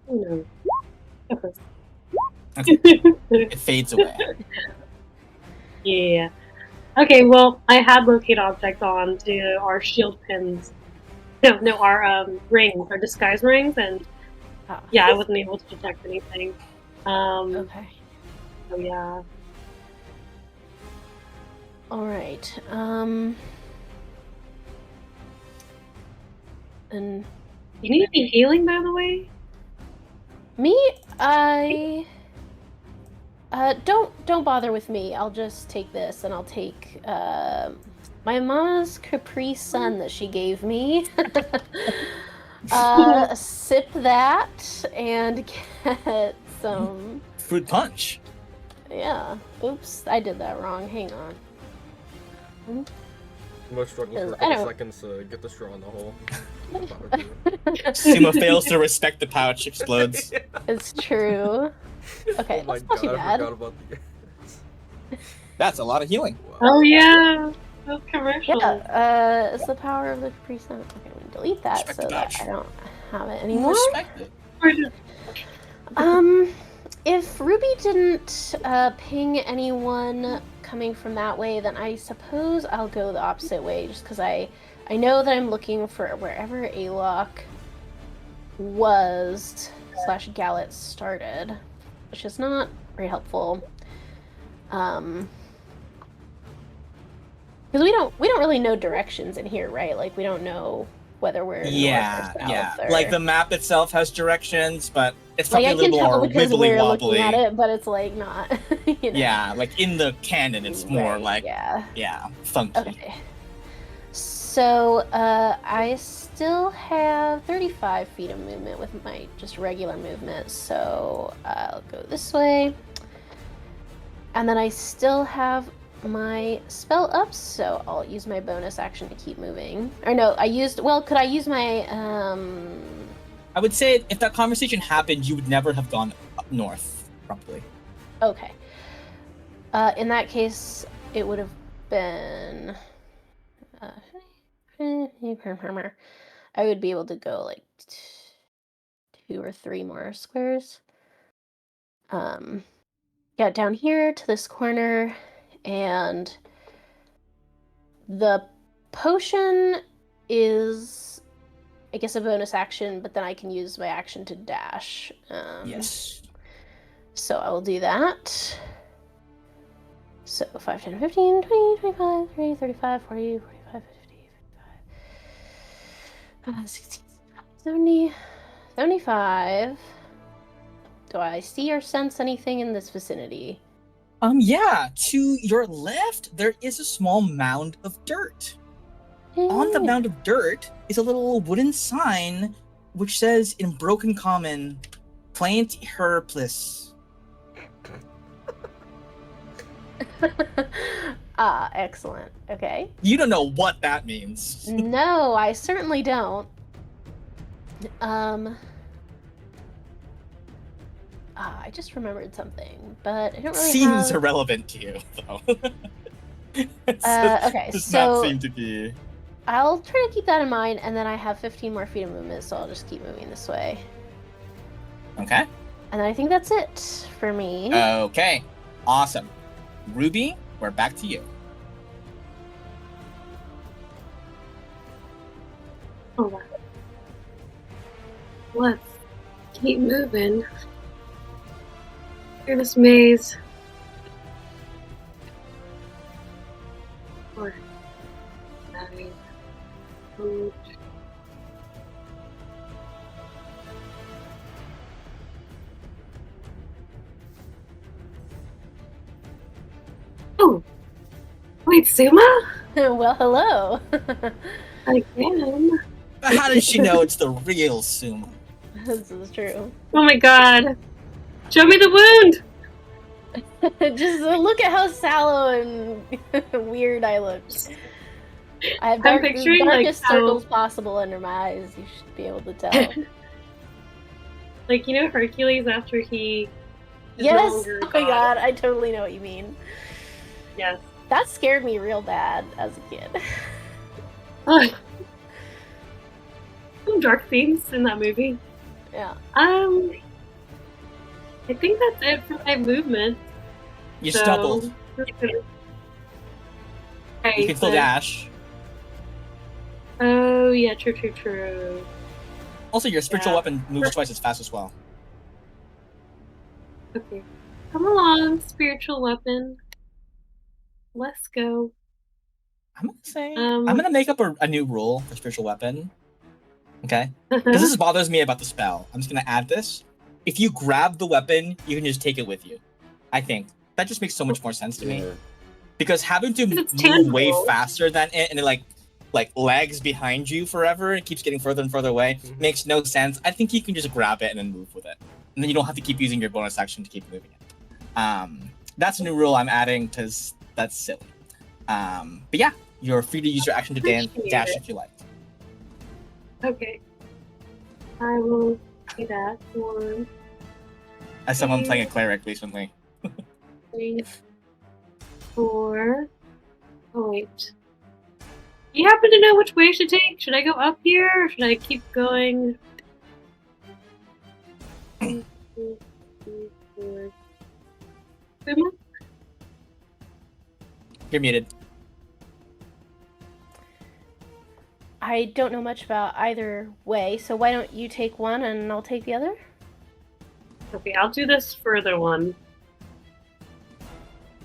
[SPEAKER 3] Oh no.
[SPEAKER 2] It fades away.
[SPEAKER 3] Yeah. Okay, well, I had locate object on to our shield pins. No, our rings, our disguise rings, and yeah, I wasn't able to detect anything.
[SPEAKER 1] Okay.
[SPEAKER 3] So yeah.
[SPEAKER 1] All right. And
[SPEAKER 3] You need any healing, by the way?
[SPEAKER 1] me, don't bother with me. I'll just take this, and I'll take my mama's Capri Sun that she gave me. Sip that and get some.
[SPEAKER 2] Fruit punch.
[SPEAKER 1] Yeah. Oops, I did that wrong. Hang on.
[SPEAKER 5] Most struggles for a
[SPEAKER 1] I
[SPEAKER 5] couple
[SPEAKER 1] don't-
[SPEAKER 5] seconds to get the straw in the hole.
[SPEAKER 2] Suma fails to respect the pouch, explodes.
[SPEAKER 1] It's true. Okay,
[SPEAKER 5] Oh my
[SPEAKER 1] that's not too
[SPEAKER 5] god, I
[SPEAKER 1] bad.
[SPEAKER 5] forgot about the.
[SPEAKER 2] That's a lot of healing.
[SPEAKER 3] Oh yeah. Those commercials.
[SPEAKER 1] Yeah, it's the power of the Capri Sun. Okay, we delete that
[SPEAKER 2] Respect
[SPEAKER 1] so
[SPEAKER 2] the
[SPEAKER 1] that
[SPEAKER 2] badge.
[SPEAKER 1] I don't have it anymore.
[SPEAKER 2] Respect it.
[SPEAKER 3] Or just
[SPEAKER 1] If Ruby didn't ping anyone coming from that way, then I suppose I'll go the opposite way, just because I know that I'm looking for wherever Alok was / Gallet started, which is not very helpful. Because we don't really know directions in here, right? Like we don't know whether we're north or south. Or...
[SPEAKER 2] Like the map itself has directions, but it's
[SPEAKER 1] like
[SPEAKER 2] probably
[SPEAKER 1] I
[SPEAKER 2] a
[SPEAKER 1] can
[SPEAKER 2] little
[SPEAKER 1] tell
[SPEAKER 2] more
[SPEAKER 1] because
[SPEAKER 2] wibbly
[SPEAKER 1] we're looking at
[SPEAKER 2] wobbly.
[SPEAKER 1] it, but it's like not. You know?
[SPEAKER 2] Yeah, like in the canon, it's more
[SPEAKER 1] Right,
[SPEAKER 2] like funky.
[SPEAKER 1] Okay. So I still have 35 feet of movement with my just regular movement, so I'll go this way. And then I still have my spell up, so I'll use my bonus action to keep moving. Or no, could I use my
[SPEAKER 2] I would say if that conversation happened, you would never have gone up north, probably.
[SPEAKER 1] Okay. In that case, it would have been I would be able to go like 2 or 3 more squares. Get down here to this corner, and the potion is, I guess, a bonus action, but then I can use my action to dash.
[SPEAKER 2] Yes.
[SPEAKER 1] So I will do that. So 5, 10, 15, 20, 25, 30, 35, 40, 45, 50, 55, 60, 70, 75. Do I see or sense anything in this vicinity?
[SPEAKER 2] Yeah, to your left, there is a small mound of dirt. On the mound of dirt is a little wooden sign which says in broken common, Plant Herplis.
[SPEAKER 1] Excellent. Okay.
[SPEAKER 2] You don't know what that means.
[SPEAKER 1] No, I certainly don't. I just remembered something, but I don't really
[SPEAKER 2] Seems
[SPEAKER 1] have...
[SPEAKER 2] irrelevant to you, though.
[SPEAKER 1] Okay,
[SPEAKER 2] does
[SPEAKER 1] so
[SPEAKER 2] not seem to be.
[SPEAKER 1] I'll try to keep that in mind, and then I have 15 more feet of movement, so I'll just keep moving this way.
[SPEAKER 2] Okay.
[SPEAKER 1] And I think that's it for me.
[SPEAKER 2] Okay. Awesome. Ruby, we're back to you.
[SPEAKER 3] oh wow. Let's keep moving through this maze. Or 9, 8. Oh, wait, Suma?
[SPEAKER 1] Well, hello.
[SPEAKER 3] Again.
[SPEAKER 2] How does she know it's the real Suma?
[SPEAKER 1] This is true.
[SPEAKER 3] Oh my god. Show me the wound!
[SPEAKER 1] Just look at how sallow and weird I look. I have
[SPEAKER 3] I'm picturing, like,
[SPEAKER 1] darkest circles possible under my eyes. You should be able to tell.
[SPEAKER 3] Like, you know Hercules after he is no
[SPEAKER 1] Yes!
[SPEAKER 3] longer
[SPEAKER 1] Oh my god, I totally know what you mean.
[SPEAKER 3] Yes.
[SPEAKER 1] That scared me real bad as a kid.
[SPEAKER 3] Some dark themes in that movie.
[SPEAKER 1] Yeah.
[SPEAKER 3] I think that's it for my movement.
[SPEAKER 2] You stumbled.
[SPEAKER 3] Okay,
[SPEAKER 2] You can still dash.
[SPEAKER 3] Oh, yeah, true.
[SPEAKER 2] Also, your spiritual
[SPEAKER 3] Yeah.
[SPEAKER 2] weapon moves twice as fast as well.
[SPEAKER 3] Okay. Come along, spiritual weapon. Let's go.
[SPEAKER 2] I'm gonna say I'm gonna make up a new rule for spiritual weapon. Okay?
[SPEAKER 3] Uh-huh.
[SPEAKER 2] Because this bothers me about the spell. I'm just gonna add this. If you grab the weapon, you can just take it with you. I think that just makes so much more sense to me. Because having to
[SPEAKER 3] It's
[SPEAKER 2] move way
[SPEAKER 3] tangible.
[SPEAKER 2] faster than it, and it like lags behind you forever and keeps getting further and further away, makes no sense. I think you can just grab it and then move with it, and then you don't have to keep using your bonus action to keep moving it. That's a new rule I'm adding because that's silly. But yeah, you're free to use your action to dash if you like.
[SPEAKER 3] Okay. I will do that for
[SPEAKER 2] As someone playing a cleric recently.
[SPEAKER 3] 3, 4. Oh wait. You happen to know which way I should take? Should I go up here, or should I keep going?
[SPEAKER 2] You're muted.
[SPEAKER 1] I don't know much about either way, so why don't you take one and I'll take the other?
[SPEAKER 3] Okay, I'll do this further one.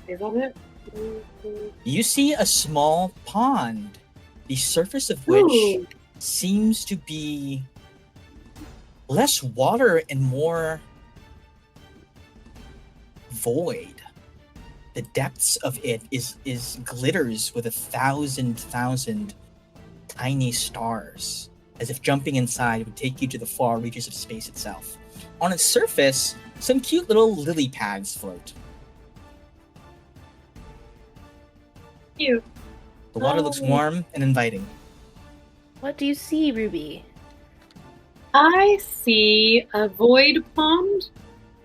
[SPEAKER 3] Is that it?
[SPEAKER 2] You see a small pond, the surface of which
[SPEAKER 3] Ooh.
[SPEAKER 2] seems to be less water and more void. The depths of it is glitters with 1,000 tiny stars, as if jumping inside would take you to the far reaches of space itself. On its surface, some cute little lily pads float.
[SPEAKER 3] Cute.
[SPEAKER 2] The water looks
[SPEAKER 3] Oh.
[SPEAKER 2] warm and inviting.
[SPEAKER 1] What do you see, Ruby?
[SPEAKER 3] I see a void pond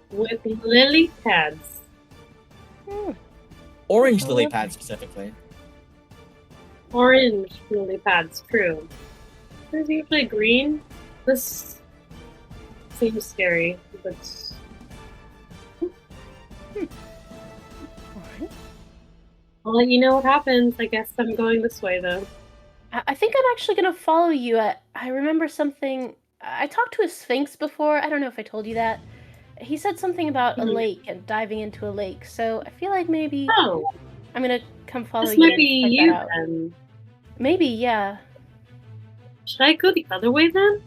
[SPEAKER 3] with lily pads.
[SPEAKER 2] Orange
[SPEAKER 1] Oh,
[SPEAKER 2] lily
[SPEAKER 1] lovely.
[SPEAKER 2] pads specifically.
[SPEAKER 3] Orange lily pads, true. There's usually green. This seems scary, but
[SPEAKER 1] Alright.
[SPEAKER 3] I'll let you know what happens. I guess I'm going this way, though.
[SPEAKER 1] I think I'm actually gonna follow you. I remember something. I talked to a sphinx before. I don't know if I told you that. He said something about a
[SPEAKER 3] Mhm.
[SPEAKER 1] lake and diving into a lake. So I feel like maybe
[SPEAKER 3] Oh,
[SPEAKER 1] I'm gonna come follow
[SPEAKER 3] this
[SPEAKER 1] you
[SPEAKER 3] might
[SPEAKER 1] and
[SPEAKER 3] be
[SPEAKER 1] check
[SPEAKER 3] you
[SPEAKER 1] that out.
[SPEAKER 3] then.
[SPEAKER 1] Maybe, yeah.
[SPEAKER 3] Should I go the other way then?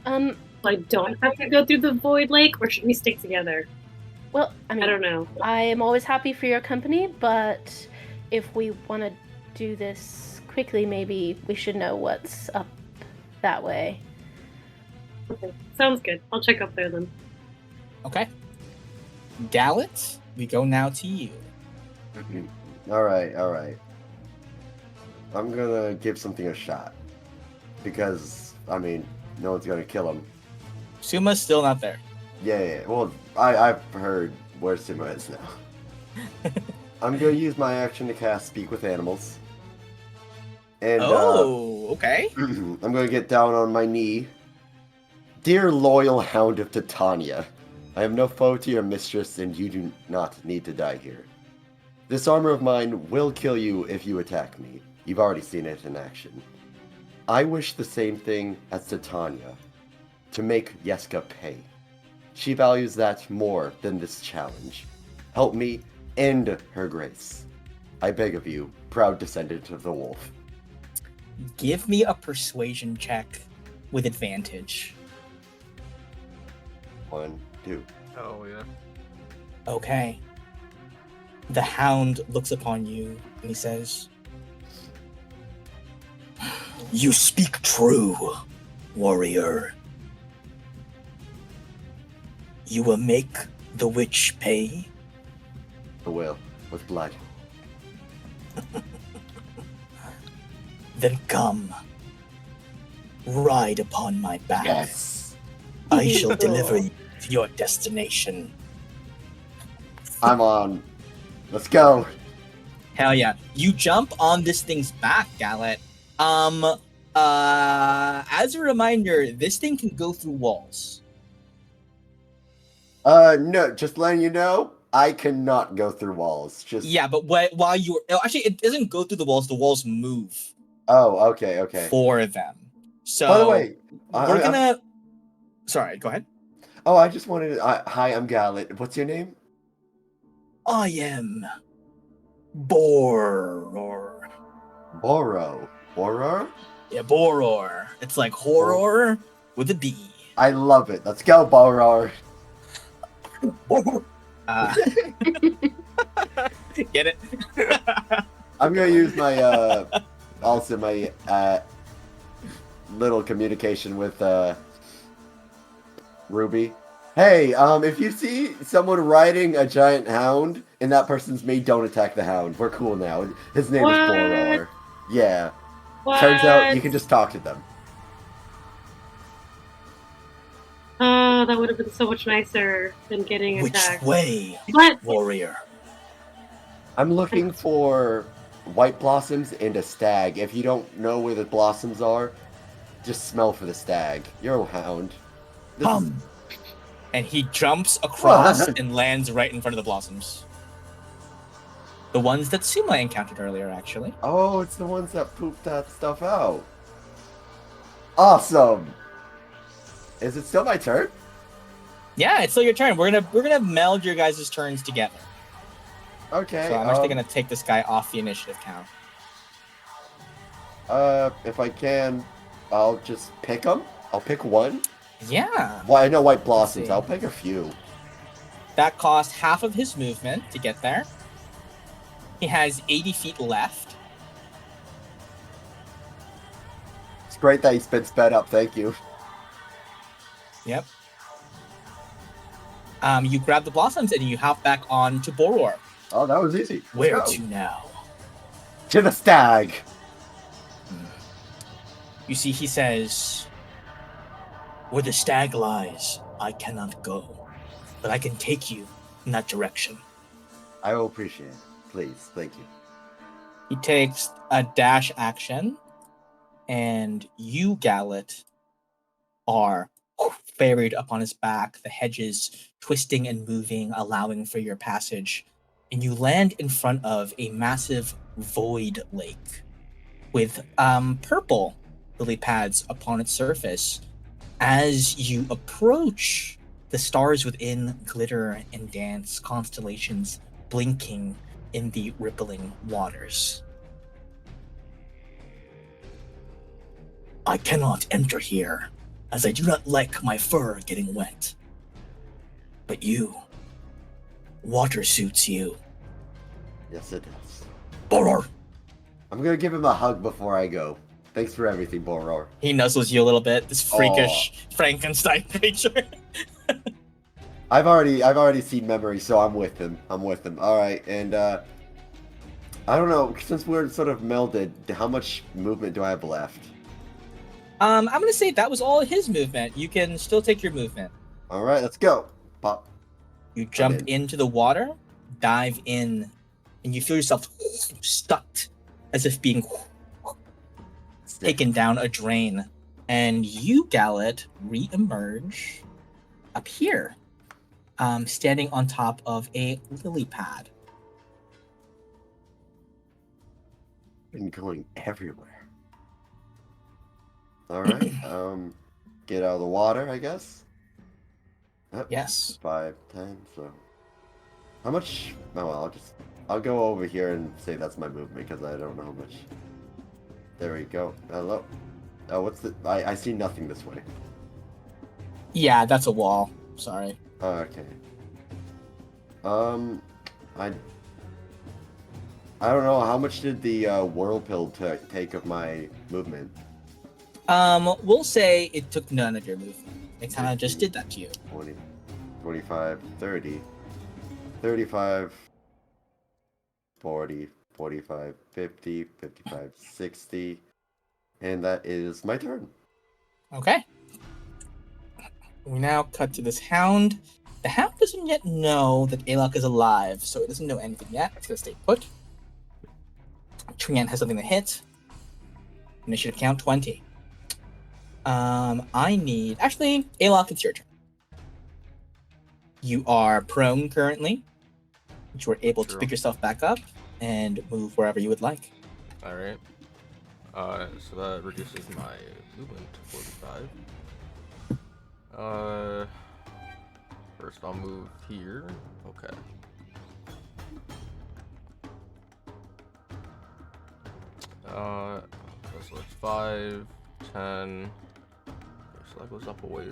[SPEAKER 1] Um.
[SPEAKER 3] So I don't have to go through the void lake, or should we stick together?
[SPEAKER 1] Well, I mean,
[SPEAKER 3] I don't know.
[SPEAKER 1] I am always happy for your company, but if we want to do this quickly, maybe we should know what's up that way.
[SPEAKER 3] Okay, sounds good. I'll check up there then.
[SPEAKER 2] Okay. Gallet, we go now to you.
[SPEAKER 4] All right. I'm gonna give something a shot because I mean, no one's gonna kill him.
[SPEAKER 2] Suma's still not there.
[SPEAKER 4] Yeah. Well, I've heard where Sima is now. I'm gonna use my action to cast Speak with Animals, and
[SPEAKER 2] Okay.
[SPEAKER 4] I'm gonna get down on my knee. Dear loyal hound of Titania, I am no foe to your mistress, and you do not need to die here. This armor of mine will kill you if you attack me. You've already seen it in action. I wish the same thing as Titania, to make Yeska pay. She values that more than this challenge. Help me end her grace. I beg of you, proud descendant of the wolf.
[SPEAKER 2] Give me a persuasion check with advantage.
[SPEAKER 4] 1, 2.
[SPEAKER 5] Oh yeah.
[SPEAKER 2] Okay. The hound looks upon you and he says, "You speak true, warrior. You will make the witch pay."
[SPEAKER 4] I will, with blood.
[SPEAKER 2] Then come. Ride upon my back.
[SPEAKER 4] Yes!
[SPEAKER 2] I shall deliver you to your destination.
[SPEAKER 4] I'm on. Let's go!
[SPEAKER 2] Hell yeah. You jump on this thing's back, Gallet. As a reminder, this thing can go through walls.
[SPEAKER 4] No, just letting you know, I cannot go through walls. Just
[SPEAKER 2] Yeah, but while you're... Actually, it doesn't go through the walls move
[SPEAKER 4] Oh, okay.
[SPEAKER 2] for them. So,
[SPEAKER 4] By the way,
[SPEAKER 2] we're gonna... Sorry, go ahead.
[SPEAKER 4] Oh, I just wanted to... hi, I'm Gallet. What's your name?
[SPEAKER 2] I am... Boror.
[SPEAKER 4] Boror?
[SPEAKER 2] Yeah, Boror. It's like horror with a B.
[SPEAKER 4] I love it. Let's go, Boror.
[SPEAKER 2] Get it?
[SPEAKER 4] I'm gonna use my also my little communication with Ruby. Hey, if you see someone riding a giant hound and that person's me, don't attack the hound. We're cool now. His name is
[SPEAKER 3] What?
[SPEAKER 4] Boror. Yeah.
[SPEAKER 3] What?
[SPEAKER 4] Turns out you can just talk to them.
[SPEAKER 3] Oh, that would have been so much nicer than getting
[SPEAKER 2] Which
[SPEAKER 3] attacked.
[SPEAKER 2] way,
[SPEAKER 3] What?
[SPEAKER 2] warrior?
[SPEAKER 4] I'm looking for white blossoms and a stag. If you don't know where the blossoms are, just smell for the stag. You're a hound. This is...
[SPEAKER 2] And he jumps across and lands right in front of the blossoms. The ones that Suma encountered earlier, actually.
[SPEAKER 4] Oh, it's the ones that pooped that stuff out. Awesome. Is it still my turn?
[SPEAKER 2] Yeah, it's still your turn. We're gonna meld your guys' turns together.
[SPEAKER 4] Okay.
[SPEAKER 2] So I'm actually gonna take this guy off the initiative count.
[SPEAKER 4] If I can, I'll just pick them. I'll pick one.
[SPEAKER 2] Yeah.
[SPEAKER 4] Well, I know white blossoms.
[SPEAKER 2] see.
[SPEAKER 4] I'll pick a few.
[SPEAKER 2] That cost half of his movement to get there. He has 80 feet left.
[SPEAKER 4] It's great that he's been sped up. Thank you.
[SPEAKER 2] Yep. You grab the blossoms and you hop back on to Boror.
[SPEAKER 4] Oh, that was easy. Let's
[SPEAKER 2] Where
[SPEAKER 4] go.
[SPEAKER 2] to now?
[SPEAKER 4] To the stag.
[SPEAKER 2] You see, he says, "Where the stag lies, I cannot go, but I can take you in that direction."
[SPEAKER 4] I will appreciate it. Please. Thank you.
[SPEAKER 2] He takes a dash action, and you, Gallet, are ferried up on his back, the hedges twisting and moving, allowing for your passage, and you land in front of a massive void lake with purple lily pads upon its surface. As you approach, the stars within glitter and dance, constellations blinking in the rippling waters. I cannot enter here, as I do not like my fur getting wet. But you, water suits you.
[SPEAKER 4] Yes, it does.
[SPEAKER 2] Boror!
[SPEAKER 4] I'm gonna give him a hug before I go. Thanks for everything, Boror.
[SPEAKER 2] He nuzzles you a little bit, this freakish Frankenstein creature.
[SPEAKER 4] I've already seen Memory, so I'm with him. All right, and I don't know, since we're sort of melded, how much movement do I have left?
[SPEAKER 2] I'm gonna say that was all his movement. You can still take your movement.
[SPEAKER 4] All right, let's go. Pop.
[SPEAKER 2] You jump
[SPEAKER 4] in.
[SPEAKER 2] into the water, dive in, and you feel yourself stuck, as if being taken down a drain. And you, Gallet, re-emerge up here, standing on top of a lily pad.
[SPEAKER 4] Been going everywhere. All right. Get out of the water, I guess. Yep.
[SPEAKER 2] Yes.
[SPEAKER 4] 5, 10. So, how much? Oh well, I'll go over here and say that's my movement because I don't know how much. There we go. Hello. Oh, what's the? I see nothing this way.
[SPEAKER 2] Yeah, that's a wall. Sorry.
[SPEAKER 4] Oh, okay. I don't know how much did the whirlpool take of my movement.
[SPEAKER 2] We'll say it took none of your movement. It kind of just did that to you.
[SPEAKER 4] 20, 25, 30, 35, 40, 45, 50, 55, 60, and that is my turn.
[SPEAKER 2] Okay. We now cut to this hound. The hound doesn't yet know that Alok is alive, so it doesn't know anything yet. It's gonna stay put. Trian has something to hit. Initiative count 20. I need... Actually, Alok, it's your turn. You are prone currently. You are able to pick yourself back up and move wherever you would like.
[SPEAKER 5] Alright. So that reduces my movement to 45. First I'll move here. Okay. So it's 5, 10. Okay, so that goes up a ways.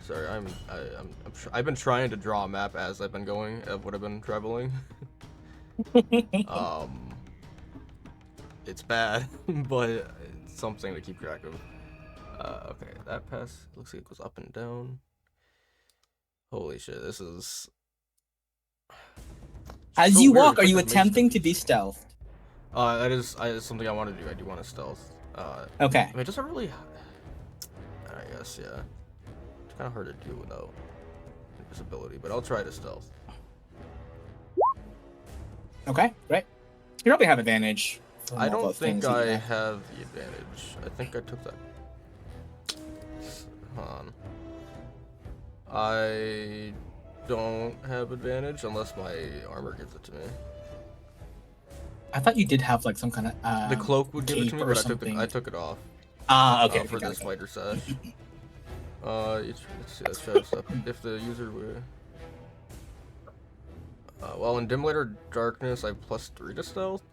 [SPEAKER 5] Sorry, I've been trying to draw a map as I've been going of what I've been traveling. It's bad, but it's something to keep track of. Okay, that pass looks like it goes up and down. Holy shit, this is...
[SPEAKER 2] As
[SPEAKER 5] so
[SPEAKER 2] you
[SPEAKER 5] weird,
[SPEAKER 2] walk, are
[SPEAKER 5] it's
[SPEAKER 2] you
[SPEAKER 5] like
[SPEAKER 2] attempting to be stealth?
[SPEAKER 5] That is something I want to do. I do want to stealth.
[SPEAKER 2] Okay.
[SPEAKER 5] I mean, it doesn't really... I guess, yeah. It's kind of hard to do without... invisibility, but I'll try to stealth.
[SPEAKER 2] Okay, great. You probably have advantage. from
[SPEAKER 5] I
[SPEAKER 2] all
[SPEAKER 5] don't
[SPEAKER 2] those
[SPEAKER 5] think
[SPEAKER 2] things that you
[SPEAKER 5] I
[SPEAKER 2] have.
[SPEAKER 5] have the advantage. I think I took that. Hold on. I don't have advantage unless my armor gives it to me.
[SPEAKER 2] I thought you did have like some kind of
[SPEAKER 5] The cloak would give it to
[SPEAKER 2] cape
[SPEAKER 5] me,
[SPEAKER 2] or
[SPEAKER 5] but
[SPEAKER 2] something.
[SPEAKER 5] I took it off.
[SPEAKER 2] Okay.
[SPEAKER 5] For
[SPEAKER 2] got
[SPEAKER 5] this
[SPEAKER 2] it.
[SPEAKER 5] fighter sash. Let's see, let's try this up. If the user would. Well, in dim light or darkness, I have +3 to stealth.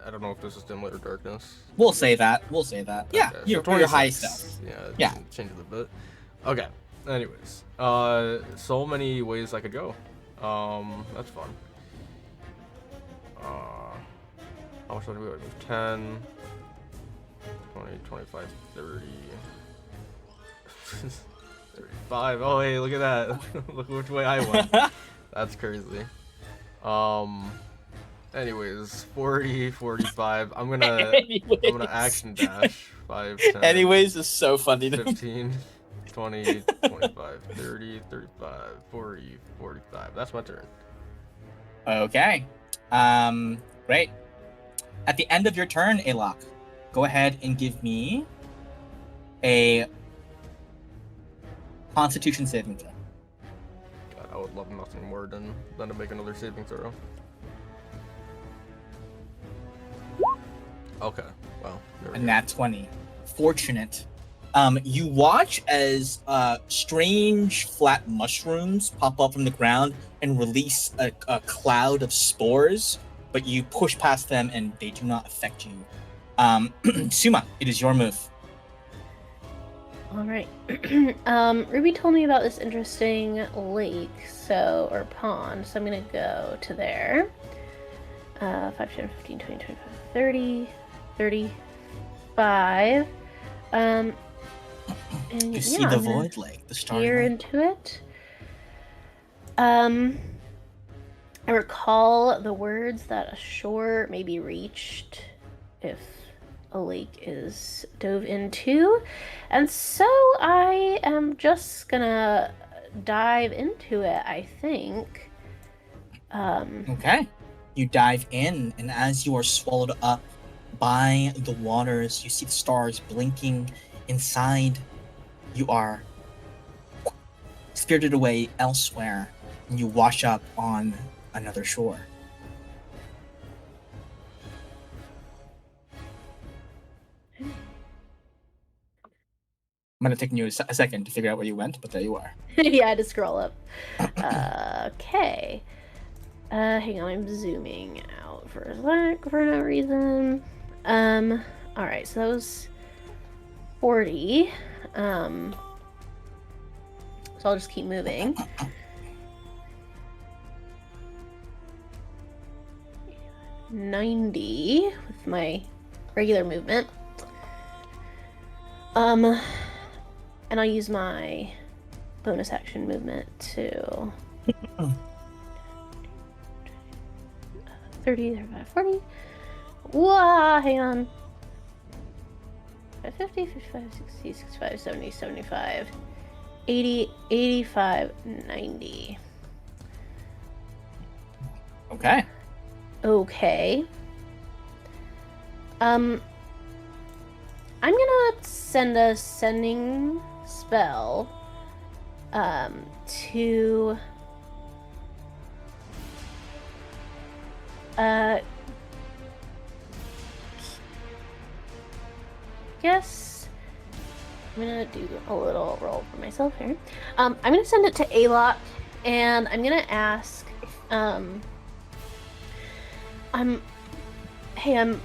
[SPEAKER 5] I don't know if this is dim light or darkness.
[SPEAKER 2] We'll say that. Yeah,
[SPEAKER 5] Okay,
[SPEAKER 2] you're
[SPEAKER 5] so
[SPEAKER 2] your high
[SPEAKER 5] 26.
[SPEAKER 2] stealth.
[SPEAKER 5] Yeah, change it a bit. Okay. Anyways, so many ways I could go. That's fun. How much do we have? 10, 20, 25, 30, 35. Oh, hey, look at that. Look which way I went. That's crazy. Anyways, 40, 45. I'm gonna action dash. 5, 10.
[SPEAKER 2] Anyways, it's so funny.
[SPEAKER 5] 15, 20, 25, 30, 35, 40, 45. That's my turn.
[SPEAKER 2] Okay. Great. At the end of your turn, Alok, go ahead and give me a Constitution saving throw.
[SPEAKER 5] God, I would love nothing more than to make another saving throw. Okay. Well, there we
[SPEAKER 2] A
[SPEAKER 5] go.
[SPEAKER 2] nat 20. Fortunate. You watch as strange flat mushrooms pop up from the ground and release a cloud of spores, but you push past them and they do not affect you. Suma, it is your move.
[SPEAKER 1] All right. Ruby told me about this interesting lake, or pond, so I'm gonna go to there. 5, 10, 15, 20, 25, 30, 35. And
[SPEAKER 2] You see the void lake, the starry
[SPEAKER 1] steer
[SPEAKER 2] lake.
[SPEAKER 1] into it. I recall the words that a shore may be reached if a lake is dove into, and so I am just gonna dive into it, I think.
[SPEAKER 2] Okay. You dive in, and as you are swallowed up by the waters, you see the stars blinking inside. You are spirited away elsewhere, and you wash up on another shore. I'm gonna take you a second to figure out where you went, but there you are.
[SPEAKER 1] Yeah, I had to scroll up. Okay. Hang on, I'm zooming out for a sec for no reason. Alright, so that was 40. So I'll just keep moving. $90 with my regular movement. And I'll use my bonus action movement to 30, 35, 40. Whoa, hang on. 50, 55, 60, 65, 70, 75, 80, 85, 90.
[SPEAKER 2] Okay.
[SPEAKER 1] Okay. I'm gonna send a sending spell to guess I'm gonna do a little roll for myself here. I'm gonna send it to Alok, and I'm gonna ask I'm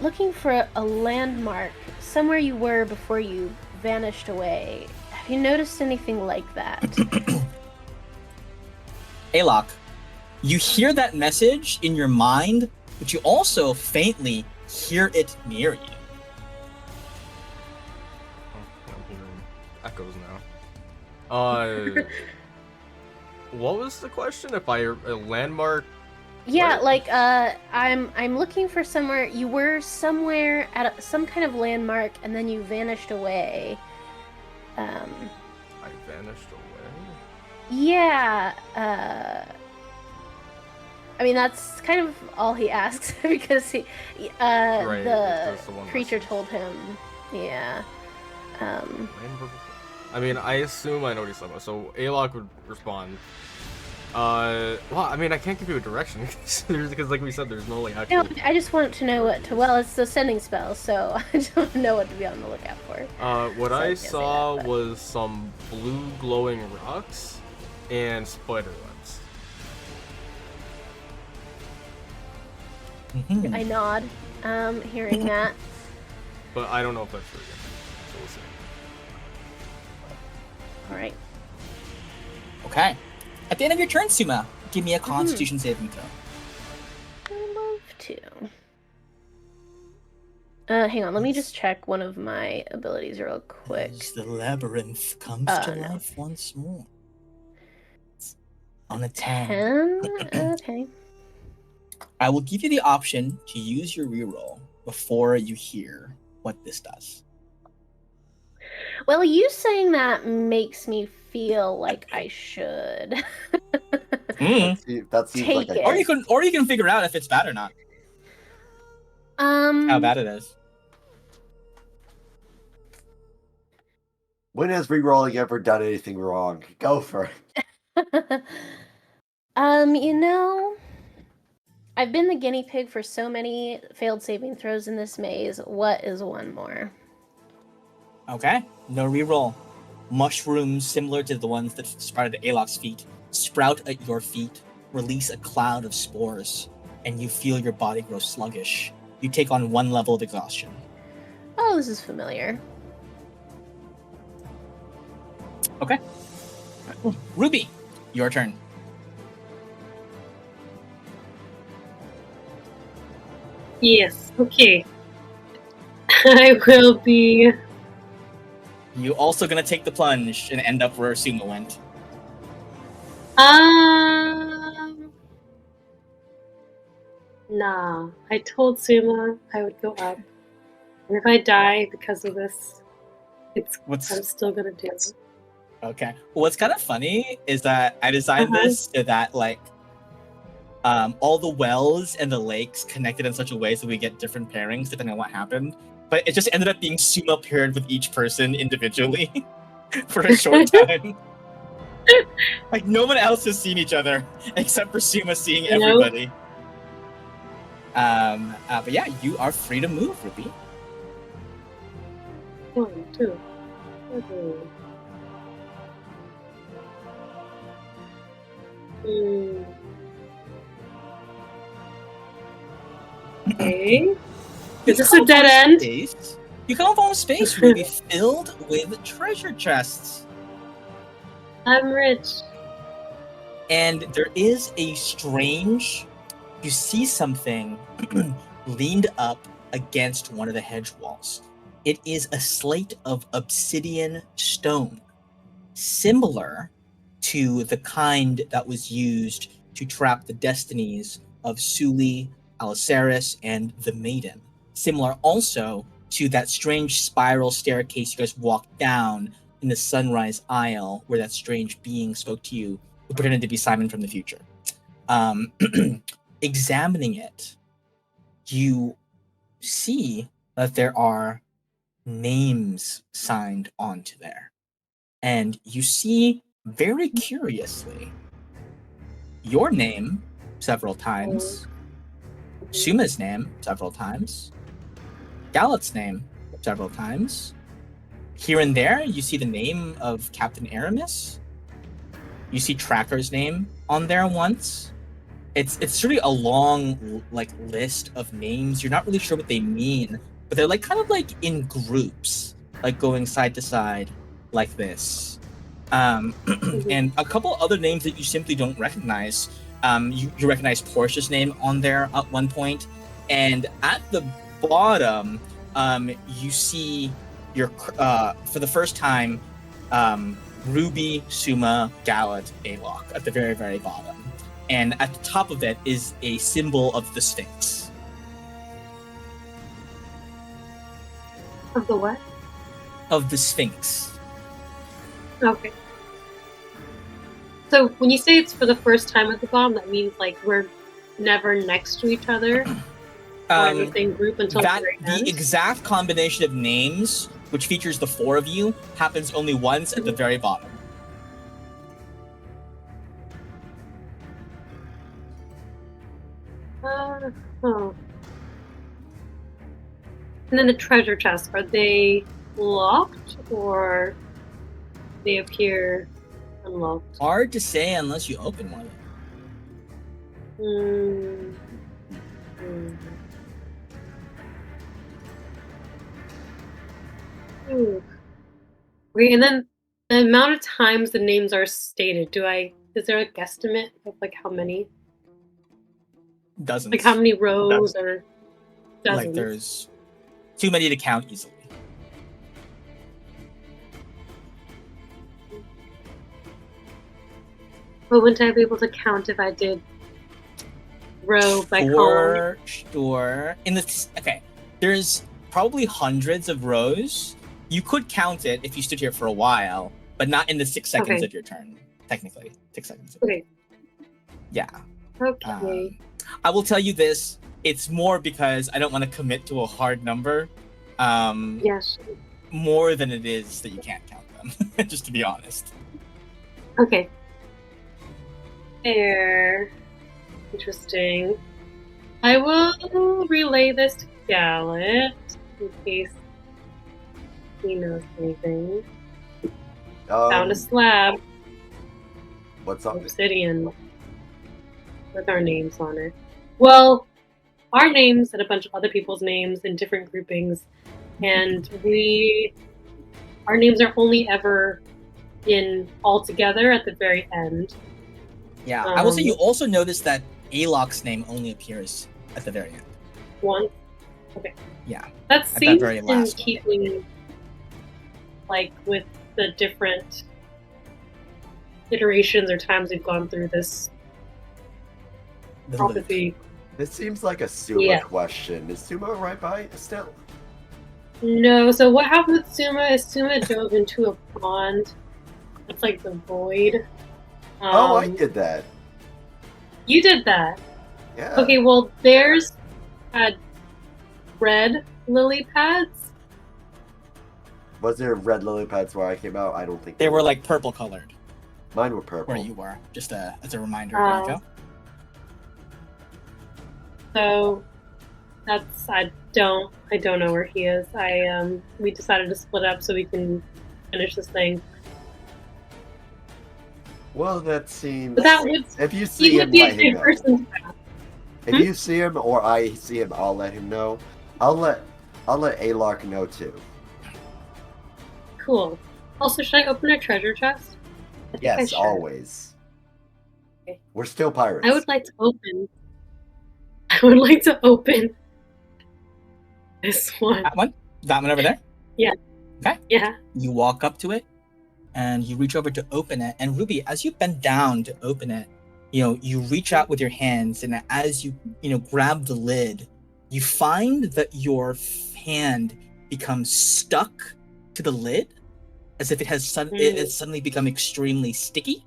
[SPEAKER 1] looking for a landmark somewhere you were before you vanished away. Have you noticed anything like that?
[SPEAKER 2] Alok, you hear that message in your mind, but you also faintly hear it near you.
[SPEAKER 5] I'm hearing echoes now. What was the question? If a landmark?
[SPEAKER 1] Yeah,
[SPEAKER 5] Where?
[SPEAKER 1] I'm looking for somewhere. You were somewhere at some kind of landmark, and then you vanished away.
[SPEAKER 5] I vanished away.
[SPEAKER 1] Yeah. I mean, that's kind of all he asks because
[SPEAKER 5] Right, it's
[SPEAKER 1] the
[SPEAKER 5] just the one
[SPEAKER 1] creature
[SPEAKER 5] message.
[SPEAKER 1] told him. Yeah.
[SPEAKER 5] I mean, I assume I know what he's talking about. So Alok would respond. Well, I mean, I can't give you a direction because, like we said, there's no like
[SPEAKER 1] No,
[SPEAKER 5] actual.
[SPEAKER 1] I just want to know what to. Well, it's the sending spell, so I don't know what to be on the lookout for.
[SPEAKER 5] What
[SPEAKER 1] So I
[SPEAKER 5] I
[SPEAKER 1] can't say that,
[SPEAKER 5] saw
[SPEAKER 1] but-
[SPEAKER 5] was some blue glowing rocks and spider webs.
[SPEAKER 2] Mhm.
[SPEAKER 1] I nod, hearing that.
[SPEAKER 5] But I don't know if that's true yet. So we'll see.
[SPEAKER 1] All right.
[SPEAKER 2] Okay. At the end of your turn, Suma, give me a Constitution saving throw.
[SPEAKER 1] I'd love to. Hang on. Let me just check one of my abilities real quick.
[SPEAKER 2] As the labyrinth comes to
[SPEAKER 1] No.
[SPEAKER 2] life once more. On a 10.
[SPEAKER 1] 10? Okay.
[SPEAKER 2] I will give you the option to use your reroll before you hear what this does.
[SPEAKER 1] Well, you saying that makes me feel like I should.
[SPEAKER 4] That seems like
[SPEAKER 1] Take
[SPEAKER 4] a
[SPEAKER 1] it.
[SPEAKER 2] Or you can figure out if it's bad or not. How bad it is.
[SPEAKER 4] When has rerolling ever done anything wrong? Go for it.
[SPEAKER 1] You know, I've been the guinea pig for so many failed saving throws in this maze. What is one more?
[SPEAKER 2] Okay. No reroll. Mushrooms similar to the ones that sprouted at Alok's feet sprout at your feet, release a cloud of spores, and you feel your body grow sluggish. You take on 1 level of exhaustion.
[SPEAKER 1] Oh, this is familiar.
[SPEAKER 2] Okay. Ruby, your turn.
[SPEAKER 3] Yes. Okay. I will be.
[SPEAKER 2] You also gonna take the plunge and end up where Suma went.
[SPEAKER 3] Nah. I told Suma I would go up, and if I die because of this, I'm still gonna do it.
[SPEAKER 2] Okay. What's kind of funny is that I designed this so that like all the wells and the lakes connected in such a way so we get different pairings depending on what happened. But it just ended up being Suma paired with each person individually for a short time. Like no one else has seen each other except for Suma seeing everybody. But yeah, you are free to move, Ruby.
[SPEAKER 3] 1, 2. Okay. Okay. Is this a dead end?
[SPEAKER 2] You come from a space, Ruby, filled with treasure chests.
[SPEAKER 3] I'm rich.
[SPEAKER 2] And there is a strange. You see something leaned up against one of the hedge walls. It is a slate of obsidian stone, similar to the kind that was used to trap the destinies of Suli, Aliceris, and the Maiden. Similar also to that strange spiral staircase you guys walked down in the Sunrise Isle, where that strange being spoke to you, who pretended to be Simon from the future. Examining it, you see that there are names signed onto there. And you see, very curiously, your name several times, Suma's name several times, Gallet's name several times. Here and there, you see the name of Captain Aramis. You see Tracker's name on there once. It's really a long like list of names. You're not really sure what they mean, but they're like kind of like in groups, like going side to side like this. And a couple other names that you simply don't recognize. You recognize Portia's name on there at one point, and at the bottom, you see your for the first time, Ruby, Suma, Gallet, Alok at the very, very bottom. And at the top of it is a symbol of the Sphinx.
[SPEAKER 3] Of the what?
[SPEAKER 2] Of the Sphinx.
[SPEAKER 3] Okay. So when you say it's for the first time at the bottom, that means like we're never next to each other or in the same group until the very end?
[SPEAKER 2] The exact combination of names, which features the 4 of you, happens only once at the very bottom.
[SPEAKER 3] Oh. And then the treasure chests, are they locked or they appear unlocked?
[SPEAKER 2] Hard to say unless you open one.
[SPEAKER 3] Okay, and then the amount of times the names are stated, is there a guesstimate of like how many?
[SPEAKER 2] Dozens.
[SPEAKER 3] Like how many rows or dozens?
[SPEAKER 2] Like there's too many to count easily.
[SPEAKER 3] But wouldn't I be able to count if I did row by column?
[SPEAKER 2] For sure. There's probably hundreds of rows. You could count it if you stood here for a while, but not in the 6 seconds of your turn. Technically, 6 seconds.
[SPEAKER 3] Okay.
[SPEAKER 2] Yeah.
[SPEAKER 3] Okay.
[SPEAKER 2] I will tell you this. It's more because I don't want to commit to a hard number.
[SPEAKER 3] Yes.
[SPEAKER 2] More than it is that you can't count them, just to be honest.
[SPEAKER 3] Okay. Fair. Interesting. I will relay this to Gallet in case he knows anything. Found a slab.
[SPEAKER 4] What's up?
[SPEAKER 3] Obsidian. With our names on it. Well, our names and a bunch of other people's names in different groupings, and our names are only ever in all together at the very end.
[SPEAKER 2] Yeah, I will say you also notice that Alok's name only appears at the very end.
[SPEAKER 3] One? Okay.
[SPEAKER 2] Yeah.
[SPEAKER 3] That seems
[SPEAKER 2] very
[SPEAKER 3] in
[SPEAKER 2] last
[SPEAKER 3] keeping, like, with the different iterations or times we've gone through this prophecy.
[SPEAKER 4] This seems like a Suma question. Is Suma right by still?
[SPEAKER 3] No, so what happened with Suma is Suma dove into a pond. It's like the void.
[SPEAKER 4] I did that.
[SPEAKER 3] You did that?
[SPEAKER 4] Yeah.
[SPEAKER 3] Okay, well, theirs had red lily pads.
[SPEAKER 4] Was there red lily pads where I came out? I don't think
[SPEAKER 2] they were like purple colored.
[SPEAKER 4] Mine were purple.
[SPEAKER 2] Where you were, just as a reminder. Nico.
[SPEAKER 3] So that's I don't know where he is. We decided to split up so we can finish this thing.
[SPEAKER 4] Well, that seems.
[SPEAKER 3] But that would.
[SPEAKER 4] If you see him, let him know. If
[SPEAKER 3] Hmm?
[SPEAKER 4] you see him or I see him, I'll let him know. I'll let Alok know too.
[SPEAKER 3] Cool. Also, should I open a treasure chest?
[SPEAKER 4] Yes, always.
[SPEAKER 3] Okay.
[SPEAKER 4] We're still pirates.
[SPEAKER 3] I would like to open. This one.
[SPEAKER 2] That one? That one over there?
[SPEAKER 3] Yeah.
[SPEAKER 2] Okay.
[SPEAKER 3] Yeah.
[SPEAKER 2] You walk up to it, and you reach over to open it. And Ruby, as you bend down to open it, you reach out with your hands, and as you grab the lid, you find that your hand becomes stuck to the lid, as if it has suddenly become extremely sticky,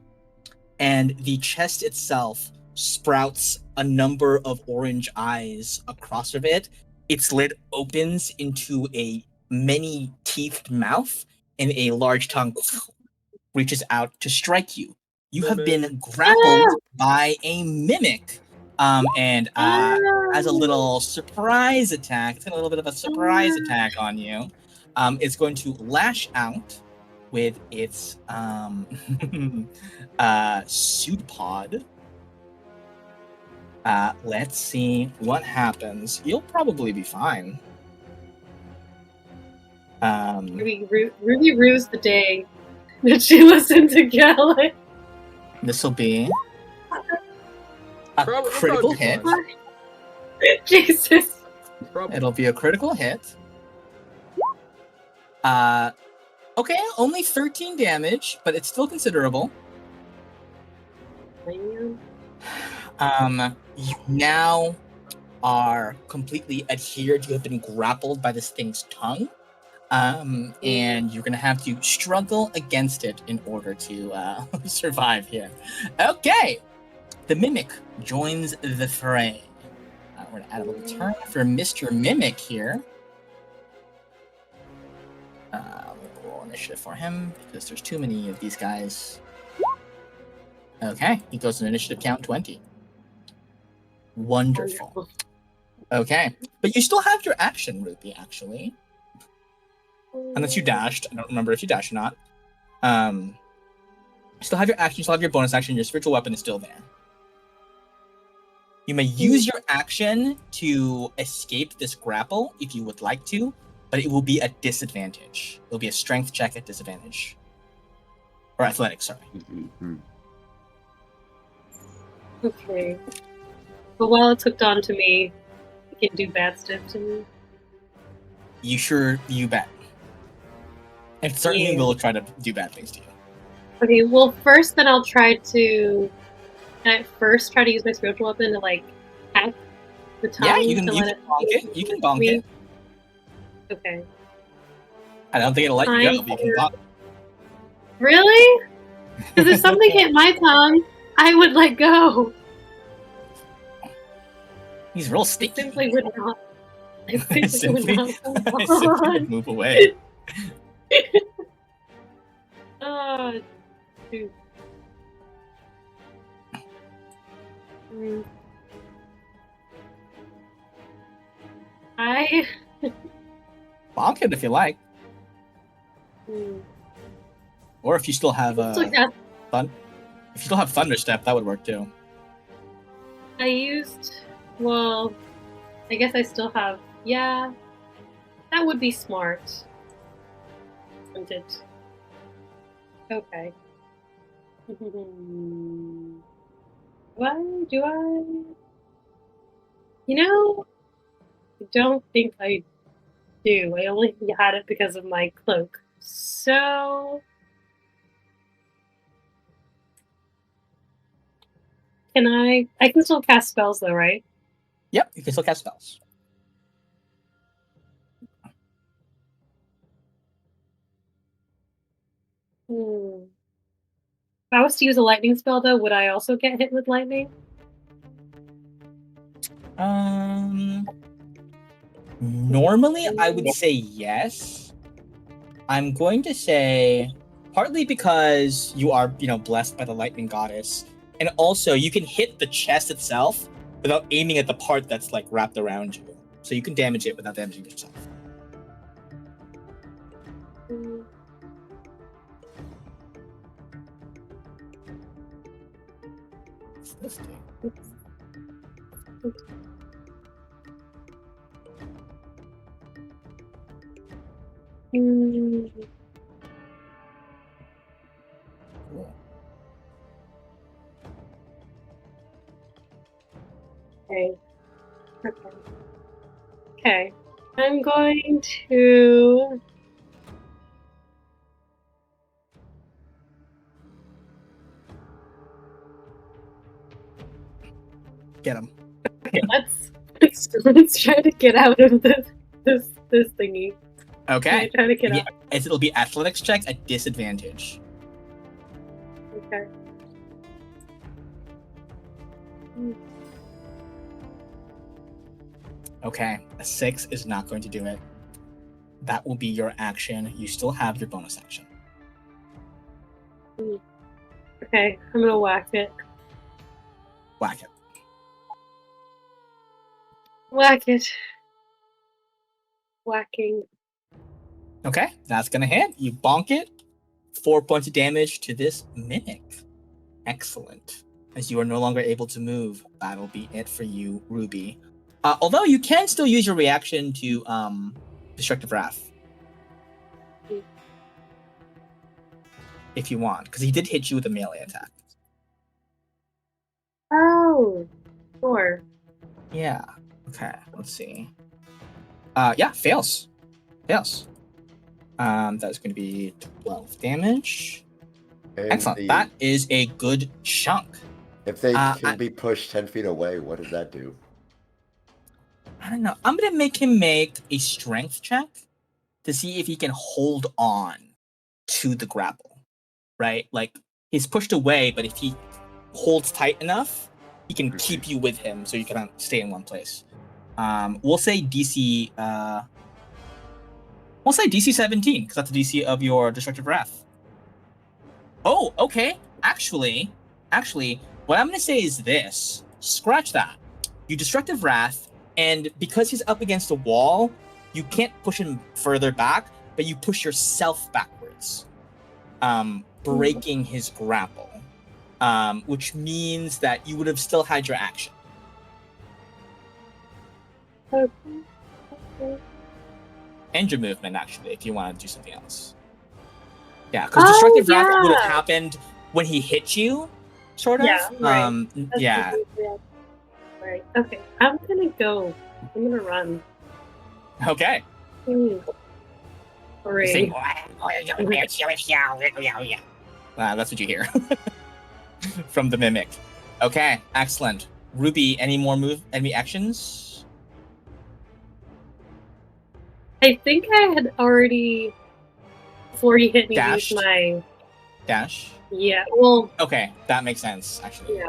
[SPEAKER 2] and the chest itself sprouts a number of orange eyes across of it. Its lid opens into a many-teethed mouth, and a large tongue reaches out to strike you. You have been grappled by a mimic, and as a little surprise attack, it's got a little bit of a surprise attack on you. It's going to lash out with its pseudopod. Let's see what happens. You'll probably be fine.
[SPEAKER 3] Ruby rues the day that she listened to Gallic.
[SPEAKER 2] This will be a critical hit.
[SPEAKER 3] Jesus.
[SPEAKER 2] It'll be a critical hit. Okay, only 13 damage, but it's still considerable. You now are completely adhered. You have been grappled by this thing's tongue. And you're gonna have to struggle against it in order to survive here. Okay, the Mimic joins the fray. We're gonna add a little turn for Mr. Mimic here. We'll roll initiative for him because there's too many of these guys. Okay, he goes to an initiative count 20. Wonderful. Okay, but you still have your action, Ruby, actually. Unless you dashed. I don't remember if you dashed or not. You still have your action, you still have your bonus action, your spiritual weapon is still there. You may use your action to escape this grapple if you would like to, but it will be a disadvantage. It will be a strength check at disadvantage. Or athletics, sorry.
[SPEAKER 3] Okay. But while it's hooked on to me, it can do bad stuff to me.
[SPEAKER 2] You bet. It certainly will try to do bad things to you.
[SPEAKER 3] Okay, well, first then I'll try to... Can I first try to use my spiritual weapon to, like, hack the tongue?
[SPEAKER 2] Yeah, you can
[SPEAKER 3] let
[SPEAKER 2] bonk it. You can bonk it.
[SPEAKER 3] Okay.
[SPEAKER 2] I don't think it'll let you go, but you can bonk it.
[SPEAKER 3] Really? Because if something hit my tongue, I would let go.
[SPEAKER 2] He's real sticky.
[SPEAKER 3] I simply would not. I
[SPEAKER 2] simply
[SPEAKER 3] would
[SPEAKER 2] move away.
[SPEAKER 3] Oh, dude. I
[SPEAKER 2] Bonk it if you like. Or if you still have fun. If you still have Thunderstep, that would work too.
[SPEAKER 3] I used, well, I guess I still have, yeah, that would be smart, wouldn't it? Okay. Do I? You know, I don't think I do. I only had it because of my cloak. So... I can still cast spells though, right?
[SPEAKER 2] Yep, you can still cast spells.
[SPEAKER 3] If I was to use a lightning spell though, would I also get hit with lightning?
[SPEAKER 2] Normally I would say yes. I'm going to say partly because you are, blessed by the lightning goddess, and also you can hit the chest itself without aiming at the part that's like wrapped around you. So you can damage it without damaging yourself. What's this thing? Cool.
[SPEAKER 3] Okay. I'm going to...
[SPEAKER 2] Get him.
[SPEAKER 3] Okay, let's try to get out of this thingy.
[SPEAKER 2] Okay.
[SPEAKER 3] Try to get out.
[SPEAKER 2] It'll be athletics check at disadvantage.
[SPEAKER 3] Okay.
[SPEAKER 2] Okay, a 6 is not going to do it. That will be your action. You still have your bonus action.
[SPEAKER 3] Okay, I'm gonna whack it.
[SPEAKER 2] Whack it.
[SPEAKER 3] Whack it. Whacking.
[SPEAKER 2] Okay, that's gonna hit. You bonk it. 4 points of damage to this mimic. Excellent. As you are no longer able to move, that'll be it for you, Ruby. Although you can still use your reaction to Destructive Wrath. If you want, because he did hit you with a melee attack.
[SPEAKER 3] Oh, sure.
[SPEAKER 2] Yeah. Okay, let's see. Yeah, fails. Fails. That's going to be 12 damage.
[SPEAKER 4] And
[SPEAKER 2] Excellent. That is a good chunk.
[SPEAKER 4] If they can be pushed 10 feet away, what does that do?
[SPEAKER 2] I don't know. I'm going to make him make a strength check to see if he can hold on to the grapple, right? Like, he's pushed away, but if he holds tight enough, he can keep you with him so you can stay in one place. We'll say DC 17, because that's the DC of your Destructive Wrath. Oh, okay. Actually, what I'm going to say is this. Scratch that. You Destructive Wrath, and because he's up against a wall, you can't push him further back, but you push yourself backwards, breaking his grapple, which means that you would have still had your action.
[SPEAKER 3] Okay.
[SPEAKER 2] And your movement, actually, if you want to do something else. Yeah, because Destructive Wrath would have happened when he hit you, sort of.
[SPEAKER 3] Yeah, right.
[SPEAKER 2] Yeah.
[SPEAKER 3] Right. Okay. I'm gonna go. I'm gonna run.
[SPEAKER 2] Okay.
[SPEAKER 3] Hooray.
[SPEAKER 2] That's what you hear from the mimic. Okay, excellent. Ruby, any actions?
[SPEAKER 3] I think I had already, before he hit me,
[SPEAKER 2] Dashed?
[SPEAKER 3] used my
[SPEAKER 2] Dash?
[SPEAKER 3] Yeah. Well.
[SPEAKER 2] Okay, that makes sense, actually.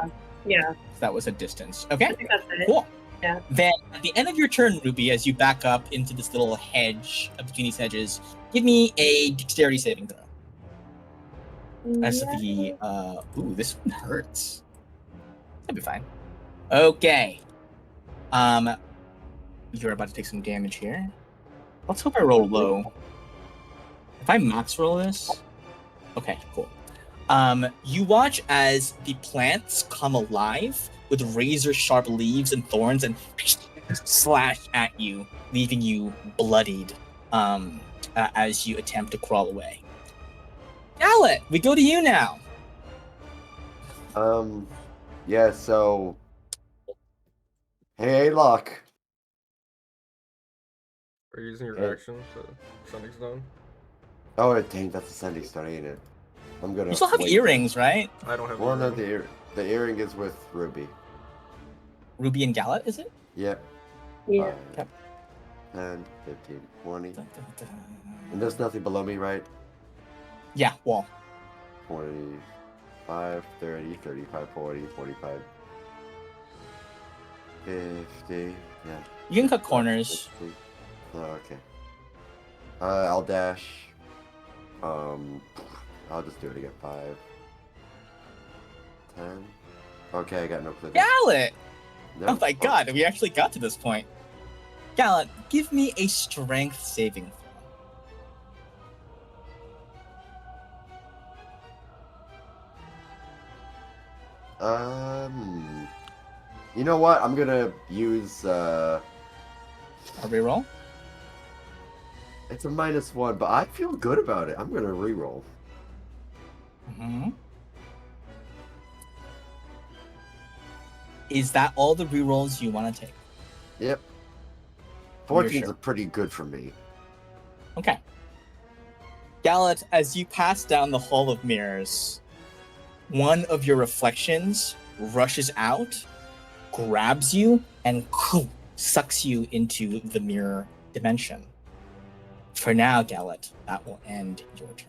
[SPEAKER 3] Yeah.
[SPEAKER 2] That was a distance. Okay.
[SPEAKER 3] I think that's it.
[SPEAKER 2] Cool.
[SPEAKER 3] Yeah.
[SPEAKER 2] Then at the end of your turn, Ruby, as you back up into this little hedge between these hedges, give me a dexterity saving throw. As the this one hurts. That'll be fine. Okay. You're about to take some damage here. Let's hope I roll low. If I max roll this, okay, cool. You watch as the plants come alive with razor-sharp leaves and thorns and slash at you, leaving you bloodied as you attempt to crawl away. Gallet, we go to you now.
[SPEAKER 4] Yeah, so... Hey, Locke.
[SPEAKER 5] Are you using your action to Sending Stone?
[SPEAKER 4] Oh, dang, that's a Sending Stone, ain't it? I'm gonna
[SPEAKER 2] You still have earrings, right?
[SPEAKER 5] I don't have.
[SPEAKER 4] Well, no, the earring is with Ruby.
[SPEAKER 2] Ruby and Gallet, is it?
[SPEAKER 4] Yep.
[SPEAKER 3] Yeah.
[SPEAKER 4] 10, 15, 20. And there's nothing below me, right?
[SPEAKER 2] Yeah, wall.
[SPEAKER 4] 25, 30, 35, 40, 45, 50. Yeah.
[SPEAKER 2] You can cut corners.
[SPEAKER 4] 60. Oh, okay. I'll dash. I'll just do it again. 5, 10. Okay, I got no clue.
[SPEAKER 2] Gallet!
[SPEAKER 4] No.
[SPEAKER 2] Oh my god, we actually got to this point. Gallet, give me a strength saving
[SPEAKER 4] throw. You know what? I'm gonna use
[SPEAKER 2] A reroll?
[SPEAKER 4] It's a -1, but I feel good about it. I'm gonna reroll.
[SPEAKER 2] Mm-hmm. Is that all the rerolls you want to take?
[SPEAKER 4] Yep. 14's
[SPEAKER 2] sure?
[SPEAKER 4] pretty good for me.
[SPEAKER 2] Okay. Gallet, as you pass down the Hall of Mirrors, one of your reflections rushes out, grabs you, and sucks you into the mirror dimension. For now, Gallet, that will end your turn.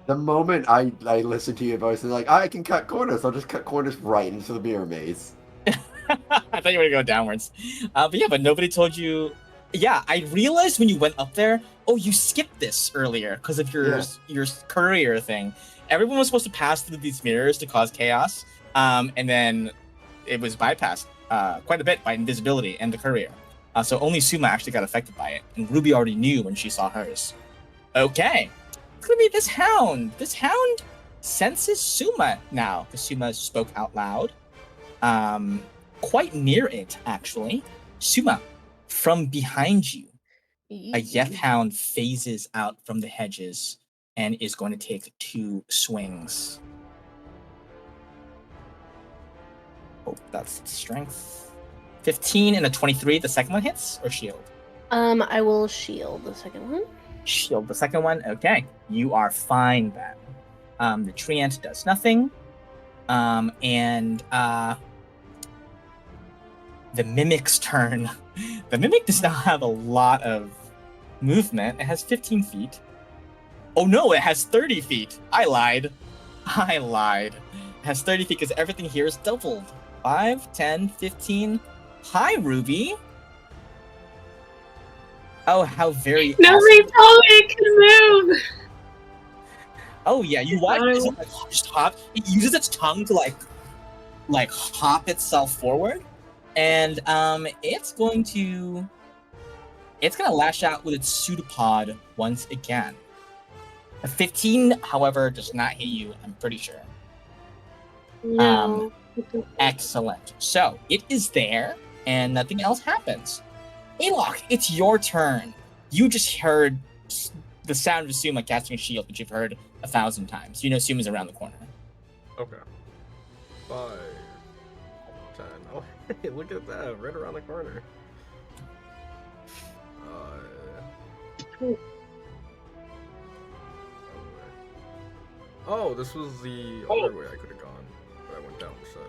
[SPEAKER 4] The moment I listen to your voice, it's like, I can cut corners. I'll just cut corners right into the mirror maze.
[SPEAKER 2] I thought you were going to go downwards. But nobody told you. Yeah, I realized when you went up there, you skipped this earlier because of your courier thing. Everyone was supposed to pass through these mirrors to cause chaos, and then it was bypassed quite a bit by invisibility and the courier. So only Suma actually got affected by it, and Ruby already knew when she saw hers. Okay, it's gonna be this hound. This hound senses Suma now, because Suma spoke out loud. Quite near it, actually. Suma, from behind you, a Yeth hound phases out from the hedges and is going to take 2 swings. Oh, that's strength. 15 and a 23. The second one hits, or shield?
[SPEAKER 1] I will shield the second one.
[SPEAKER 2] Shield the second one. Okay, you are fine then. The treant does nothing. And the mimic's turn. The mimic does not have a lot of movement. It has 15 feet. Oh no, it has 30 feet. I lied. It has 30 feet because everything here is doubled. 5, 10, 15. Hi, Ruby. Oh, how very
[SPEAKER 3] Nobody
[SPEAKER 2] awesome.
[SPEAKER 3] told me it could move.
[SPEAKER 2] Oh yeah, you watch this just hop. It uses its tongue to like hop itself forward, and it's gonna lash out with its pseudopod once again. A 15, however, does not hit you. I'm pretty sure.
[SPEAKER 3] No.
[SPEAKER 2] Excellent. So it is there, and nothing else happens. Alok, it's your turn. You just heard the sound of Suma casting a shield, which you've heard 1,000 times. You know Suma's around the corner.
[SPEAKER 5] Okay. 5, 10. Oh, hey, look at that, right around the corner. Oh, this was the other way I could have gone, but I went down instead.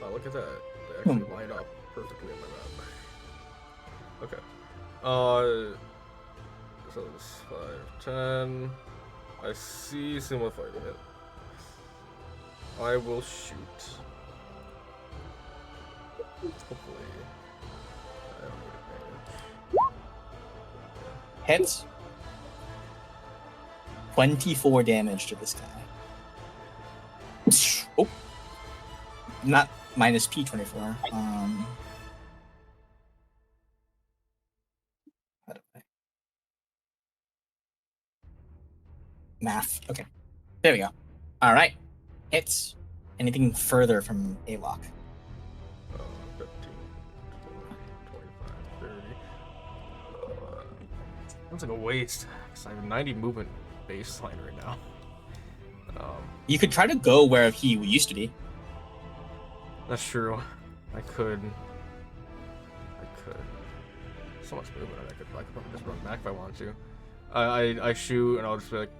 [SPEAKER 5] Oh, look at that. They actually line up perfectly on my map. Okay. So it's 5, 10. I see Suma fighting it. I will shoot. Hopefully. I don't need advantage.
[SPEAKER 2] Hits. 24 damage to this guy. Oh. Not minus P24. How do I... Math. Okay. There we go. All right. Hits. Anything further from Alok?
[SPEAKER 5] 15, 20, 25, 30. That's like a waste. Because I have 90 movement baseline right now.
[SPEAKER 2] You could try to go where he used to be.
[SPEAKER 5] That's true. I could. So much movement. I could probably just run back if I want to. I shoot and I'll just be like,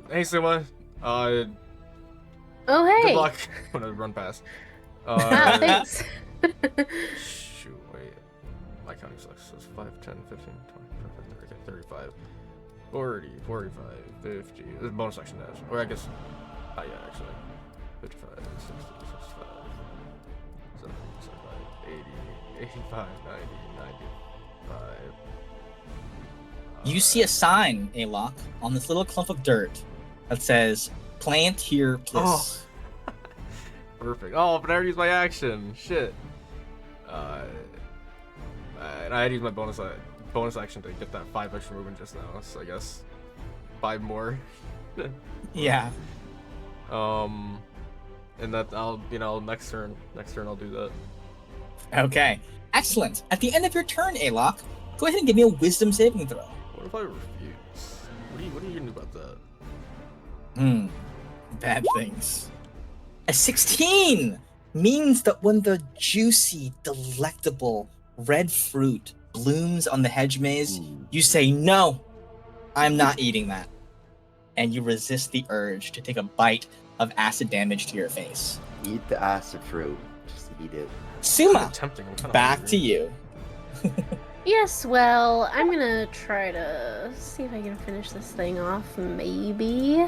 [SPEAKER 5] hey Suma,
[SPEAKER 1] Oh,
[SPEAKER 5] good
[SPEAKER 1] hey.
[SPEAKER 5] luck when I run past.
[SPEAKER 1] Thanks.
[SPEAKER 5] Shoot, wait. My counting sucks. So it's 5, 10, 15, 20, 25, 30, 35, 40, 45, 50. There's a bonus action dash. Or I guess, yeah, actually. 55, 60, 65, 70, 75, 80, 85, 90, 95.
[SPEAKER 2] You see a sign, Alok, on this little clump of dirt that says, plant here, please.
[SPEAKER 5] Oh. Perfect. Oh, but I already used my action. Shit. And I had to use my bonus action to get that 5 extra movement just now. So I guess 5 more.
[SPEAKER 2] Yeah.
[SPEAKER 5] And that I'll next turn I'll do that.
[SPEAKER 2] Okay. Excellent. At the end of your turn, Alok, go ahead and give me a wisdom saving throw.
[SPEAKER 5] What if I refuse? What are you gonna do about that?
[SPEAKER 2] Bad things. A 16 means that when the juicy, delectable red fruit blooms on the hedge maze, you say, no, I'm not eating that. And you resist the urge to take a bite of acid damage to your face.
[SPEAKER 4] Eat the acid fruit. Just eat it.
[SPEAKER 2] Suma,
[SPEAKER 5] Tempting. I'm kinda
[SPEAKER 2] back
[SPEAKER 5] hungry.
[SPEAKER 2] to you.
[SPEAKER 1] Yes, well, I'm gonna try to see if I can finish this thing off, maybe.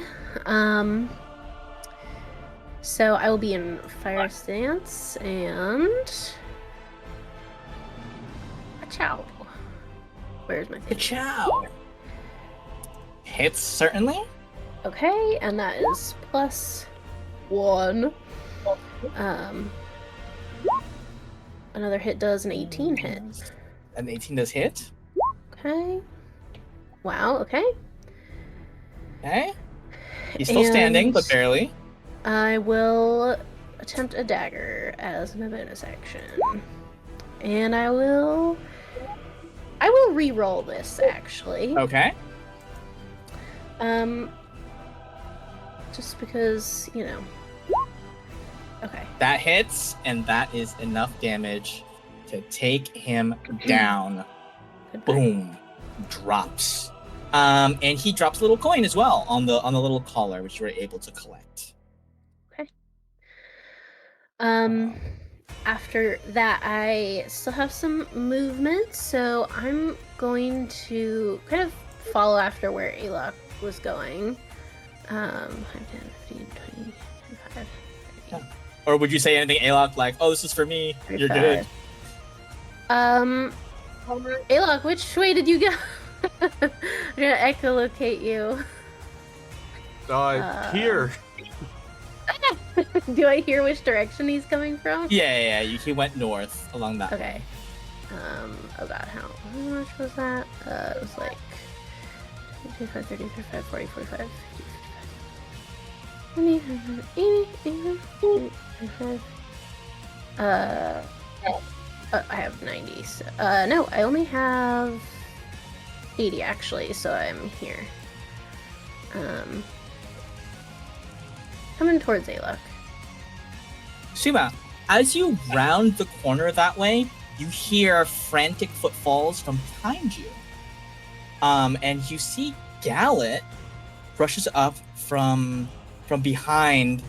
[SPEAKER 1] So I will be in fire stance and Chow. Where's my thing?
[SPEAKER 2] Ka-chow. Hits, certainly.
[SPEAKER 1] Okay, and that is +1. Another hit does an 18 hit.
[SPEAKER 2] An 18 does hit.
[SPEAKER 1] Okay. Wow, okay.
[SPEAKER 2] Okay. He's still standing, but barely.
[SPEAKER 1] I will attempt a dagger as my bonus action. And I will re-roll this, actually.
[SPEAKER 2] Okay.
[SPEAKER 1] Just because, you know. Okay.
[SPEAKER 2] That hits, and that is enough damage to take him down.
[SPEAKER 1] Goodbye.
[SPEAKER 2] Boom. Drops. And he drops a little coin as well on the little collar, which you were able to collect.
[SPEAKER 1] Okay. after that, I still have some movement, so I'm going to kind of follow after where Alok was going. 5, 10, 15, 20, 25, 30,
[SPEAKER 2] Or would you say anything, Alok, like, "Oh, this is for me. You're good."
[SPEAKER 1] 35. Alok, which way did you go? I'm gonna echolocate you.
[SPEAKER 5] Here.
[SPEAKER 1] Do I hear which direction he's coming from?
[SPEAKER 2] Yeah. He went north along that.
[SPEAKER 1] Okay. Oh god, how much was that? It was like 25, 30, 35, 40, 45, 50, 55, 80, 85. I have 90. So, no, I only have 80 actually, so I'm here. Coming towards Alok.
[SPEAKER 2] Suma, as you round the corner that way, you hear frantic footfalls from behind you. And you see Gallet rushes up from behind.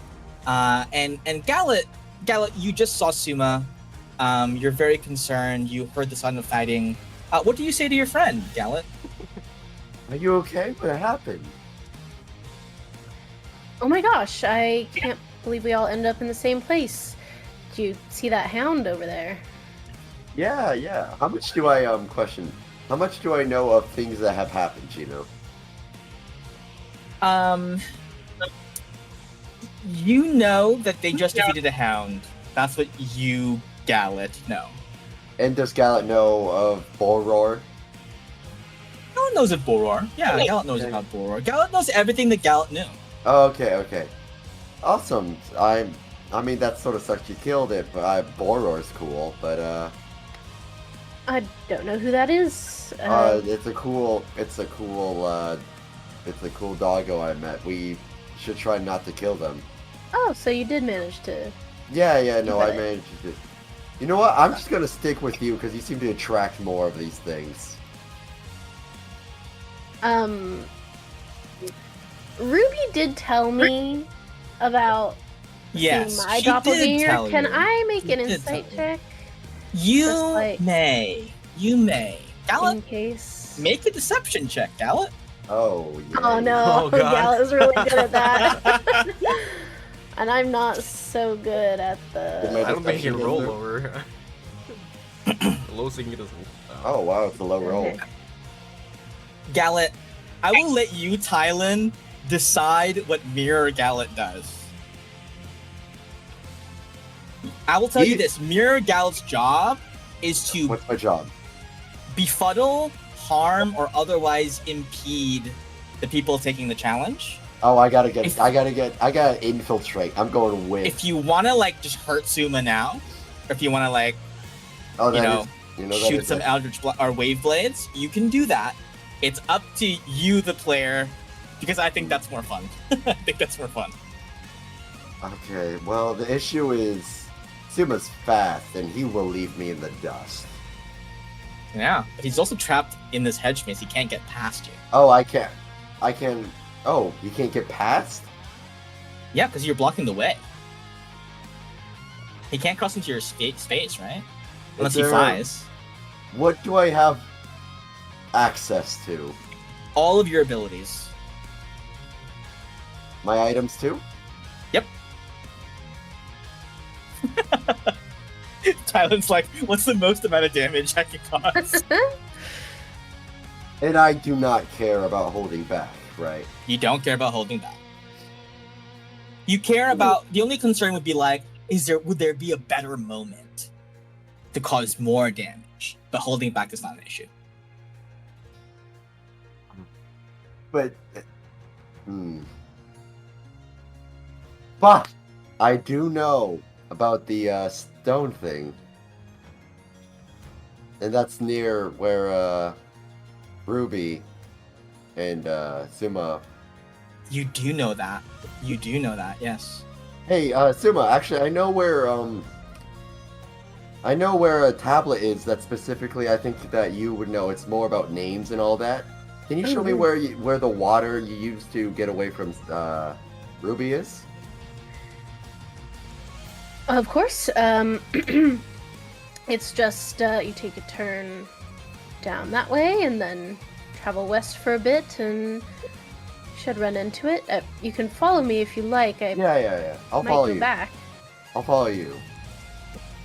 [SPEAKER 2] And Gallet, you just saw Suma. You're very concerned. You heard the sound of fighting. What do you say to your friend, Gallet?
[SPEAKER 4] Are you okay? What happened?
[SPEAKER 1] Oh my gosh, I can't believe we all ended up in the same place. Do you see that hound over there?
[SPEAKER 4] Yeah. How much do I question? How much do I know of things that have happened, Gino?
[SPEAKER 2] You know that they just defeated a hound. That's what you, Gallet, know.
[SPEAKER 4] And does Gallet know of Boror?
[SPEAKER 2] No one knows of Boror. Yeah, Gallet knows about Boror. Gallet knows everything that Gallet knew.
[SPEAKER 4] Oh, okay. Awesome. I mean, that sort of sucks you killed it, but Boror's cool, but
[SPEAKER 1] I don't know who that is.
[SPEAKER 4] it's a cool doggo I met. We should try not to kill them.
[SPEAKER 1] Oh, so you did manage to...
[SPEAKER 4] Yeah, no, I
[SPEAKER 1] But-
[SPEAKER 4] managed to. You know what? I'm just gonna stick with you because you seem to attract more of these things.
[SPEAKER 1] Ruby did tell me about
[SPEAKER 2] Yes,
[SPEAKER 1] seeing my
[SPEAKER 2] she did
[SPEAKER 1] doppelganger.
[SPEAKER 2] tell
[SPEAKER 1] Can
[SPEAKER 2] you.
[SPEAKER 1] I make
[SPEAKER 2] She
[SPEAKER 1] an
[SPEAKER 2] did
[SPEAKER 1] insight
[SPEAKER 2] tell you.
[SPEAKER 1] check
[SPEAKER 2] You
[SPEAKER 1] Just like-
[SPEAKER 2] may. Gallet,
[SPEAKER 1] in case?
[SPEAKER 2] make a deception check, Gallet.
[SPEAKER 4] Oh, yeah.
[SPEAKER 1] Oh no,
[SPEAKER 5] Oh, God.
[SPEAKER 1] Gallet's really good at that. And I'm not so good at
[SPEAKER 4] Did
[SPEAKER 1] the...
[SPEAKER 5] I don't think you can
[SPEAKER 4] Deception
[SPEAKER 5] roll
[SPEAKER 4] is-
[SPEAKER 5] over. The lowest you can get is.
[SPEAKER 4] Oh wow, it's a low roll.
[SPEAKER 1] Okay.
[SPEAKER 2] Gallet, I will let you, Tylen, decide what Mirror Gallet does. I will tell you this: Mirror Gallet's job is to
[SPEAKER 4] What's my job?
[SPEAKER 2] befuddle, harm, or otherwise impede the people taking the challenge.
[SPEAKER 4] Oh, I gotta infiltrate. I'm going with.
[SPEAKER 2] If you want to just hurt Suma now, or if you want to
[SPEAKER 4] oh, that
[SPEAKER 2] you
[SPEAKER 4] is-
[SPEAKER 2] know,
[SPEAKER 4] that
[SPEAKER 2] shoot
[SPEAKER 4] is
[SPEAKER 2] some
[SPEAKER 4] it.
[SPEAKER 2] Eldritch or Wave Blades, you can do that. It's up to you, the player, because I think that's more fun. I think that's more fun.
[SPEAKER 4] Okay, well, the issue is Suma's fast, and he will leave me in the dust.
[SPEAKER 2] Yeah, but he's also trapped in this hedge maze. He can't get past you.
[SPEAKER 4] Oh, I can. Oh, you can't get past?
[SPEAKER 2] Yeah, because you're blocking the way. He can't cross into your space, right? Unless he
[SPEAKER 4] there-
[SPEAKER 2] flies.
[SPEAKER 4] What do I have access to?
[SPEAKER 2] All of your abilities.
[SPEAKER 4] My items too?
[SPEAKER 2] Tylen's like, what's the most amount of damage I can cause?
[SPEAKER 4] And I do not care about holding back, right?
[SPEAKER 2] You don't care about holding back. You care about, the only concern would be would there be a better moment to cause more damage? But holding back is not an issue.
[SPEAKER 4] But, But I do know about the stone thing. And that's near where Ruby and Suma.
[SPEAKER 2] You do know that. You do know that, yes.
[SPEAKER 4] Hey, Suma, actually I know where a tablet is that specifically I think that you would know. It's more about names and all that. Can you show me where the water you used to get away from Ruby is?
[SPEAKER 1] Of course. It's just you take a turn down that way and then travel west for a bit and you should run into it. You can follow me if you like. I
[SPEAKER 4] Yeah. I'll
[SPEAKER 1] might
[SPEAKER 4] follow
[SPEAKER 1] go
[SPEAKER 4] you.
[SPEAKER 1] back.
[SPEAKER 4] I'll follow you.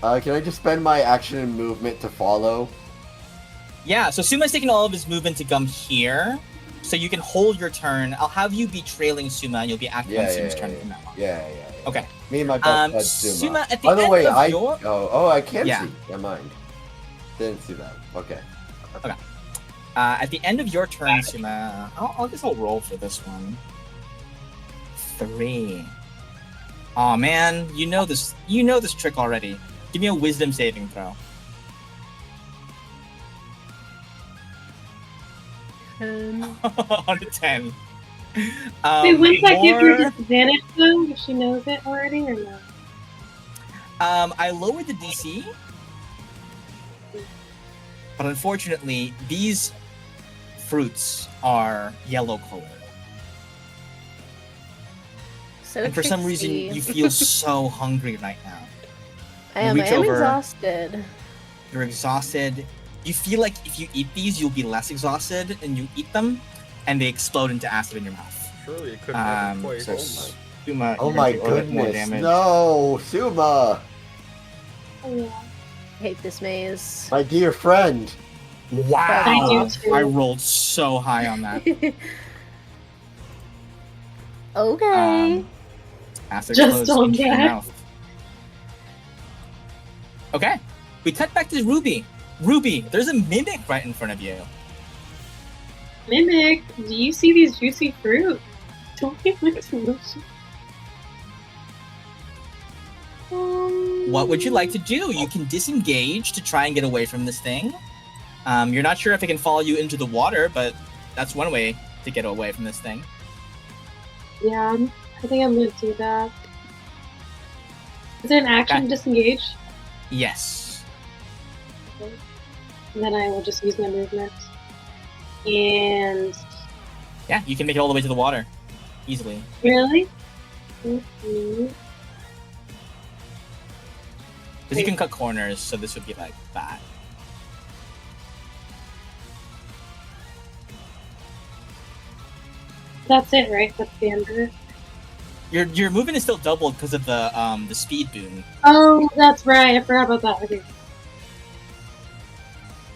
[SPEAKER 4] Can I just spend my action and movement to follow?
[SPEAKER 2] Yeah, so Suma's taking all of his movement to come here, so you can hold your turn. I'll have you be trailing Suma, and you'll be acting on Suma's turn from now on.
[SPEAKER 4] Yeah.
[SPEAKER 2] Okay.
[SPEAKER 4] Me and my best friend
[SPEAKER 2] Suma, at the
[SPEAKER 4] By the
[SPEAKER 2] end
[SPEAKER 4] way,
[SPEAKER 2] of your...
[SPEAKER 4] I can
[SPEAKER 2] Yeah.
[SPEAKER 4] see. Never mind. Didn't see that. Okay.
[SPEAKER 2] At the end of your turn, Suma, I guess I'll roll for this one. 3. Aw, man, you know this trick already. Give me a wisdom saving throw. On a 10.
[SPEAKER 3] Wait, wouldn't that give her
[SPEAKER 2] more-
[SPEAKER 3] disadvantage though, if she knows it already, or no?
[SPEAKER 2] I lowered the DC, but unfortunately, these fruits are yellow colored.
[SPEAKER 1] So
[SPEAKER 2] And for some reason,
[SPEAKER 1] tricksy.
[SPEAKER 2] you feel so hungry right now.
[SPEAKER 1] I am
[SPEAKER 2] reach over.
[SPEAKER 1] exhausted.
[SPEAKER 2] You're exhausted. You feel like if you eat these, you'll be less exhausted, and you eat them, and they explode into acid in your mouth.
[SPEAKER 5] Surely it couldn't happen twice.
[SPEAKER 2] So Suma,
[SPEAKER 4] Oh
[SPEAKER 2] you're
[SPEAKER 4] my
[SPEAKER 2] gonna take a little bit more
[SPEAKER 4] goodness.
[SPEAKER 2] damage.
[SPEAKER 4] No, Suma,
[SPEAKER 3] Oh, yeah.
[SPEAKER 1] I hate this maze.
[SPEAKER 4] my dear friend.
[SPEAKER 2] Wow!
[SPEAKER 3] I do too.
[SPEAKER 2] I rolled so high on that.
[SPEAKER 1] Okay.
[SPEAKER 2] Acid
[SPEAKER 3] Just
[SPEAKER 2] explodes
[SPEAKER 3] on
[SPEAKER 2] into your
[SPEAKER 3] that.
[SPEAKER 2] mouth. Okay, we cut back to Ruby. Ruby, there's a mimic right in front of you.
[SPEAKER 3] Mimic, do you see these juicy fruit? Don't they look delicious?
[SPEAKER 2] What would you like to do? You can disengage to try and get away from this thing. You're not sure if it can follow you into the water, but that's one way to get away from this thing.
[SPEAKER 3] Yeah, I think I'm gonna do that. Is there an action to disengage?
[SPEAKER 2] Yes.
[SPEAKER 3] And then I will just use my movement. And
[SPEAKER 2] Yeah, you can make it all the way to the water. Easily.
[SPEAKER 3] really? Mhm.
[SPEAKER 2] Because you can cut corners, so this would be like that.
[SPEAKER 3] That's it, right? That's the end of it.
[SPEAKER 2] Your movement is still doubled because of the speed boon.
[SPEAKER 3] Oh, that's right. I forgot about that. Okay.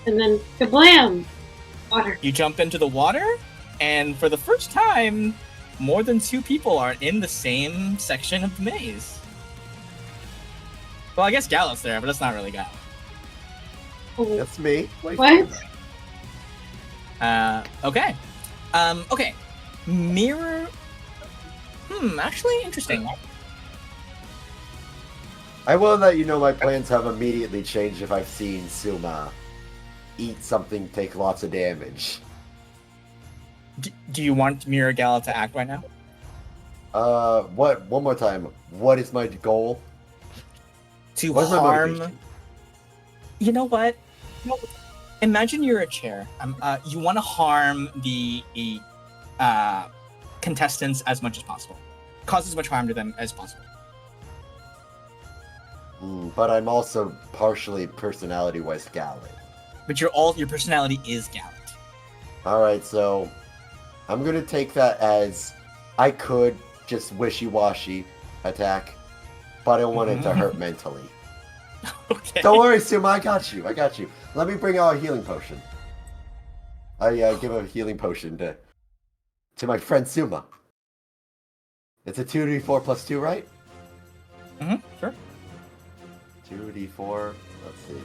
[SPEAKER 3] And then kablam! Water.
[SPEAKER 2] You jump into the water, and for the first time, more than 2 people are in the same section of the maze. Well, I guess Gallup's there, but that's not really Gallup.
[SPEAKER 3] Oh,
[SPEAKER 4] That's me. Wait,
[SPEAKER 3] what?
[SPEAKER 2] Okay. Okay. Mirror. Actually, interesting.
[SPEAKER 4] I will let you know my plans have immediately changed if I've seen Suma eat something take lots of damage.
[SPEAKER 2] Do you want Mirror Gallup to act right now?
[SPEAKER 4] What? One more time. What is my goal?
[SPEAKER 2] To
[SPEAKER 4] What's my
[SPEAKER 2] harm.
[SPEAKER 4] motivation?
[SPEAKER 2] You know what? Imagine you're a chair. You want to harm the contestants as much as possible. Cause as much harm to them as possible.
[SPEAKER 4] But I'm also partially personality-wise Gallant.
[SPEAKER 2] But your personality is Gallant.
[SPEAKER 4] Alright, so I'm gonna take that as I could just wishy-washy attack, but I don't want it to hurt mentally.
[SPEAKER 2] Okay.
[SPEAKER 4] Don't worry, Suma, I got you. Let me bring out a healing potion. I give a healing potion to my friend Suma. It's a 2d4 plus 2, right?
[SPEAKER 2] Sure.
[SPEAKER 4] 2d4. Let's see.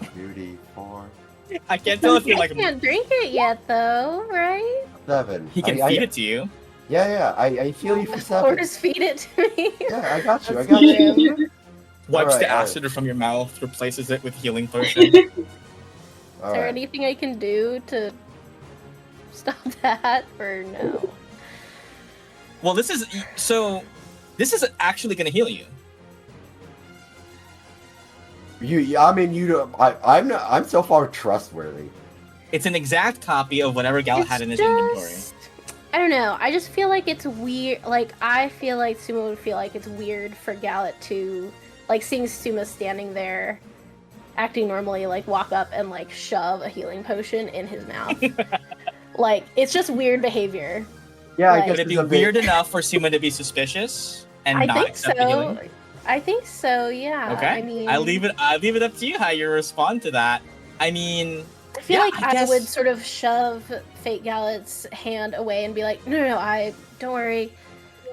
[SPEAKER 4] 2d4.
[SPEAKER 2] I can't tell if you're
[SPEAKER 1] I
[SPEAKER 2] like
[SPEAKER 1] can't drink it yet, though, right?
[SPEAKER 4] 7.
[SPEAKER 2] he can feed it to you.
[SPEAKER 4] Yeah. I heal you for
[SPEAKER 1] Or
[SPEAKER 4] 7.
[SPEAKER 1] just feed it to me.
[SPEAKER 4] Yeah, I got you.
[SPEAKER 1] That's
[SPEAKER 3] you.
[SPEAKER 2] Wipes the
[SPEAKER 4] Alright.
[SPEAKER 2] acid from your mouth, replaces it with healing potion.
[SPEAKER 1] Is there
[SPEAKER 4] Alright.
[SPEAKER 1] anything I can do to stop that, or no?
[SPEAKER 2] Well, this is actually going to heal you.
[SPEAKER 4] I'm so far trustworthy.
[SPEAKER 2] It's an exact copy of whatever Gallant had in his inventory.
[SPEAKER 1] I don't know. I just feel like it's weird. Like, I feel like Suma would feel like it's weird for Gallet to, like, seeing Suma standing there, acting normally, like, walk up and, like, shove a healing potion in his mouth. Like, it's just weird behavior.
[SPEAKER 4] Yeah,
[SPEAKER 1] Like-
[SPEAKER 4] I guess
[SPEAKER 2] Would it be
[SPEAKER 4] it's a bit-
[SPEAKER 2] weird enough for Suma to be suspicious and
[SPEAKER 1] I
[SPEAKER 2] not
[SPEAKER 1] think
[SPEAKER 2] accept the healing?
[SPEAKER 1] so. I think so, yeah.
[SPEAKER 2] Okay.
[SPEAKER 1] I mean,
[SPEAKER 2] I leave it up to you how you respond to that. I mean,
[SPEAKER 1] I feel
[SPEAKER 2] yeah,
[SPEAKER 1] like
[SPEAKER 2] I
[SPEAKER 1] I
[SPEAKER 2] guess-
[SPEAKER 1] would sort of shove Fate Gallet's hand away and be like, no, don't worry.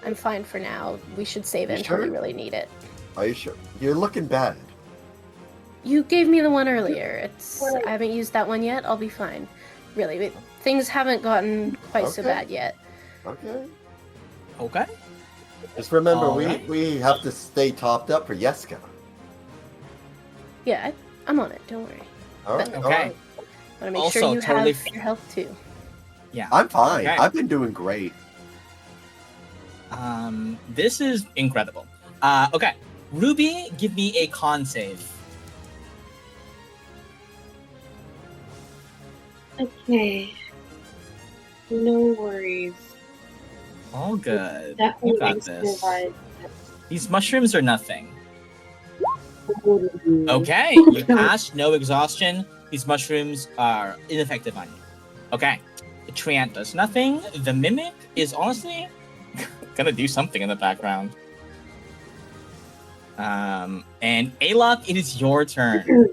[SPEAKER 1] I'm fine for now. We should save it
[SPEAKER 4] You
[SPEAKER 1] until we
[SPEAKER 4] sure?
[SPEAKER 1] really need it.
[SPEAKER 4] Are you sure? You're looking bad.
[SPEAKER 1] You gave me the one earlier. I haven't used that one yet. I'll be fine. Really, things haven't gotten quite so
[SPEAKER 4] Okay.
[SPEAKER 1] bad yet.
[SPEAKER 4] Okay.
[SPEAKER 2] okay.
[SPEAKER 4] Just remember,
[SPEAKER 2] Alright.
[SPEAKER 4] we have to stay topped up for Yeska.
[SPEAKER 1] Yeah, I'm on it. Don't worry.
[SPEAKER 4] All right.
[SPEAKER 2] Okay.
[SPEAKER 4] All right.
[SPEAKER 1] Want to make
[SPEAKER 2] Also,
[SPEAKER 1] sure you
[SPEAKER 2] totally
[SPEAKER 1] have your health too.
[SPEAKER 2] Yeah.
[SPEAKER 4] I'm fine.
[SPEAKER 2] Okay.
[SPEAKER 4] I've been doing great.
[SPEAKER 2] This is incredible. Okay. Ruby, give me a con save.
[SPEAKER 3] Okay. No worries.
[SPEAKER 2] All good.
[SPEAKER 3] Definitely
[SPEAKER 2] You got
[SPEAKER 3] makes
[SPEAKER 2] this.
[SPEAKER 3] survive.
[SPEAKER 2] These mushrooms are nothing.
[SPEAKER 3] Okay.
[SPEAKER 2] Okay, you passed, no exhaustion. These mushrooms are ineffective on you. Okay, the treant does nothing. The mimic is honestly gonna do something in the background. And Alok, it is your turn.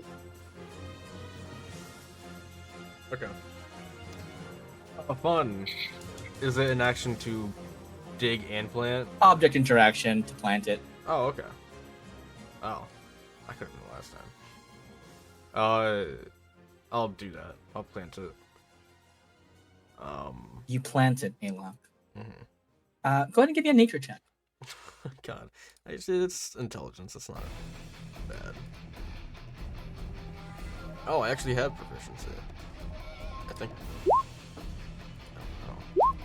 [SPEAKER 5] Okay. Fun. Is it an action to dig and plant?
[SPEAKER 2] Object interaction to plant it.
[SPEAKER 5] Oh, okay. Oh, I couldn't remember last time. I'll do that. I'll plant it.
[SPEAKER 2] You plant it, Alok.
[SPEAKER 5] Mhm.
[SPEAKER 2] Go ahead and give me a nature check.
[SPEAKER 5] God, it's intelligence. It's not bad. Oh, I actually have proficiency. I think. Oh.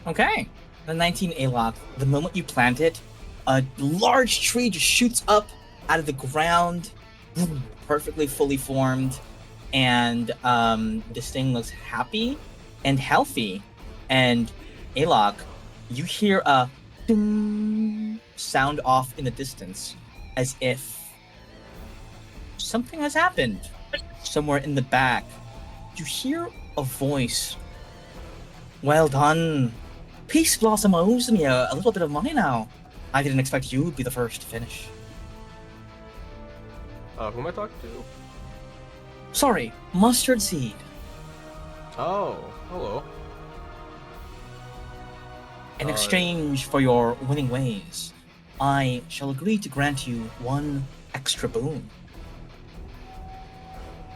[SPEAKER 2] Okay. The 19 Alok, the moment you plant it, a large tree just shoots up out of the ground, perfectly fully formed, and this thing looks happy and healthy. And Alok, you hear a ding sound off in the distance, as if something has happened somewhere in the back. You hear a voice. Well done. Peace Blossom owes me a little bit of money now. I didn't expect you would be the first to finish.
[SPEAKER 5] Who am I talking to?
[SPEAKER 2] Sorry, Mustard Seed.
[SPEAKER 5] Oh, hello.
[SPEAKER 2] In exchange for your winning ways, I shall agree to grant you one extra boon.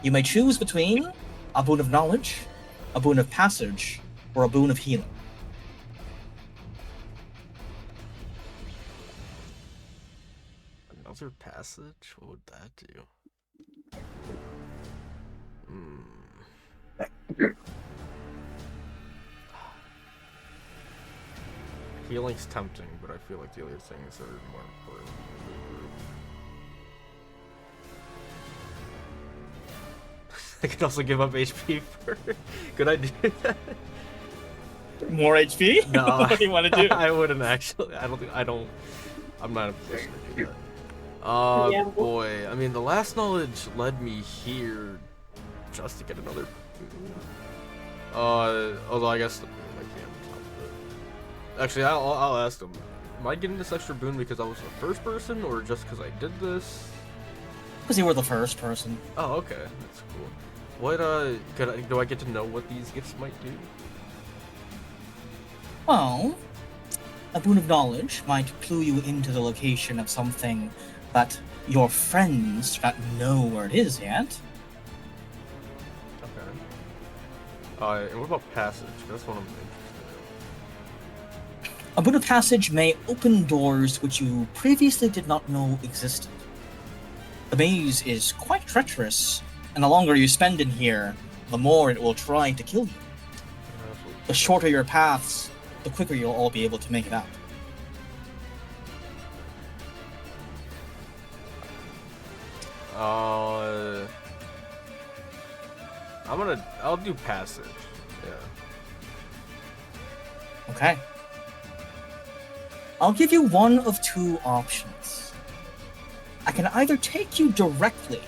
[SPEAKER 2] You may choose between a boon of knowledge, a boon of passage, or a boon of healing.
[SPEAKER 5] Another passage? What would that do? Healing's tempting, but I feel like the other things are more important. I could also give up HP for. Could I do that?
[SPEAKER 2] More HP?
[SPEAKER 5] No,
[SPEAKER 2] What do you want to do?
[SPEAKER 5] I wouldn't actually. I'm not in a position to do that.
[SPEAKER 3] Yeah.
[SPEAKER 5] Boy. I mean, the last knowledge led me here just to get another. Although I guess the boon I can't top it. Actually, I'll ask them. Am I getting this extra boon because I was the first person, or just because I did this?
[SPEAKER 2] Because you were the first person.
[SPEAKER 5] Oh, okay, that's cool. What do I get to know what these gifts might do?
[SPEAKER 2] Well, a boon of knowledge might clue you into the location of something that your friends do not know where it is yet.
[SPEAKER 5] Okay. And what about passage? That's what I'm interested
[SPEAKER 2] A boon of passage may open doors which you previously did not know existed. The maze is quite treacherous, and the longer you spend in here, the more it will try to kill you.
[SPEAKER 5] in.
[SPEAKER 2] The shorter your paths, the quicker you'll all be able to make it out.
[SPEAKER 5] I'll do passage. Yeah.
[SPEAKER 2] Okay. I'll give you one of two options. I can either take you directly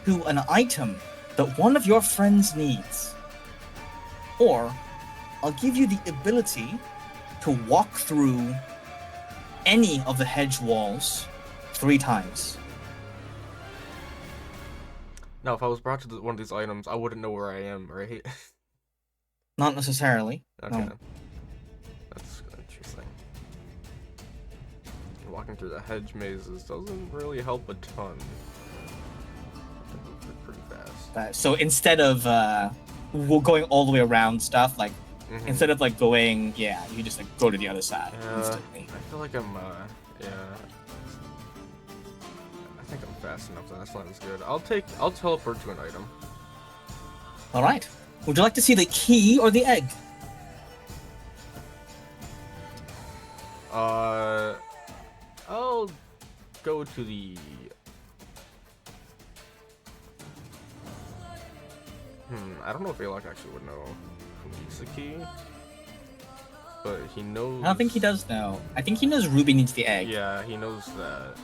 [SPEAKER 2] to an item that one of your friends needs, or I'll give you the ability to walk through any of the hedge walls 3 times.
[SPEAKER 5] Now, if I was brought to one of these items, I wouldn't know where I am, right?
[SPEAKER 2] Not necessarily.
[SPEAKER 5] Okay.
[SPEAKER 2] No.
[SPEAKER 5] That's interesting. Walking through the hedge mazes doesn't really help a ton. I can move it pretty fast.
[SPEAKER 2] So instead of going all the way around stuff, like instead of like going, you just like go to the other side instantly.
[SPEAKER 5] I feel like I'm, I think I'm fast enough. That sounds good. I'll teleport to an item.
[SPEAKER 2] All right. Would you like to see the key or the egg?
[SPEAKER 5] I'll go to the. I don't know if Alok actually would know who needs the key, but he knows.
[SPEAKER 2] I don't think he does know. I think he knows Ruby needs the egg.
[SPEAKER 5] Yeah, he knows that,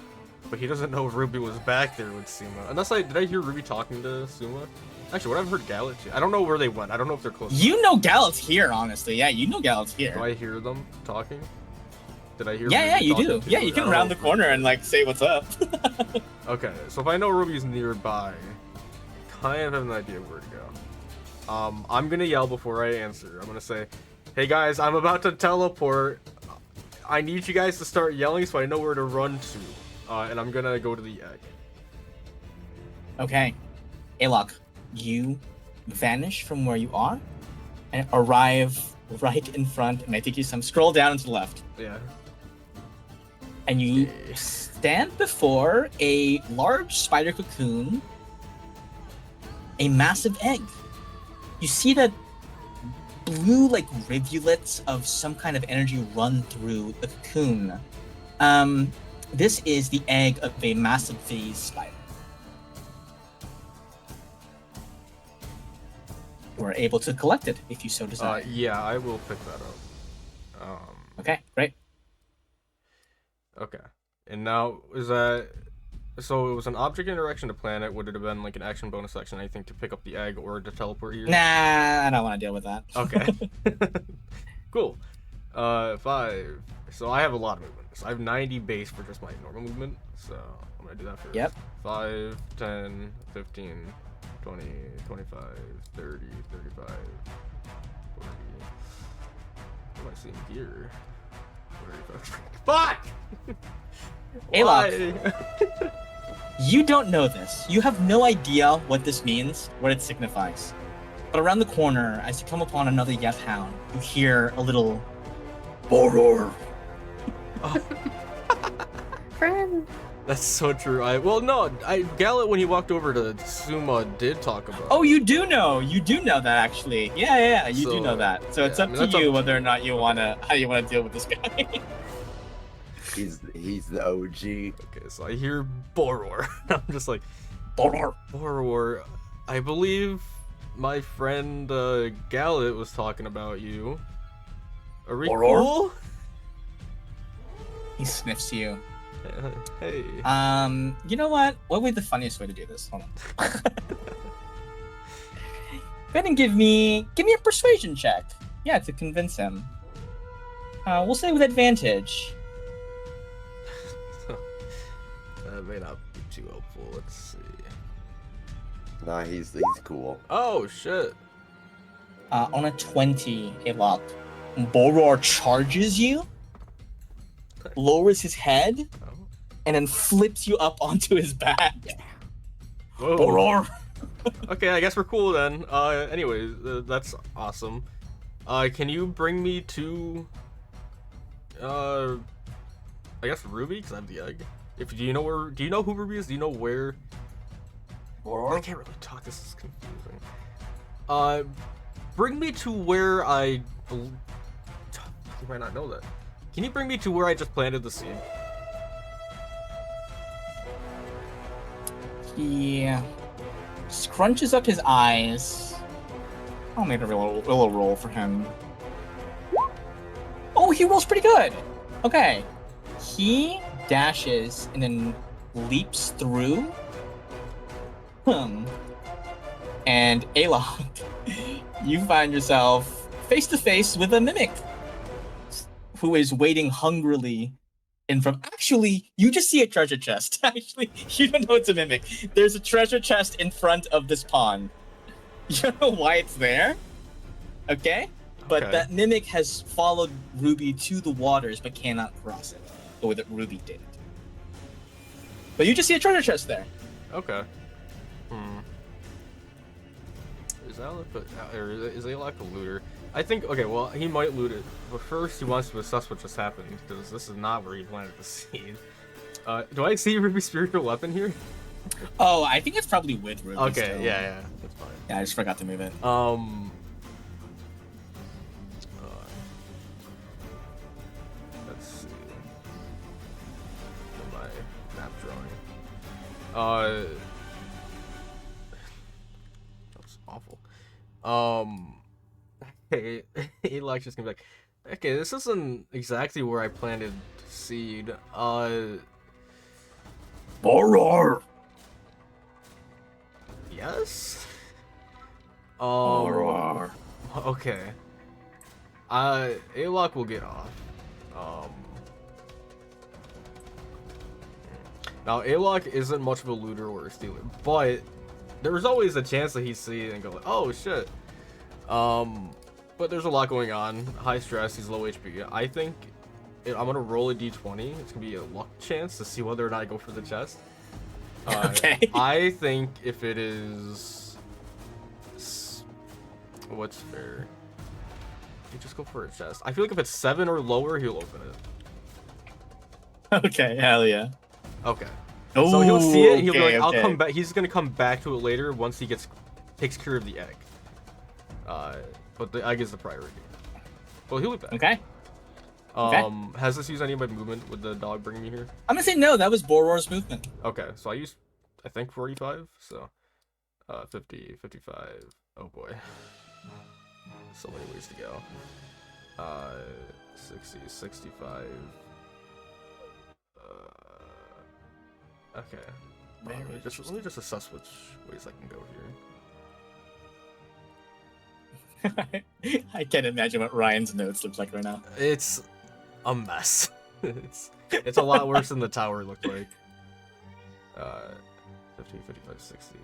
[SPEAKER 5] but he doesn't know Ruby was back there with Suma. Unless did I hear Ruby talking to Suma? Actually, what I've heard Galet too. I don't know where they went. I don't know if they're close.
[SPEAKER 2] You know Galet's here, honestly. Yeah, you know Galet's here.
[SPEAKER 5] Do I hear them talking? Did I hear?
[SPEAKER 2] Yeah,
[SPEAKER 5] Ruby
[SPEAKER 2] you
[SPEAKER 5] talking
[SPEAKER 2] do.
[SPEAKER 5] to
[SPEAKER 2] Yeah,
[SPEAKER 5] her?
[SPEAKER 2] you
[SPEAKER 5] I
[SPEAKER 2] can
[SPEAKER 5] don't
[SPEAKER 2] round
[SPEAKER 5] know
[SPEAKER 2] the
[SPEAKER 5] if
[SPEAKER 2] corner and like say what's up.
[SPEAKER 5] Okay, so if I know Ruby's nearby, kind of have an idea of where to go. I'm gonna yell before I answer. I'm gonna say, "Hey guys, I'm about to teleport. I need you guys to start yelling so I know where to run to." And I'm gonna go to the egg.
[SPEAKER 2] Okay. Alok, you vanish from where you are and arrive right in front. It may take you some. Scroll down and to the left.
[SPEAKER 5] Yeah.
[SPEAKER 2] And you stand before a large spider cocoon, a massive egg. You see that blue, like, rivulets of some kind of energy run through the cocoon. This is the egg of a massive phase spider. We're able to collect it if you so desire.
[SPEAKER 5] Yeah, I will pick that up.
[SPEAKER 2] Okay, great.
[SPEAKER 5] Okay. And now, is that... So it was an object interaction to planet. Would it have been like an action bonus action, I think, to pick up the egg or to teleport here?
[SPEAKER 2] Nah, I don't want to deal with that.
[SPEAKER 5] Okay. Cool. 5. So I have a lot of movement. So I have 90 base for just my normal movement. So I'm going to do that first.
[SPEAKER 2] Yep.
[SPEAKER 5] 5, 10, 15, 20, 25, 30, 35, 40. What am I seeing here? 35. Fuck!
[SPEAKER 2] Alok. You don't know this. You have no idea what this means, what it signifies. But around the corner, as you come upon another Yeth Hound, you hear a little Boror.
[SPEAKER 1] Friend.
[SPEAKER 5] That's so true. Galet, when he walked over to Suma, did talk about.
[SPEAKER 2] Oh, you do know. You do know that actually. Yeah. You do
[SPEAKER 5] So,
[SPEAKER 2] know that. So it's
[SPEAKER 5] yeah,
[SPEAKER 2] up
[SPEAKER 5] I mean,
[SPEAKER 2] to you whether or not you how you wanna deal with this guy.
[SPEAKER 4] He's the OG.
[SPEAKER 5] Okay, so I hear Boror. I'm just like,
[SPEAKER 2] Boror.
[SPEAKER 5] Boror. I believe my friend Galet was talking about you. Are we
[SPEAKER 2] Boror?
[SPEAKER 5] cool?
[SPEAKER 2] He sniffs you.
[SPEAKER 5] Hey.
[SPEAKER 2] You know what? What would be the funniest way to do this? Hold on. Go ahead and give me a persuasion check. Yeah, to convince him. We'll say with advantage.
[SPEAKER 5] That may not be too helpful. Let's see.
[SPEAKER 4] Nah, he's cool.
[SPEAKER 5] Oh shit.
[SPEAKER 2] On a 20, Alok, Boror charges you, lowers his head, and then flips you up onto his back.
[SPEAKER 5] Whoa.
[SPEAKER 2] Boror.
[SPEAKER 5] Okay, I guess we're cool then. Anyways, that's awesome. Can you bring me to, I guess Ruby, because I have the egg. Do you know who Ruby is? Do you know where?
[SPEAKER 2] Boror?
[SPEAKER 5] I can't really talk. This is confusing. Bring me to where you might not know that. Can you bring me to where I just planted the seed?
[SPEAKER 2] He scrunches up his eyes. I'll make a little roll for him. he rolls pretty good. Okay. He dashes and then leaps through. And Alok, you find yourself face to face with a mimic who is waiting hungrily in front. Actually, you just see a treasure chest. Actually, you don't know it's a mimic. There's a treasure chest in front of this pond. You don't know why it's there. Okay? But that mimic has followed Ruby to the waters but cannot cross it the way that Ruby did. But you just see a treasure chest there.
[SPEAKER 5] Okay. Is Alok a looter? I think, okay, well, he might loot it, but first he wants to assess what just happened, because this is not where he planted the seed. Do I see Ruby's spiritual weapon here?
[SPEAKER 2] Oh, I think it's probably with Ruby.
[SPEAKER 5] Okay,
[SPEAKER 2] still.
[SPEAKER 5] yeah, that's fine.
[SPEAKER 2] Yeah, I just forgot to move it.
[SPEAKER 5] Let's see. My map drawing. That was awful. Hey, Alok's just gonna be like, okay, this isn't exactly where I planted seed.
[SPEAKER 2] Boror.
[SPEAKER 5] Yes?
[SPEAKER 2] Boror.
[SPEAKER 5] Okay. Alok will get off. Now, Alok isn't much of a looter or a stealer, but there's always a chance that he's seeing and go like, oh shit. But there's a lot going on. High stress, he's low HP. I think I'm gonna roll a d20. It's gonna be a luck chance to see whether or not I go for the chest.
[SPEAKER 2] Okay.
[SPEAKER 5] I think if it is... What's fair? You just go for a chest. I feel like if it's 7 or lower, he'll open it.
[SPEAKER 2] Okay, hell yeah.
[SPEAKER 5] Okay.
[SPEAKER 2] Ooh,
[SPEAKER 5] So he'll see it, and he'll be like,
[SPEAKER 2] okay.
[SPEAKER 5] I'll come back. He's gonna come back to it later once he takes care of the egg. But the egg is the priority. Well, he'll be back.
[SPEAKER 2] Okay.
[SPEAKER 5] Has this used any of my movement with the dog bringing me here?
[SPEAKER 2] I'm gonna say no, that was Boror's movement.
[SPEAKER 5] Okay, so I used, I think, 45, so 50, 55. Oh boy. So many ways to go. 60, 65. Okay. Let me just assess which ways I can go here.
[SPEAKER 2] I can't imagine what Ryan's notes looks like right now.
[SPEAKER 5] It's a mess. it's a lot worse than the tower looked like. 50, 55, 60,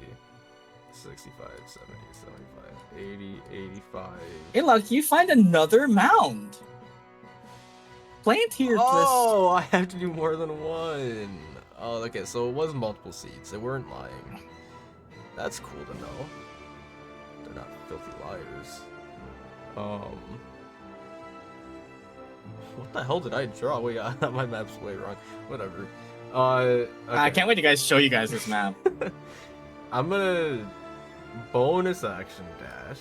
[SPEAKER 5] 65, 70, 75, 80, 85.
[SPEAKER 2] Hey, look, you find another mound. Plant here.
[SPEAKER 5] Oh, I have to do more than one. Oh, okay, so it was multiple seeds. They weren't lying. That's cool to know. They're not filthy liars. What the hell did I draw? Wait, my map's way wrong. Whatever. Okay.
[SPEAKER 2] I can't wait to show you guys this map.
[SPEAKER 5] I'm gonna bonus action dash,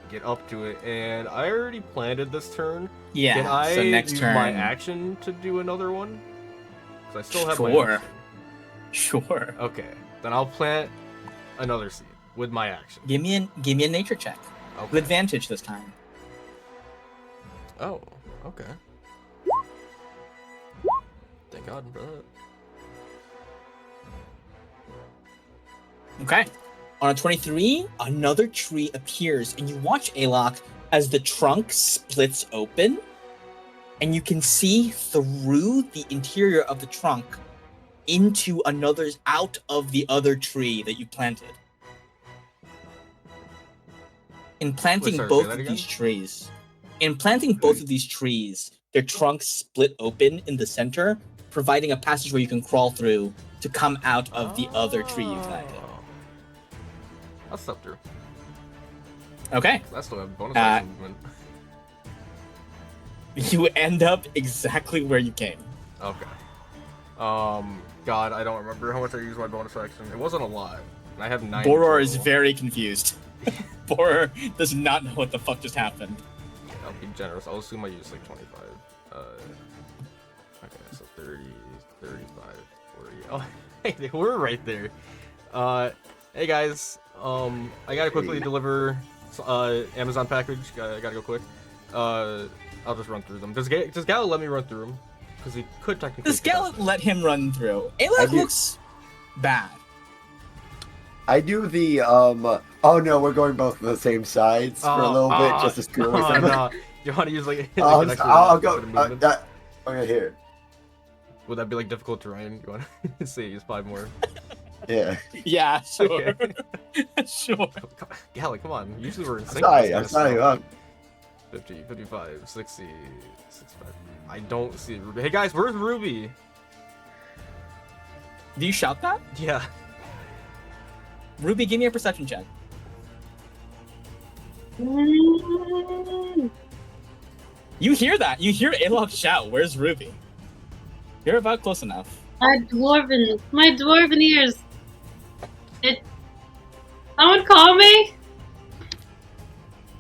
[SPEAKER 5] get up to it, and I already planted this turn.
[SPEAKER 2] Yeah.
[SPEAKER 5] Can I
[SPEAKER 2] so next
[SPEAKER 5] use
[SPEAKER 2] turn,
[SPEAKER 5] my action to do another one? Because I still have my
[SPEAKER 2] Sure.
[SPEAKER 5] action.
[SPEAKER 2] Sure.
[SPEAKER 5] Okay, then I'll plant another seed with my action.
[SPEAKER 2] Give me a nature check
[SPEAKER 5] Okay.
[SPEAKER 2] with advantage this time.
[SPEAKER 5] Oh, okay. Thank God for that.
[SPEAKER 2] Okay. On a 23, another tree appears, and you watch Alok as the trunk splits open, and you can see through the interior of the trunk into out of the other tree that you planted. In planting
[SPEAKER 5] Wait, sorry,
[SPEAKER 2] both
[SPEAKER 5] say that
[SPEAKER 2] of these
[SPEAKER 5] again?
[SPEAKER 2] trees, their trunks split open in the center, providing a passage where you can crawl through to come out of the other tree you planted.
[SPEAKER 5] I'll step through.
[SPEAKER 2] Okay.
[SPEAKER 5] That's still have bonus action movement.
[SPEAKER 2] You end up exactly where you came.
[SPEAKER 5] Okay. God, I don't remember how much I used my bonus action. It wasn't a lot. I have 9.
[SPEAKER 2] Boror is very confused. Boror does not know what the fuck just happened.
[SPEAKER 5] I'll be generous. I'll assume I used like 25. Okay, so 30, 35, 40. Oh, hey, they were right there. Hey guys. I gotta quickly deliver Amazon package. Gotta go quick. I'll just run through them. Does Gala let me run through them? Because he could technically.
[SPEAKER 6] Does Gala let him run through? Alok looks bad.
[SPEAKER 4] I do the oh no, we're going both on the same sides for a little bit just to screw with them.
[SPEAKER 5] No. You want to use like an
[SPEAKER 4] I'll go. Okay, here.
[SPEAKER 5] Would that be like difficult terrain? You want to see? Use 5 more.
[SPEAKER 4] Yeah.
[SPEAKER 6] Yeah, sure.
[SPEAKER 5] Okay.
[SPEAKER 6] Sure.
[SPEAKER 5] Gala, come on. Usually we're in sync.
[SPEAKER 4] I'm sorry.
[SPEAKER 5] 50, 55, 60, 65. I don't see Ruby. Hey guys, where's Ruby?
[SPEAKER 6] Do you shout that?
[SPEAKER 5] Yeah.
[SPEAKER 6] Ruby, give me a perception check. You hear that? You hear Alok shout, "Where's Ruby?" You're about close enough.
[SPEAKER 3] My dwarven ears. Someone call me?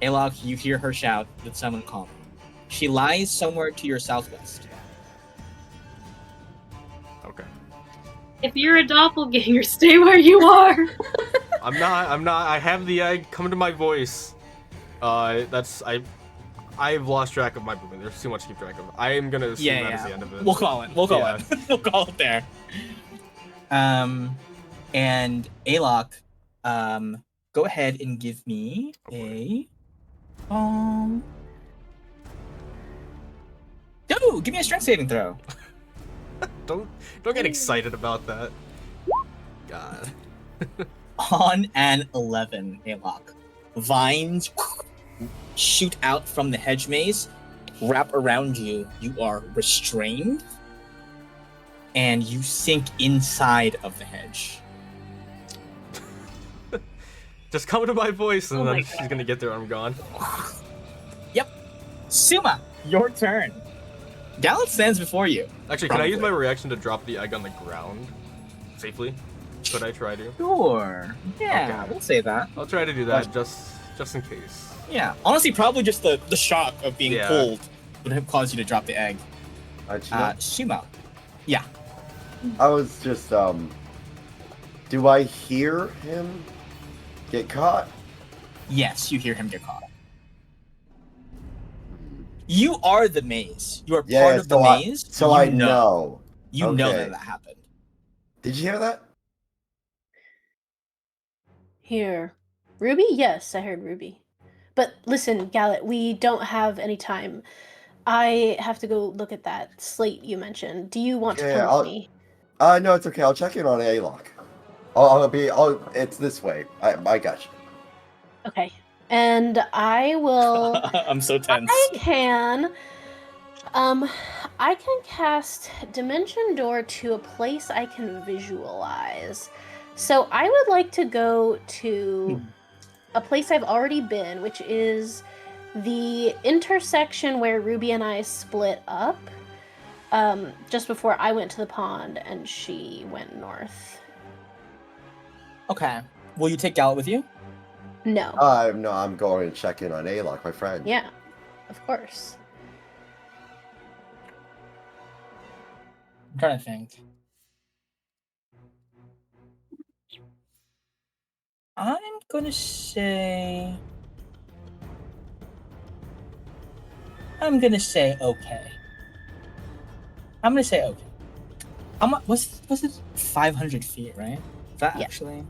[SPEAKER 6] Alok, you hear her shout, "Did someone call me?" She lies somewhere to your southwest.
[SPEAKER 5] Okay.
[SPEAKER 3] If you're a doppelganger, stay where you are.
[SPEAKER 5] I'm not. I have the egg. Come to my voice. I've lost track of my movement. There's too much to keep track of. I am gonna assume that is the end of it.
[SPEAKER 6] We'll call it. We'll call it. We'll call it there. And Alok, go ahead and give me a give me a strength saving throw.
[SPEAKER 5] Don't get excited about that. God.
[SPEAKER 6] On an 11, Alok, vines shoot out from the hedge maze, wrap around you. You are restrained, and you sink inside of the hedge.
[SPEAKER 5] Just come to my voice, and then she's gonna get there. I'm gone.
[SPEAKER 6] Yep. Suma, your turn. Gallet stands before you.
[SPEAKER 5] Actually, can I use my reaction to drop the egg on the ground safely? Could I try to?
[SPEAKER 6] Sure. Yeah,
[SPEAKER 5] Okay.
[SPEAKER 6] we'll say that.
[SPEAKER 5] I'll try to do that just in case.
[SPEAKER 6] Yeah. Honestly, probably just the shock of being pulled would have caused you to drop the egg. Suma. Yeah.
[SPEAKER 4] I was just do I hear him get caught?
[SPEAKER 6] Yes, you hear him get caught. You are the maze. You are part of the maze.
[SPEAKER 4] So I know.
[SPEAKER 6] You know that happened.
[SPEAKER 4] Did you hear that?
[SPEAKER 1] Here. Ruby? Yes, I heard Ruby. But listen, Gallet, we don't have any time. I have to go look at that slate you mentioned. Do you want to come with me?
[SPEAKER 4] No, it's okay. I'll check in on Alok. It's this way. I got you.
[SPEAKER 1] Okay. And I will
[SPEAKER 6] I'm so tense.
[SPEAKER 1] I can cast Dimension Door to a place I can visualize. So I would like to go to a place I've already been, which is the intersection where Ruby and I split up, just before I went to the pond and she went north.
[SPEAKER 6] Okay. Will you take Gallet with you?
[SPEAKER 1] No.
[SPEAKER 4] No, I'm going to check in on Alok, my friend.
[SPEAKER 1] Yeah, of course.
[SPEAKER 6] I'm trying to think. I'm gonna say okay. Was it 500 feet, right? Is that actually?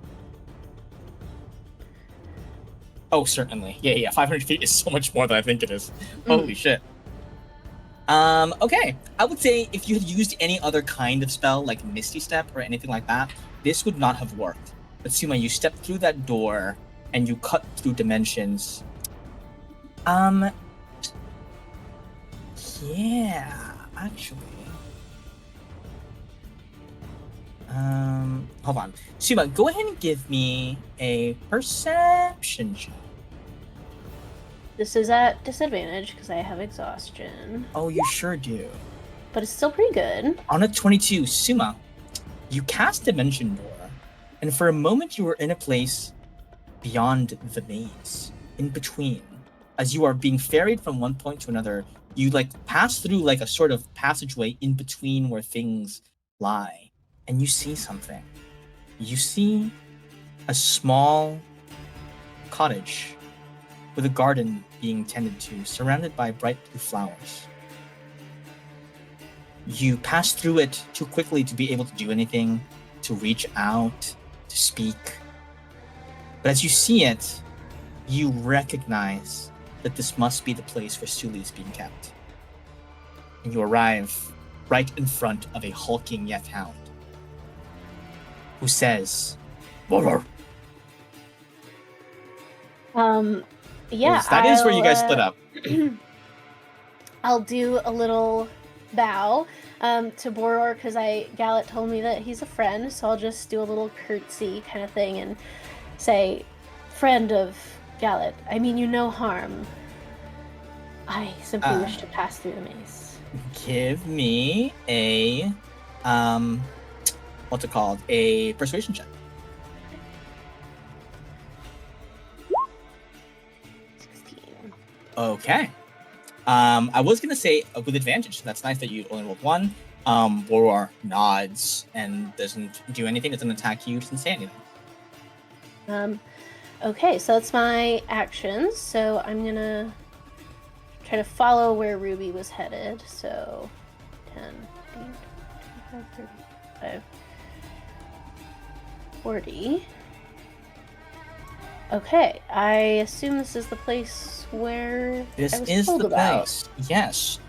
[SPEAKER 6] Oh, certainly. Yeah. 500 feet is so much more than I think it is. Holy shit. Okay. I would say if you had used any other kind of spell, like Misty Step or anything like that, this would not have worked. But Suma, you step through that door and you cut through dimensions. Yeah, actually. Hold on. Suma, go ahead and give me a perception check.
[SPEAKER 1] This is at disadvantage because I have exhaustion.
[SPEAKER 6] Oh, you sure do.
[SPEAKER 1] But it's still pretty good.
[SPEAKER 6] On a 22, Suma, you cast Dimension Door, and for a moment you were in a place beyond the maze, in between. As you are being ferried from one point to another, you pass through a sort of passageway in between where things lie, and you see something. You see a small cottage with a garden being tended to, surrounded by bright blue flowers. You pass through it too quickly to be able to do anything, to reach out, to speak. But as you see it, you recognize that this must be the place where Suli is being kept. And you arrive right in front of a hulking Yeth hound who says, "Boror."
[SPEAKER 1] Yeah,
[SPEAKER 6] That is where you guys split up.
[SPEAKER 1] I'll do a little bow to Boror because Gallet told me that he's a friend, so I'll just do a little curtsy kind of thing and say, "Friend of Gallet, I mean you no harm. I simply wish to pass through the maze."
[SPEAKER 6] Give me a what's it called? A persuasion check.
[SPEAKER 1] 16.
[SPEAKER 6] Okay. I was gonna say with advantage. That's nice that you only rolled one. Boror nods and doesn't do anything. Doesn't attack you. Doesn't say anything.
[SPEAKER 1] Okay, so that's my actions. So I'm gonna try to follow where Ruby was headed. So 10, 15, 25, 35, 40. Okay, I assume this is the place where
[SPEAKER 6] This
[SPEAKER 1] I was
[SPEAKER 6] is
[SPEAKER 1] told
[SPEAKER 6] the
[SPEAKER 1] about.
[SPEAKER 6] place. Yes.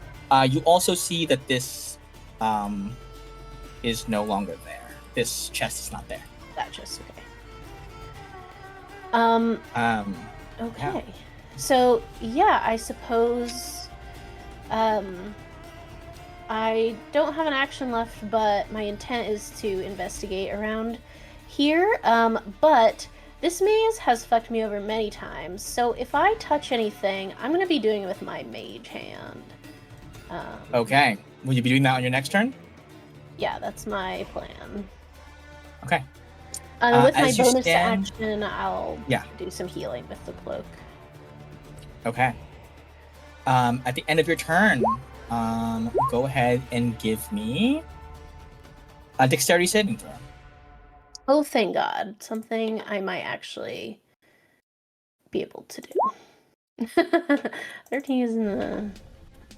[SPEAKER 6] You also see that this is no longer there. This chest is not there.
[SPEAKER 1] That just okay. Okay.
[SPEAKER 6] Yeah.
[SPEAKER 1] So yeah, I suppose I don't have an action left, but my intent is to investigate around here. But this maze has fucked me over many times, so if I touch anything, I'm gonna be doing it with my mage hand.
[SPEAKER 6] Okay. Will you be doing that on your next turn?
[SPEAKER 1] Yeah, that's my plan.
[SPEAKER 6] Okay.
[SPEAKER 1] With my
[SPEAKER 6] as you
[SPEAKER 1] bonus
[SPEAKER 6] stand-
[SPEAKER 1] action, I'll
[SPEAKER 6] Yeah.
[SPEAKER 1] do some healing with the cloak.
[SPEAKER 6] Okay. At the end of your turn, go ahead and give me a dexterity saving throw.
[SPEAKER 1] Oh, thank God. Something I might actually be able to do. 13 is in the...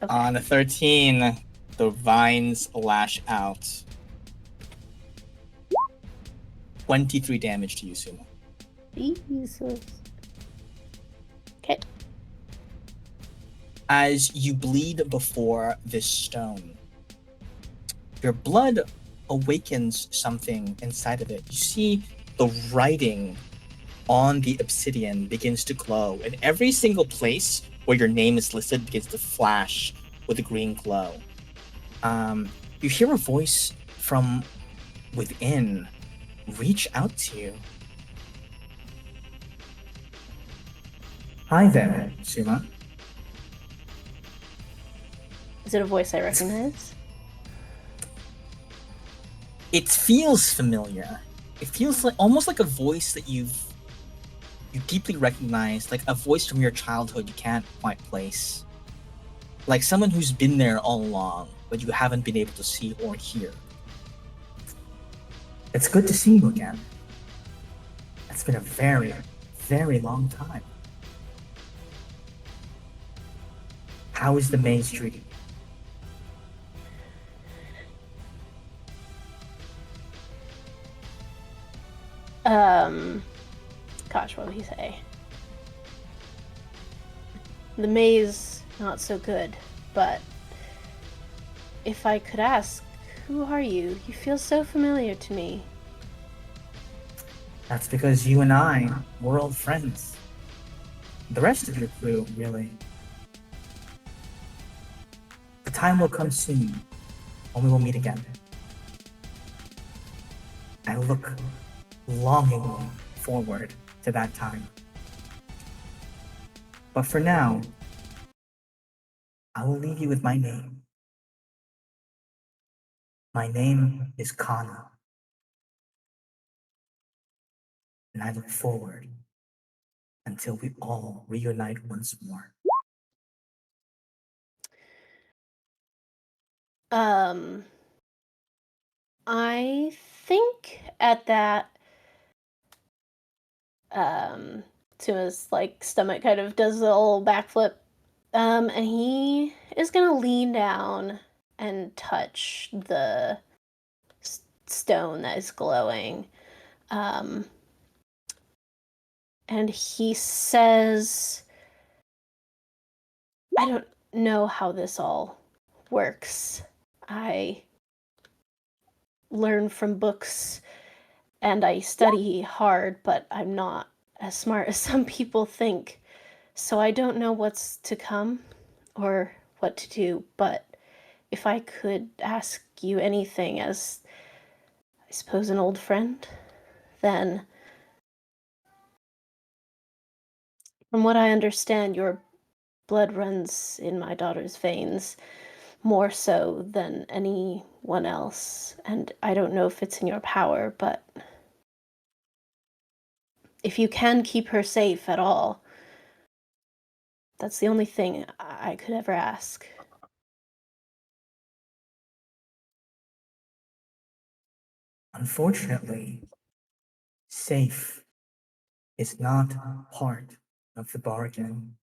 [SPEAKER 1] Okay.
[SPEAKER 6] On a 13, the vines lash out. 23 damage to you, Sumo.
[SPEAKER 1] Jesus. Okay.
[SPEAKER 6] As you bleed before this stone, your blood awakens something inside of it. You see the writing on the obsidian begins to glow, and every single place where your name is listed begins to flash with a green glow. You hear a voice from within reach out to you. Hi there, Shima.
[SPEAKER 1] Is it a voice I recognize?
[SPEAKER 6] It feels familiar. It feels like almost like a voice that you deeply recognize, like a voice from your childhood you can't quite place. Like someone who's been there all along, but you haven't been able to see or hear. It's good to see you again. It's been a very, very long time. How is the maze treating you?
[SPEAKER 1] Gosh, what would he say? The maze, not so good, but if I could ask, who are you? You feel so familiar to me.
[SPEAKER 6] That's because you and I were old friends. The rest of your crew, really. The time will come soon when we will meet again. I look longingly forward to that time. But for now, I will leave you with my name. My name is Kana. And I look forward until we all reunite once more.
[SPEAKER 1] I think at that Tuma's like stomach kind of does a little backflip. And he is gonna lean down and touch the stone that is glowing. And he says, I don't know how this all works. I learn from books and I study hard, but I'm not as smart as some people think. So I don't know what's to come or what to do, but if I could ask you anything as, I suppose, an old friend, then from what I understand, your blood runs in my daughter's veins more so than anyone else. And I don't know if it's in your power, but if you can keep her safe at all, that's the only thing I could ever ask.
[SPEAKER 6] Unfortunately, safe is not part of the bargain.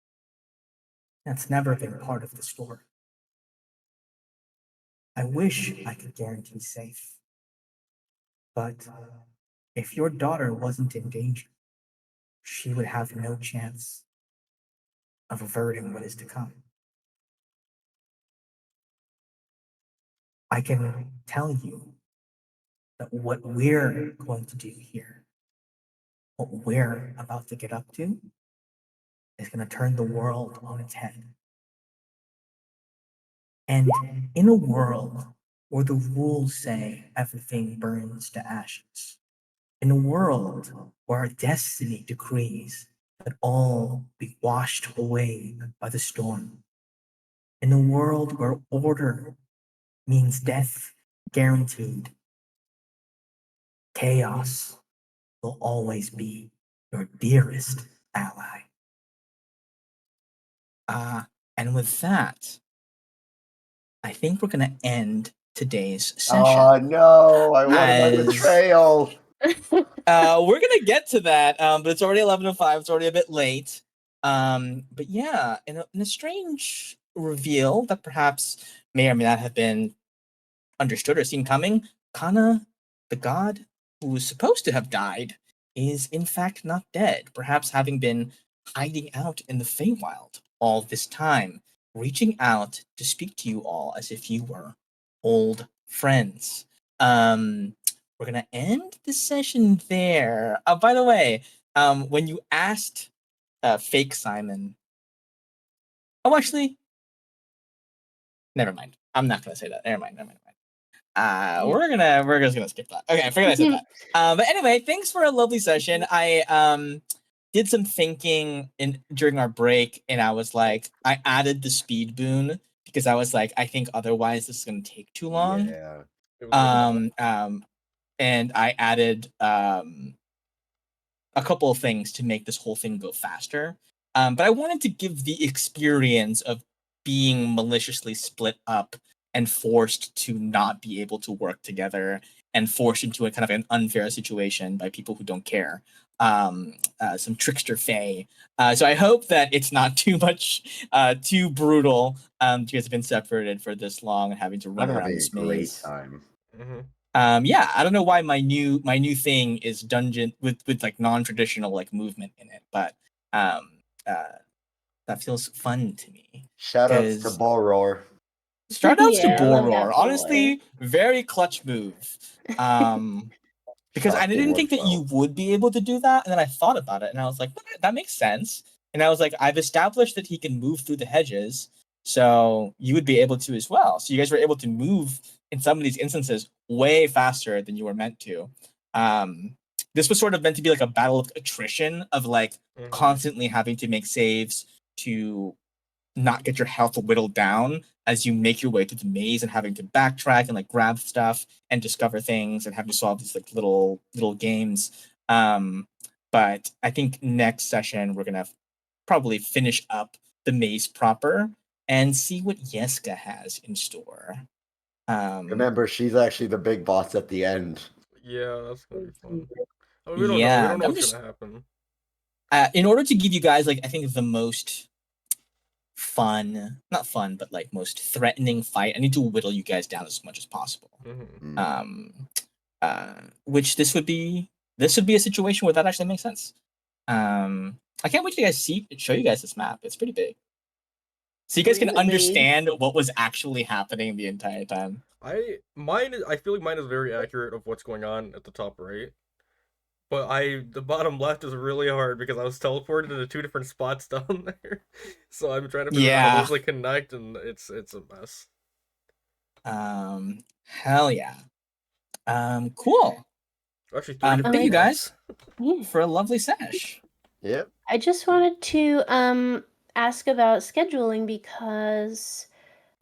[SPEAKER 6] That's never been part of the story. I wish I could guarantee safe. But if your daughter wasn't in danger, she would have no chance of averting what is to come. I can tell you that what we're going to do here, what we're about to get up to, is going to turn the world on its head. And in a world where the rules say everything burns to ashes, in a world where our destiny decrees that all be washed away by the storm, in a world where order means death guaranteed, chaos will always be your dearest ally. And with that, I think we're going to end today's session.
[SPEAKER 4] Oh no, I wanted my
[SPEAKER 6] As-
[SPEAKER 4] betrayal.
[SPEAKER 6] We're gonna get to that, but it's already 11:05. It's already a bit late. But yeah, in a strange reveal that perhaps may or may not have been understood or seen coming, Kana, the god who was supposed to have died, is in fact not dead. Perhaps having been hiding out in the Feywild all this time, reaching out to speak to you all as if you were old friends. We're gonna end the session there. By the way, when you asked fake Simon, oh, actually, never mind. I'm not gonna say that. Never mind. We're just gonna skip that. Okay, I forgot I said that. But anyway, thanks for a lovely session. I did some thinking during our break, and I was like, I added the speed boon because I was like, I think otherwise this is gonna take too long.
[SPEAKER 4] Yeah.
[SPEAKER 6] And I added a couple of things to make this whole thing go faster. But I wanted to give the experience of being maliciously split up and forced to not be able to work together and forced into a kind of an unfair situation by people who don't care. Some trickster fae. So I hope that it's not too much, too brutal. You guys have been separated for this long and having to run
[SPEAKER 4] I'm
[SPEAKER 6] around
[SPEAKER 4] having a
[SPEAKER 6] this
[SPEAKER 4] great
[SPEAKER 6] maze.
[SPEAKER 4] time.
[SPEAKER 6] Yeah, I don't know why my new thing is dungeon with like non-traditional like movement in it, but that feels fun to me.
[SPEAKER 4] Shoutouts to Boror.
[SPEAKER 6] Shoutouts to
[SPEAKER 1] Yeah, I love
[SPEAKER 6] Boror.
[SPEAKER 1] that
[SPEAKER 6] Honestly, very clutch move. Because I
[SPEAKER 4] Trusty
[SPEAKER 6] didn't think that you
[SPEAKER 4] Woodfoe.
[SPEAKER 6] would be able to do that, and then I thought about it, and I was like, that makes sense. And I was like, I've established that he can move through the hedges, so you would be able to as well. So you guys were able to move in some of these instances way faster than you were meant to. This was sort of meant to be like a battle of attrition of like constantly having to make saves to not get your health whittled down as you make your way through the maze and having to backtrack and like grab stuff and discover things and have to solve these like little games. But I think next session we're gonna probably finish up the maze proper and see what Yeska has in store.
[SPEAKER 4] Remember, she's actually the big boss at the end.
[SPEAKER 5] Yeah, that's gonna be fun. I mean, we don't know. We
[SPEAKER 6] Yeah,
[SPEAKER 5] don't know
[SPEAKER 6] I'm
[SPEAKER 5] what's
[SPEAKER 6] just
[SPEAKER 5] gonna happen.
[SPEAKER 6] in order to give you guys like I think the most not fun, but like most threatening fight, I need to whittle you guys down as much as possible. Which this would be a situation where that actually makes sense. I can't wait to show you guys this map. It's pretty big. So you guys can understand what was actually happening the entire time.
[SPEAKER 5] I feel like mine is very accurate of what's going on at the top right. But the bottom left is really hard because I was teleported into 2 different spots down there. So I'm trying to figure out how those like connect, and it's a mess.
[SPEAKER 6] Hell yeah. Cool.
[SPEAKER 5] Actually,
[SPEAKER 6] thank you guys for a lovely sesh.
[SPEAKER 4] Yep.
[SPEAKER 1] I just wanted to ask about scheduling because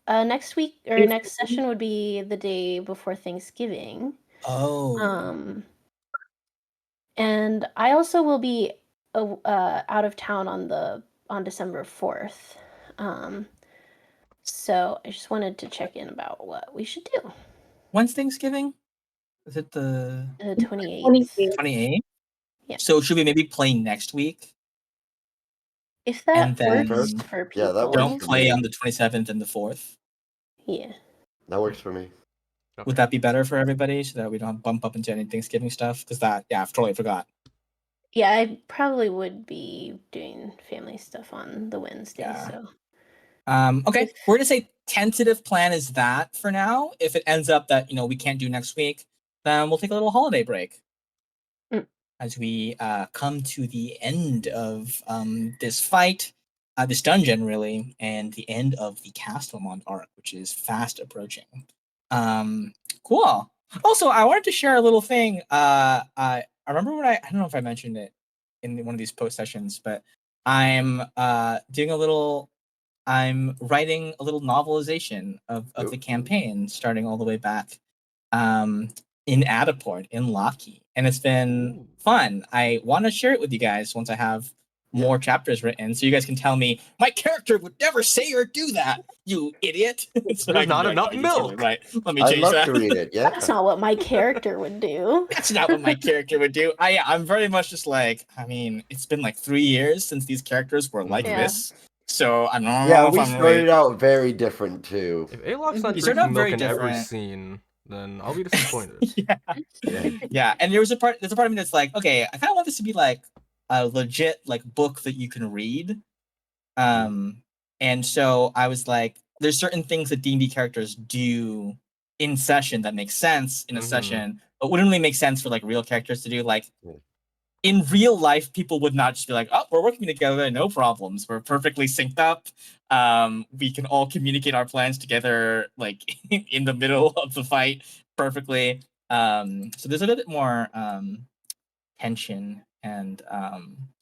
[SPEAKER 1] next week or next session would be the day before Thanksgiving.
[SPEAKER 6] Oh.
[SPEAKER 1] And I also will be out of town on December 4th. So I just wanted to check in about what we should do.
[SPEAKER 6] When's Thanksgiving? Is it the
[SPEAKER 1] 28th?
[SPEAKER 6] 28th?
[SPEAKER 1] Yeah.
[SPEAKER 6] So should we maybe play next week?
[SPEAKER 1] If that works for people.
[SPEAKER 4] Yeah, that works.
[SPEAKER 6] Don't play on the 27th and the 4th.
[SPEAKER 1] Yeah.
[SPEAKER 4] That works for me.
[SPEAKER 5] Okay.
[SPEAKER 6] Would that be better for everybody so that we don't bump up into any Thanksgiving stuff? Because I totally forgot.
[SPEAKER 1] Yeah, I probably would be doing family stuff on the Wednesday.
[SPEAKER 6] Yeah.
[SPEAKER 1] So.
[SPEAKER 6] Okay, we're gonna say tentative plan is that for now. If it ends up that we can't do next week, then we'll take a little holiday break as we come to the end of this fight, this dungeon really, and the end of the Castlemont arc, which is fast approaching. Cool. Also, I wanted to share a little thing. I remember when I don't know if I mentioned it in one of these post sessions, but I'm writing a little novelization of the campaign, starting all the way back in Adaport in Lockheed, and it's been fun. I want to share it with you guys once I have more chapters written, so you guys can tell me my character would never say or do that, you idiot. So
[SPEAKER 5] there's not enough milk.
[SPEAKER 6] Right. Let me change
[SPEAKER 4] I'd love
[SPEAKER 6] that.
[SPEAKER 4] to read it. Yeah.
[SPEAKER 1] That's not what my character would do.
[SPEAKER 6] That's not what my character would do. I'm very much just like, I mean, it's been like 3 years since these characters were like this. So I don't know.
[SPEAKER 4] Yeah, we started out very different too.
[SPEAKER 5] If Alok's not
[SPEAKER 6] You started
[SPEAKER 5] drinking
[SPEAKER 6] out very
[SPEAKER 5] milk in every
[SPEAKER 6] different.
[SPEAKER 5] scene, then I'll be disappointed.
[SPEAKER 6] Yeah. And there's a part of me that's like, okay, I kind of want this to be like a legit like book that you can read. And so I was like, there's certain things that D&D characters do in session that make sense in a session, but wouldn't really make sense for like real characters to do. Like in real life, people would not just be like, oh, we're working together, no problems. We're perfectly synced up. We can all communicate our plans together, like in the middle of the fight perfectly. So there's a little bit more tension and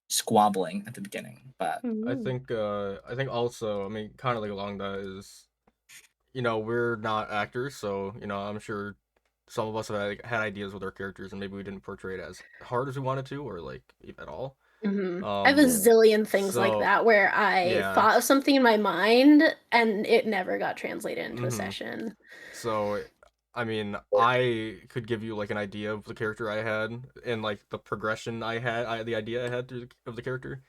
[SPEAKER 6] squabbling at the beginning. But
[SPEAKER 5] I think also, I mean, kind of like along that is, we're not actors, so I'm sure some of us have had ideas with our characters, and maybe we didn't portray it as hard as we wanted to, or like at all.
[SPEAKER 1] I have a zillion things like that where I thought of something in my mind and it never got translated into a session.
[SPEAKER 5] So, I mean, I could give you like an idea of the character I had and like the progression I had, the idea I had of the character.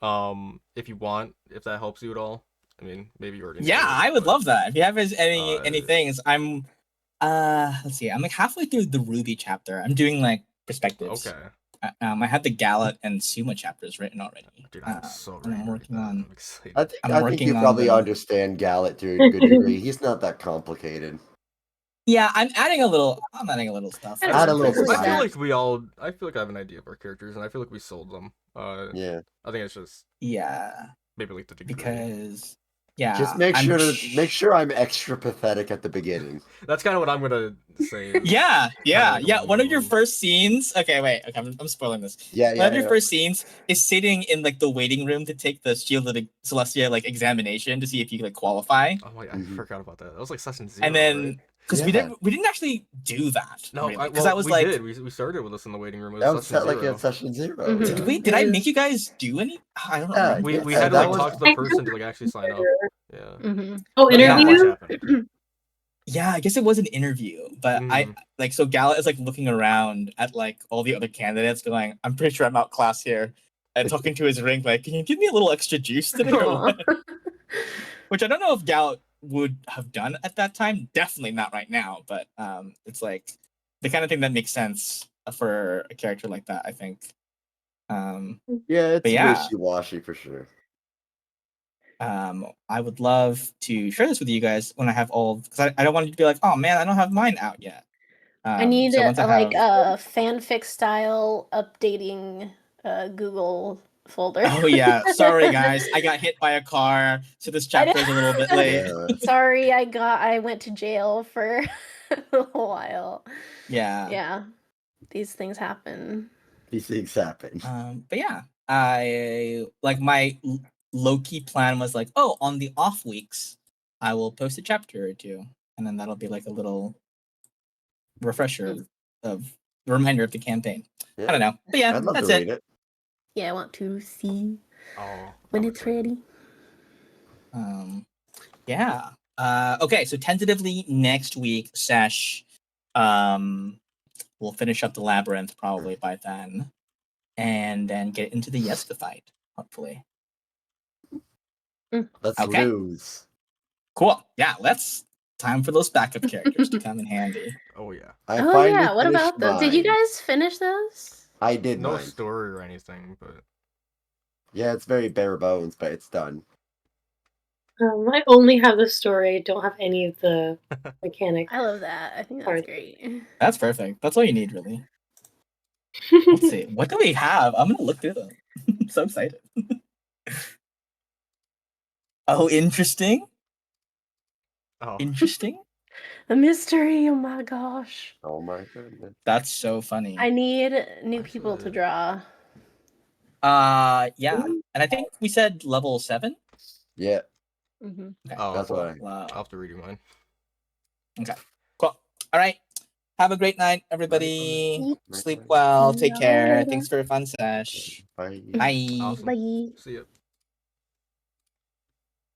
[SPEAKER 5] If you want, if that helps you at all. I mean, maybe you already.
[SPEAKER 6] Yeah, I would love that. If you have any things, I'm let's see, I'm like halfway through the Ruby chapter. I'm doing like perspectives.
[SPEAKER 5] Okay.
[SPEAKER 6] I had the Galat and Suma chapters written already.
[SPEAKER 5] Dude, I'm so ready.
[SPEAKER 6] I'm working on.
[SPEAKER 5] I'm excited.
[SPEAKER 4] I think you probably understand Galat to a good degree. He's not that complicated.
[SPEAKER 6] Yeah, I'm adding a little stuff.
[SPEAKER 4] Add a little
[SPEAKER 5] I feel like I feel like I have an idea of our characters, and I feel like we sold them.
[SPEAKER 4] Yeah.
[SPEAKER 5] I think it's just maybe like the degree.
[SPEAKER 6] Because
[SPEAKER 4] just make sure I'm extra pathetic at the beginning.
[SPEAKER 5] That's kind of what I'm gonna say.
[SPEAKER 6] Yeah. One of your first scenes. Okay, wait. Okay, I'm spoiling this. One of your first scenes is sitting in like the waiting room to take the Shield of the Celestia like examination to see if you like qualify.
[SPEAKER 5] Oh my! I forgot about that. That was like session 0.
[SPEAKER 6] And then.
[SPEAKER 5] Right?
[SPEAKER 6] Because we didn't actually do that.
[SPEAKER 5] No,
[SPEAKER 6] because I was like,
[SPEAKER 5] we started with us in the waiting room.
[SPEAKER 4] That was like at session 0.
[SPEAKER 6] Mm-hmm. Did I make you guys do any? I don't know.
[SPEAKER 5] We had to like talk to the person to like actually sign up. Yeah.
[SPEAKER 3] Mm-hmm. Oh, interview.
[SPEAKER 6] Yeah, I guess it was an interview, but I like so Galat is like looking around at like all the other candidates, going, "I'm pretty sure I'm outclassed here." and talking to his ring, like, can you give me a little extra juice today? Or
[SPEAKER 1] Aw.
[SPEAKER 6] what? Which I don't know if Gal would have done at that time. Definitely not right now, but it's like the kind of thing that makes sense for a character like that, I think.
[SPEAKER 4] Yeah, it's
[SPEAKER 6] But yeah.
[SPEAKER 4] wishy-washy for sure.
[SPEAKER 6] I would love to share this with you guys when I have all, because I don't want you to be like, oh man, I don't have mine out yet.
[SPEAKER 1] I need
[SPEAKER 6] so once I
[SPEAKER 1] like
[SPEAKER 6] have,
[SPEAKER 1] a fanfic style updating Google folder.
[SPEAKER 6] oh yeah, sorry guys, I got hit by a car, so this chapter is a little bit late.
[SPEAKER 4] Yeah.
[SPEAKER 1] Sorry, I went to jail for a while.
[SPEAKER 6] Yeah.
[SPEAKER 1] Yeah, these things happen.
[SPEAKER 4] These things happen.
[SPEAKER 6] But yeah, I like my low-key plan was like, oh, on the off weeks, I will post a chapter or two, and then that'll be like a little refresher of reminder of the campaign.
[SPEAKER 4] Yeah.
[SPEAKER 6] I don't know, but yeah,
[SPEAKER 4] I'd love
[SPEAKER 6] that's
[SPEAKER 4] to
[SPEAKER 6] it.
[SPEAKER 4] read it.
[SPEAKER 1] Yeah, I want to see
[SPEAKER 5] Oh,
[SPEAKER 1] when
[SPEAKER 5] I'm
[SPEAKER 1] it's
[SPEAKER 5] excited.
[SPEAKER 1] ready.
[SPEAKER 6] Yeah. Okay, so tentatively next week, Sesh, we'll finish up the labyrinth probably by then, and then get into the Yeska fight, hopefully.
[SPEAKER 4] Let's
[SPEAKER 6] Okay.
[SPEAKER 4] lose.
[SPEAKER 6] Cool. Yeah, let's time for those backup characters to come in handy.
[SPEAKER 5] Oh yeah.
[SPEAKER 4] I
[SPEAKER 1] Oh
[SPEAKER 4] finally
[SPEAKER 1] yeah, what
[SPEAKER 4] finished
[SPEAKER 1] about those? Did you
[SPEAKER 4] mine.
[SPEAKER 1] guys finish those?
[SPEAKER 4] I did
[SPEAKER 5] No
[SPEAKER 4] mine.
[SPEAKER 5] story or anything, but
[SPEAKER 4] Yeah, it's very bare bones, but it's done.
[SPEAKER 3] I only have the story. Don't have any of the mechanics.
[SPEAKER 1] I love that. I think that's
[SPEAKER 3] Hard.
[SPEAKER 1] great.
[SPEAKER 6] That's perfect. That's all you need, really. Let's see. What do we have? I'm gonna look through them. I'm so excited. Oh, interesting.
[SPEAKER 5] oh,
[SPEAKER 6] Interesting.
[SPEAKER 1] The mystery. Oh my gosh.
[SPEAKER 4] Oh my goodness.
[SPEAKER 6] That's so funny.
[SPEAKER 1] I need new people to
[SPEAKER 5] Actually-
[SPEAKER 1] draw.
[SPEAKER 6] Yeah, and I think we said level 7.
[SPEAKER 4] Yeah,
[SPEAKER 1] Mm-hmm.
[SPEAKER 6] Okay.
[SPEAKER 5] oh,
[SPEAKER 4] that's
[SPEAKER 6] cool.
[SPEAKER 4] what I.
[SPEAKER 6] Wow.
[SPEAKER 5] I'll have to redo mine.
[SPEAKER 6] Okay. Cool. All right. Have a great night, everybody.
[SPEAKER 1] Night.
[SPEAKER 6] Sleep well.
[SPEAKER 1] See
[SPEAKER 6] Take
[SPEAKER 1] y'all
[SPEAKER 6] care.
[SPEAKER 1] later.
[SPEAKER 6] Thanks for a fun sesh.
[SPEAKER 4] Bye.
[SPEAKER 6] Bye.
[SPEAKER 5] Awesome.
[SPEAKER 1] Bye.
[SPEAKER 5] See ya.